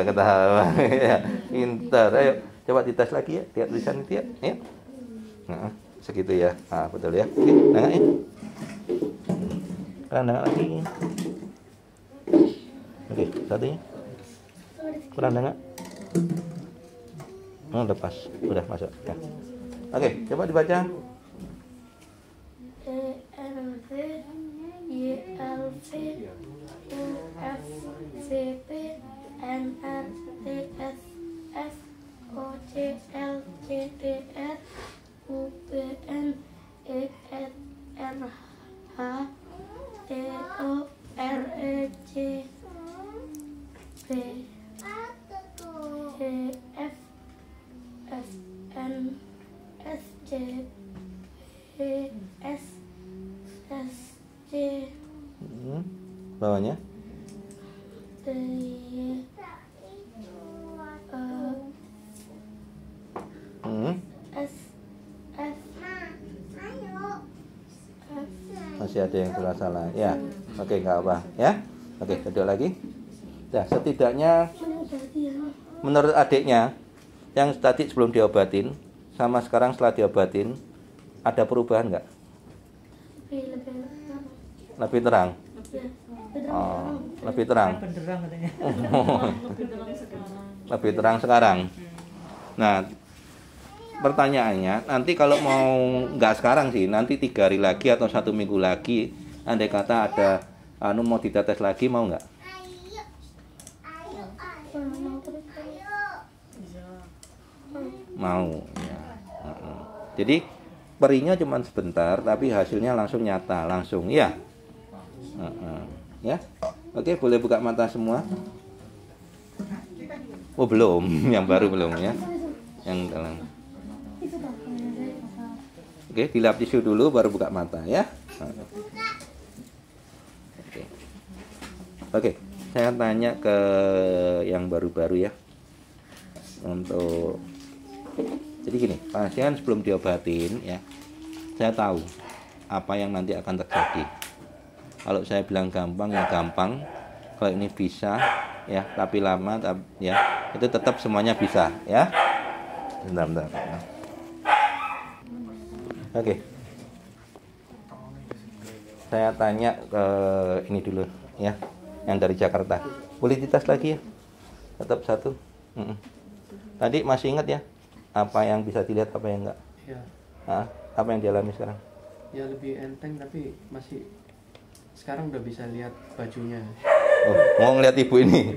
Ketawa. Ya, pintar. Ayo, coba dites lagi ya. Lihat tulisan itu ya. Ayo. Nah, segitu ya. Betul ya. Oke, nengok ya. Nengok lagi. Oke, satunya. Kurang nengok. Lepas. Udah masuk. Ya. Oke, coba dibaca. Bawahnya masih ada yang kurang salah ya. Oke, nggak apa ya. Oke, kedua lagi. Nah, setidaknya menurut adiknya yang tadi sebelum diobatin sama sekarang setelah diobatin ada perubahan nggak? Lebih terang. Oh, lebih terang. Lebih terang sekarang. Nah, pertanyaannya nanti kalau mau nggak sekarang sih, nanti 3 hari lagi atau 1 minggu lagi, andai kata ada mau ditetes lagi, mau nggak? Mau. Ya. Jadi perinya cuma sebentar, tapi hasilnya langsung nyata, langsung ya. Ya, oke, boleh buka mata semua. Oh belum, yang baru belum ya, yang dalam. Oke, dilap tisu dulu baru buka mata ya. Oke, saya tanya ke yang baru-baru ya. Untuk jadi gini, pasien sebelum diobatin ya, saya tahu apa yang nanti akan terjadi. Kalau saya bilang gampang ya gampang, kalau ini bisa ya, tapi lama ya, itu tetap semuanya bisa ya. Bentar. Oke. Saya tanya ke ini dulu ya, yang dari Jakarta. Boleh dites lagi ya? Tetap 1. Tadi masih ingat ya? Apa yang bisa dilihat, apa yang enggak? Ya. Apa yang dialami sekarang? Ya lebih enteng, tapi masih sekarang udah bisa lihat bajunya. Oh, mau ngeliat ibu ini?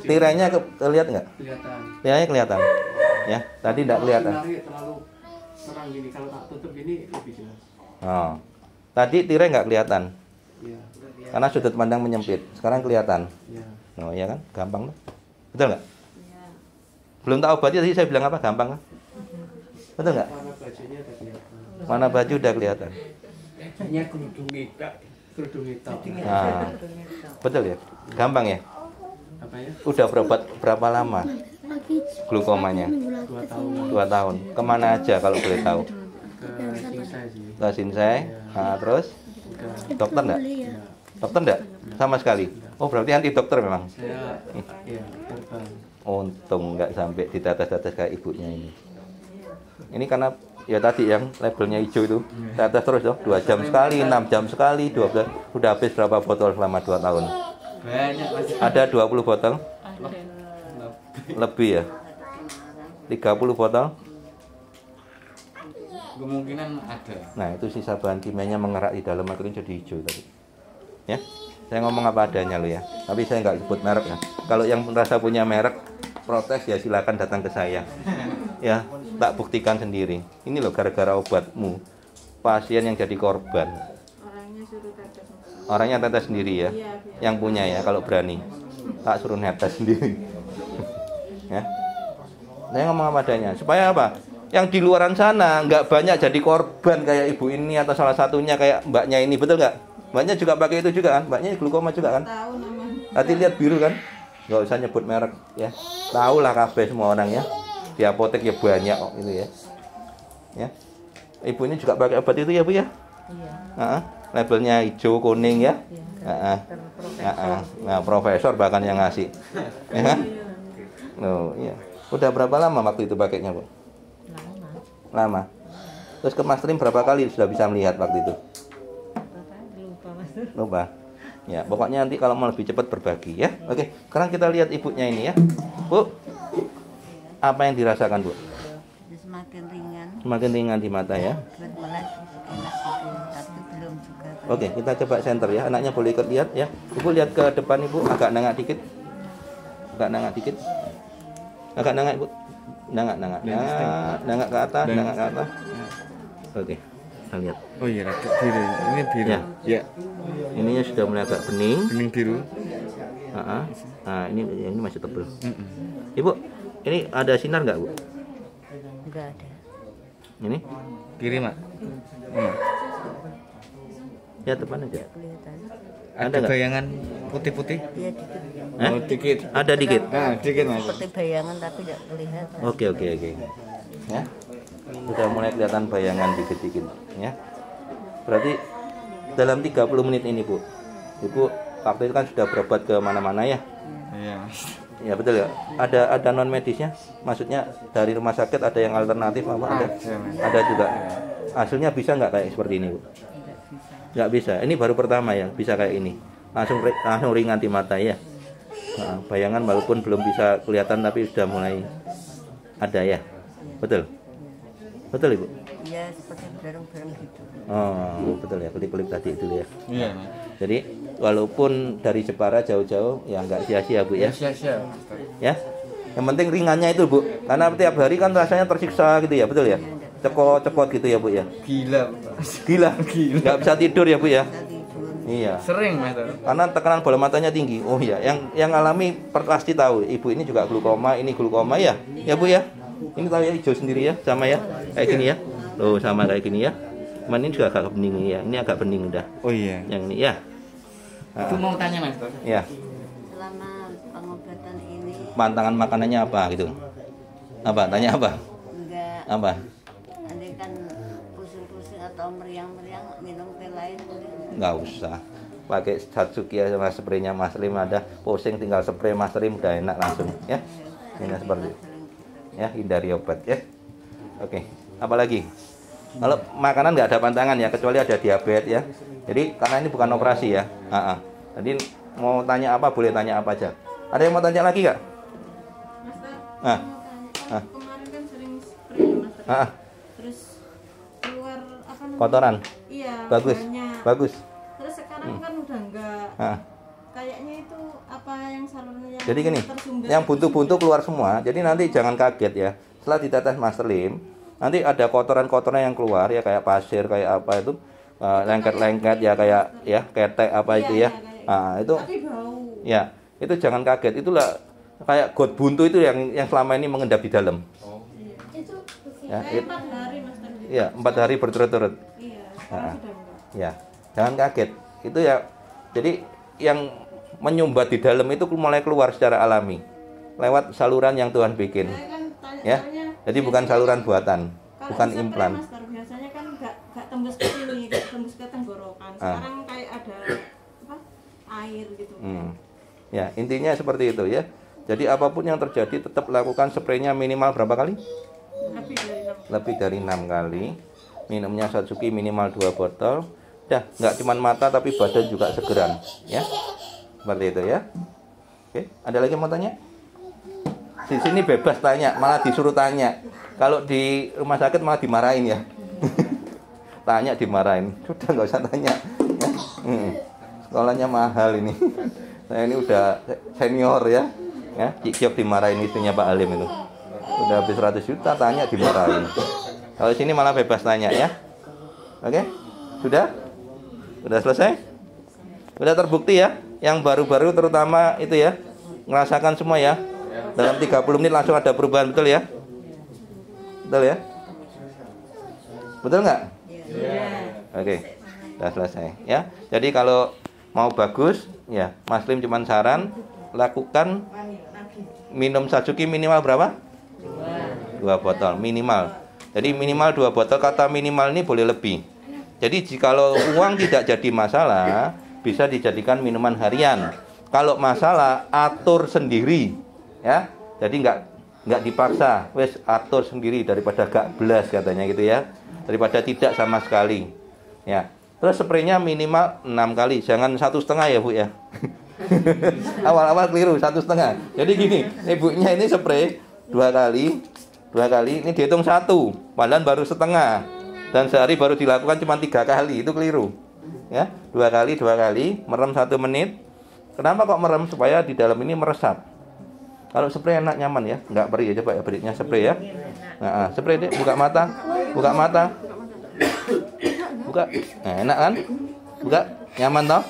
Tirainya kelihatan nggak? Kelihatan. Tirainya kelihatan. Ya, tadi nggak kelihatan. Terlalu terang gini, kalau tak tutup gini lebih jelas. Oh, tadi tirai nggak kelihatan. Iya. Karena sudut pandang menyempit. Sekarang kelihatan. Iya. Oh iya kan, gampang tuh. Betul nggak? Belum tak obati tadi saya bilang apa? Gampang kan? Betul nggak? Warna bajunya udah kelihatan. Mana baju udah kelihatan. Hanya kerudung hitam. Nah, betul ya? Gampang ya? Apa ya? Udah berobat berapa lama glukomanya? 2 tahun. 2 tahun. Kemana aja kalau boleh tahu? Ke Sinsai sih. Ke Sinsai. Nah, terus? Dokter enggak? Dokter enggak? Sama sekali. Oh, berarti anti dokter memang. Saya ya terbang. Untung nggak sampai ditetes-tetes kayak ibunya ini. Ini karena ya tadi yang labelnya hijau itu tetes terus loh, 2 jam sekali, 6 jam sekali, 12. Udah habis berapa botol selama 2 tahun? Banyak masih. Ada 20 botol? Lebih ya? 30 botol? Kemungkinan ada. Nah, itu sisa bahan kimianya mengerak di dalam akhirnya jadi hijau tadi. Ya, saya ngomong apa adanya lo ya. Tapi saya nggak sebut merek ya. Kalau yang merasa punya merek protes ya silakan datang ke saya. Ya, tak buktikan sendiri. Ini loh gara-gara obatmu pasien yang jadi korban. Orangnya suruh tetes. Orangnya tetes sendiri ya. Iya, Yang punya ya kalau berani. Tak suruh netes sendiri. Ya. Saya ngomong apa adanya. Supaya apa? Yang di luaran sana nggak banyak jadi korban kayak ibu ini atau salah satunya kayak mbaknya ini, betul nggak? Mbaknya juga pakai itu juga kan? Mbaknya glukoma juga kan? Tahu namanya. Tadi lihat biru kan? Nggak usah nyebut merek ya. Tahu lah kabeh semua orang ya. Di apotek ya banyak kok itu ya. Ya. Ibu ini juga pakai obat itu ya Bu ya? Iya. Labelnya hijau kuning ya. Nah, profesor bahkan yang ngasih. Ya kan? Oh, iya. Udah berapa lama waktu itu pakainya, Bu? Lama. Terus ke Mas Trim berapa kali sudah bisa melihat waktu itu? Lupa. Ya, pokoknya nanti kalau mau lebih cepat berbagi ya. Oke, sekarang kita lihat ibunya ini ya. Bu, apa yang dirasakan, Bu? Semakin ringan. Semakin ringan di mata ya. Malah enak gitu, tapi belum juga. Oke, kita coba center ya. Anaknya boleh ikut lihat ya. Ibu lihat ke depan Ibu, agak nengak dikit. Agak nengak dikit. Agak nengak Ibu. Nengak ke atas, nengak ke atas. Oke, kita lihat. Oh iya, agak biru. Ini biru. Ya. Ininya sudah mulai agak bening. Bening biru. Nah, ini masih tebal. Ibu, ini ada sinar nggak Bu? Enggak ada. Ini? Kiri, Mak. Ya, depan aja. Ada bayangan putih-putih? Iya, dikit. Oh, dikit. Ada dikit. Nah, dikit Mas. Seperti bayangan tapi tidak kelihatan. Oke. Ya. Sudah mulai kelihatan bayangan dikit-dikit ya. Berarti dalam 30 menit ini, Bu. Ibu waktu itu kan sudah berobat ke mana-mana ya? Iya. Ya, betul ya. Ada non medisnya? Maksudnya dari rumah sakit ada yang alternatif apa ada? Ada juga. Hasilnya bisa nggak kayak seperti ini, Bu? Nggak bisa. Ini baru pertama ya bisa kayak ini. Langsung ringan di mata ya. Nah, bayangan walaupun belum bisa kelihatan tapi sudah mulai ada ya. Betul. Betul Ibu? Iya, seperti bareng-bareng gitu. Oh, betul ya. Kelip-kelip tadi itu ya. Iya. Jadi walaupun dari Jepara jauh-jauh ya nggak sia-sia Bu ya. Sia-sia. Ya. Yang penting ringannya itu Bu. Karena tiap hari kan rasanya tersiksa gitu ya, betul ya? Cekot-cekot gitu ya Bu ya. Gila. Nggak bisa tidur ya Bu ya. Iya. Sering Mas. Karena tekanan bola matanya tinggi. Oh iya, yang alami pasti tahu. Ibu ini juga glukoma, ini glukoma ya. Ya Bu ya. Ini tahu ya hijau sendiri ya, sama ya. Kayak gini ya. Loh, sama kayak gini ya. Cuman ini juga agak bening ya. Ini agak bening udah. Oh iya. Yang ini ya. Itu mau tanya Mas. Ya. Selama pengobatan ini Pantangan makanannya apa gitu? Apa? Tanya apa? enggak Apa? andai kan pusing-pusing atau meriang-meriang minum teh lain Nggak usah. Pakai Satsuki ya sama spraynya Mas Rim ada. Pusing tinggal spray Mas Rim udah enak langsung ya. Ini seperti itu. Ya, hindari obat ya. Oke, apalagi kalau makanan nggak ada pantangan ya, kecuali ada diabetes ya. Jadi karena ini bukan operasi ya. Jadi mau tanya apa boleh tanya apa aja. Ada yang mau tanya lagi nggak? Kemarin kan sering spray Mas. Terus keluar apa namanya? Kotoran. Iya. Bagus. Banyak. Bagus. Terus sekarang kan udah enggak. Kayaknya itu apa yang salurannya Jadi gini, tersumbat yang buntu-buntu keluar semua. Jadi nanti jangan kaget ya. Setelah ditetes Mas Rim, nanti ada kotoran-kotoran yang keluar ya kayak pasir kayak apa itu lengket-lengket ya kayak ya ketek apa itu ya. Nah, itu tapi bau. Ya, itu jangan kaget. Itulah kayak got buntu itu yang selama ini mengendap di dalam. Itu Ya, 4 hari Mas tadi. Iya, 4 hari berturut-turut. Iya. Ya, jangan kaget. Itu ya. Jadi yang menyumbat di dalam itu mulai keluar secara alami lewat saluran yang Tuhan bikin. Ya. Jadi bukan saluran buatan, bukan implan. Biasanya kan enggak tembus ke sini, tembus ke tenggorokan. Sekarang kayak ada apa? Air gitu. Ya, intinya seperti itu ya. Jadi apapun yang terjadi tetap lakukan spraynya minimal berapa kali? Lebih dari 6 kali. Minumnya Satsuki minimal 2 botol. Ya, nggak cuma mata tapi badan juga segeran, ya. Seperti itu ya. Oke, ada lagi yang mau tanya? Di sini bebas tanya, malah disuruh tanya. Kalau di rumah sakit malah dimarahin ya. Tanya dimarahin. Sudah nggak usah tanya. Ya. sekolahnya mahal ini. Saya ini udah senior ya. Ya, Cik dimarahin istrinya Pak Halim itu. Udah habis 100 juta tanya dimarahin. Kalau sini malah bebas tanya ya. Oke? Sudah? Sudah selesai? Sudah terbukti ya? Yang baru-baru terutama itu ya. Ngerasakan semua ya. Dalam 30 menit langsung ada perubahan, betul ya? Betul ya? Betul nggak? Oke. Sudah selesai ya. Jadi kalau mau bagus ya, Mas Lim cuman saran lakukan minum Satsuki minimal berapa? 2 botol minimal. Jadi minimal 2 botol. Kata minimal ini boleh lebih. Jadi jikalau uang tidak jadi masalah, bisa dijadikan minuman harian. Kalau masalah atur sendiri ya. Jadi nggak dipaksa. Wes atur sendiri daripada gak belas katanya gitu ya. Daripada tidak sama sekali. Ya. Terus spraynya minimal 6 kali. Jangan 1,5 ya Bu ya. Awal-awal keliru 1,5. Jadi gini, ibunya ini spray 2 kali, ini dihitung 1, padahal baru setengah. Dan sehari baru dilakukan cuma 3 kali, itu keliru. Ya, 2 kali, merem 1 menit. Kenapa kok merem? Supaya di dalam ini meresap. Kalau spray enak nyaman ya, nggak perih ya, coba ya beritnya spray ya. Nah, spray deh, buka mata. Buka. Nah, enak kan? Buka, nyaman toh?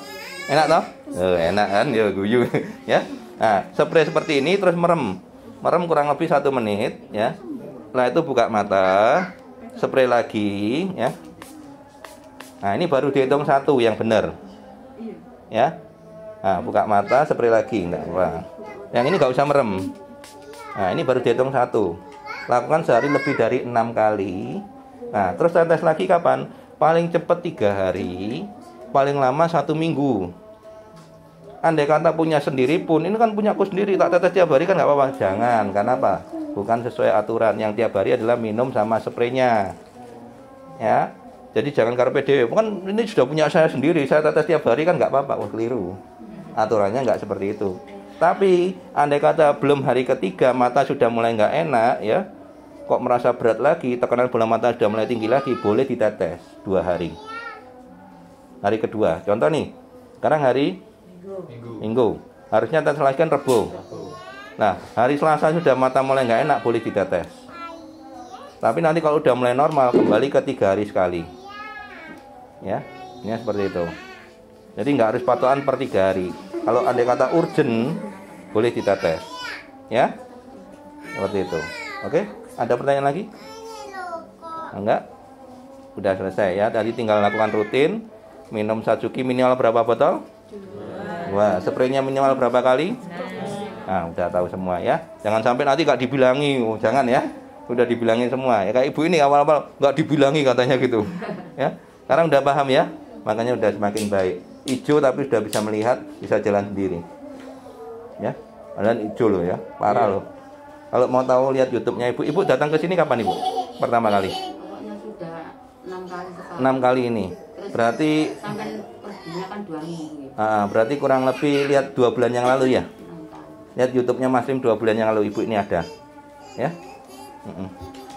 Enak toh? Enak kan? Ya guyu ya. Nah, spray seperti ini terus merem kurang lebih 1 menit ya. Setelah itu buka mata, spray lagi ya. Nah, ini baru dihitung 1 yang benar ya. Nah, buka mata, spray lagi, enggak apa. Yang ini nggak usah merem. Nah, ini baru dihitung 1. Lakukan sehari lebih dari 6 kali. Nah, terus tetes lagi kapan? Paling cepat 3 hari, paling lama 1 minggu. Andai kata punya sendiri pun, ini kan punya aku sendiri, tak tetes tiap hari kan nggak apa-apa. Jangan, karena apa? Bukan sesuai aturan. Yang tiap hari adalah minum sama spraynya. Ya, jadi jangan karpe dewe. Kan ini sudah punya saya sendiri, saya tetes tiap hari kan nggak apa-apa. Oh, keliru. Aturannya nggak seperti itu. Tapi andai kata belum hari ketiga mata sudah mulai nggak enak ya, kok merasa berat lagi, tekanan bola mata sudah mulai tinggi lagi, boleh ditetes 2 hari. Hari kedua, contoh nih, sekarang hari Minggu. Harusnya tetes lagi kan Rebo. Nah, hari Selasa sudah mata mulai nggak enak, boleh ditetes. Tapi nanti kalau udah mulai normal, kembali ke 3 hari sekali. Ya, ini seperti itu. Jadi nggak harus patokan per 3 hari. Kalau andai kata urgent, boleh ditetes. Ya, seperti itu. Oke, ada pertanyaan lagi? Enggak? Udah selesai ya. Tadi tinggal lakukan rutin. Minum Satsuki minimal berapa botol? 2. Spraynya minimal berapa kali? Nah, udah tahu semua ya. Jangan sampai nanti nggak dibilangi. Oh, jangan ya. Udah dibilangin semua. Ya kayak ibu ini awal-awal nggak dibilangi katanya gitu. Ya. Sekarang udah paham ya. Makanya udah semakin baik. Ijo tapi sudah bisa melihat, bisa jalan sendiri. Ya. Kalian ijo loh ya. Parah loh. Kalau mau tahu lihat YouTube-nya Ibu. Ibu datang ke sini kapan Ibu? Pertama kali. Pokoknya sudah 6 kali sekali. 6 kali ini. Berarti Sampai perginya kan 2 minggu. Berarti kurang lebih lihat 2 bulan yang lalu ya. Lihat YouTube-nya Mas Lim 2 bulan yang lalu Ibu ini ada. Ya.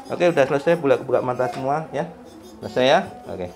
Oke, udah selesai, buka mata semua ya. Selesai ya? Oke.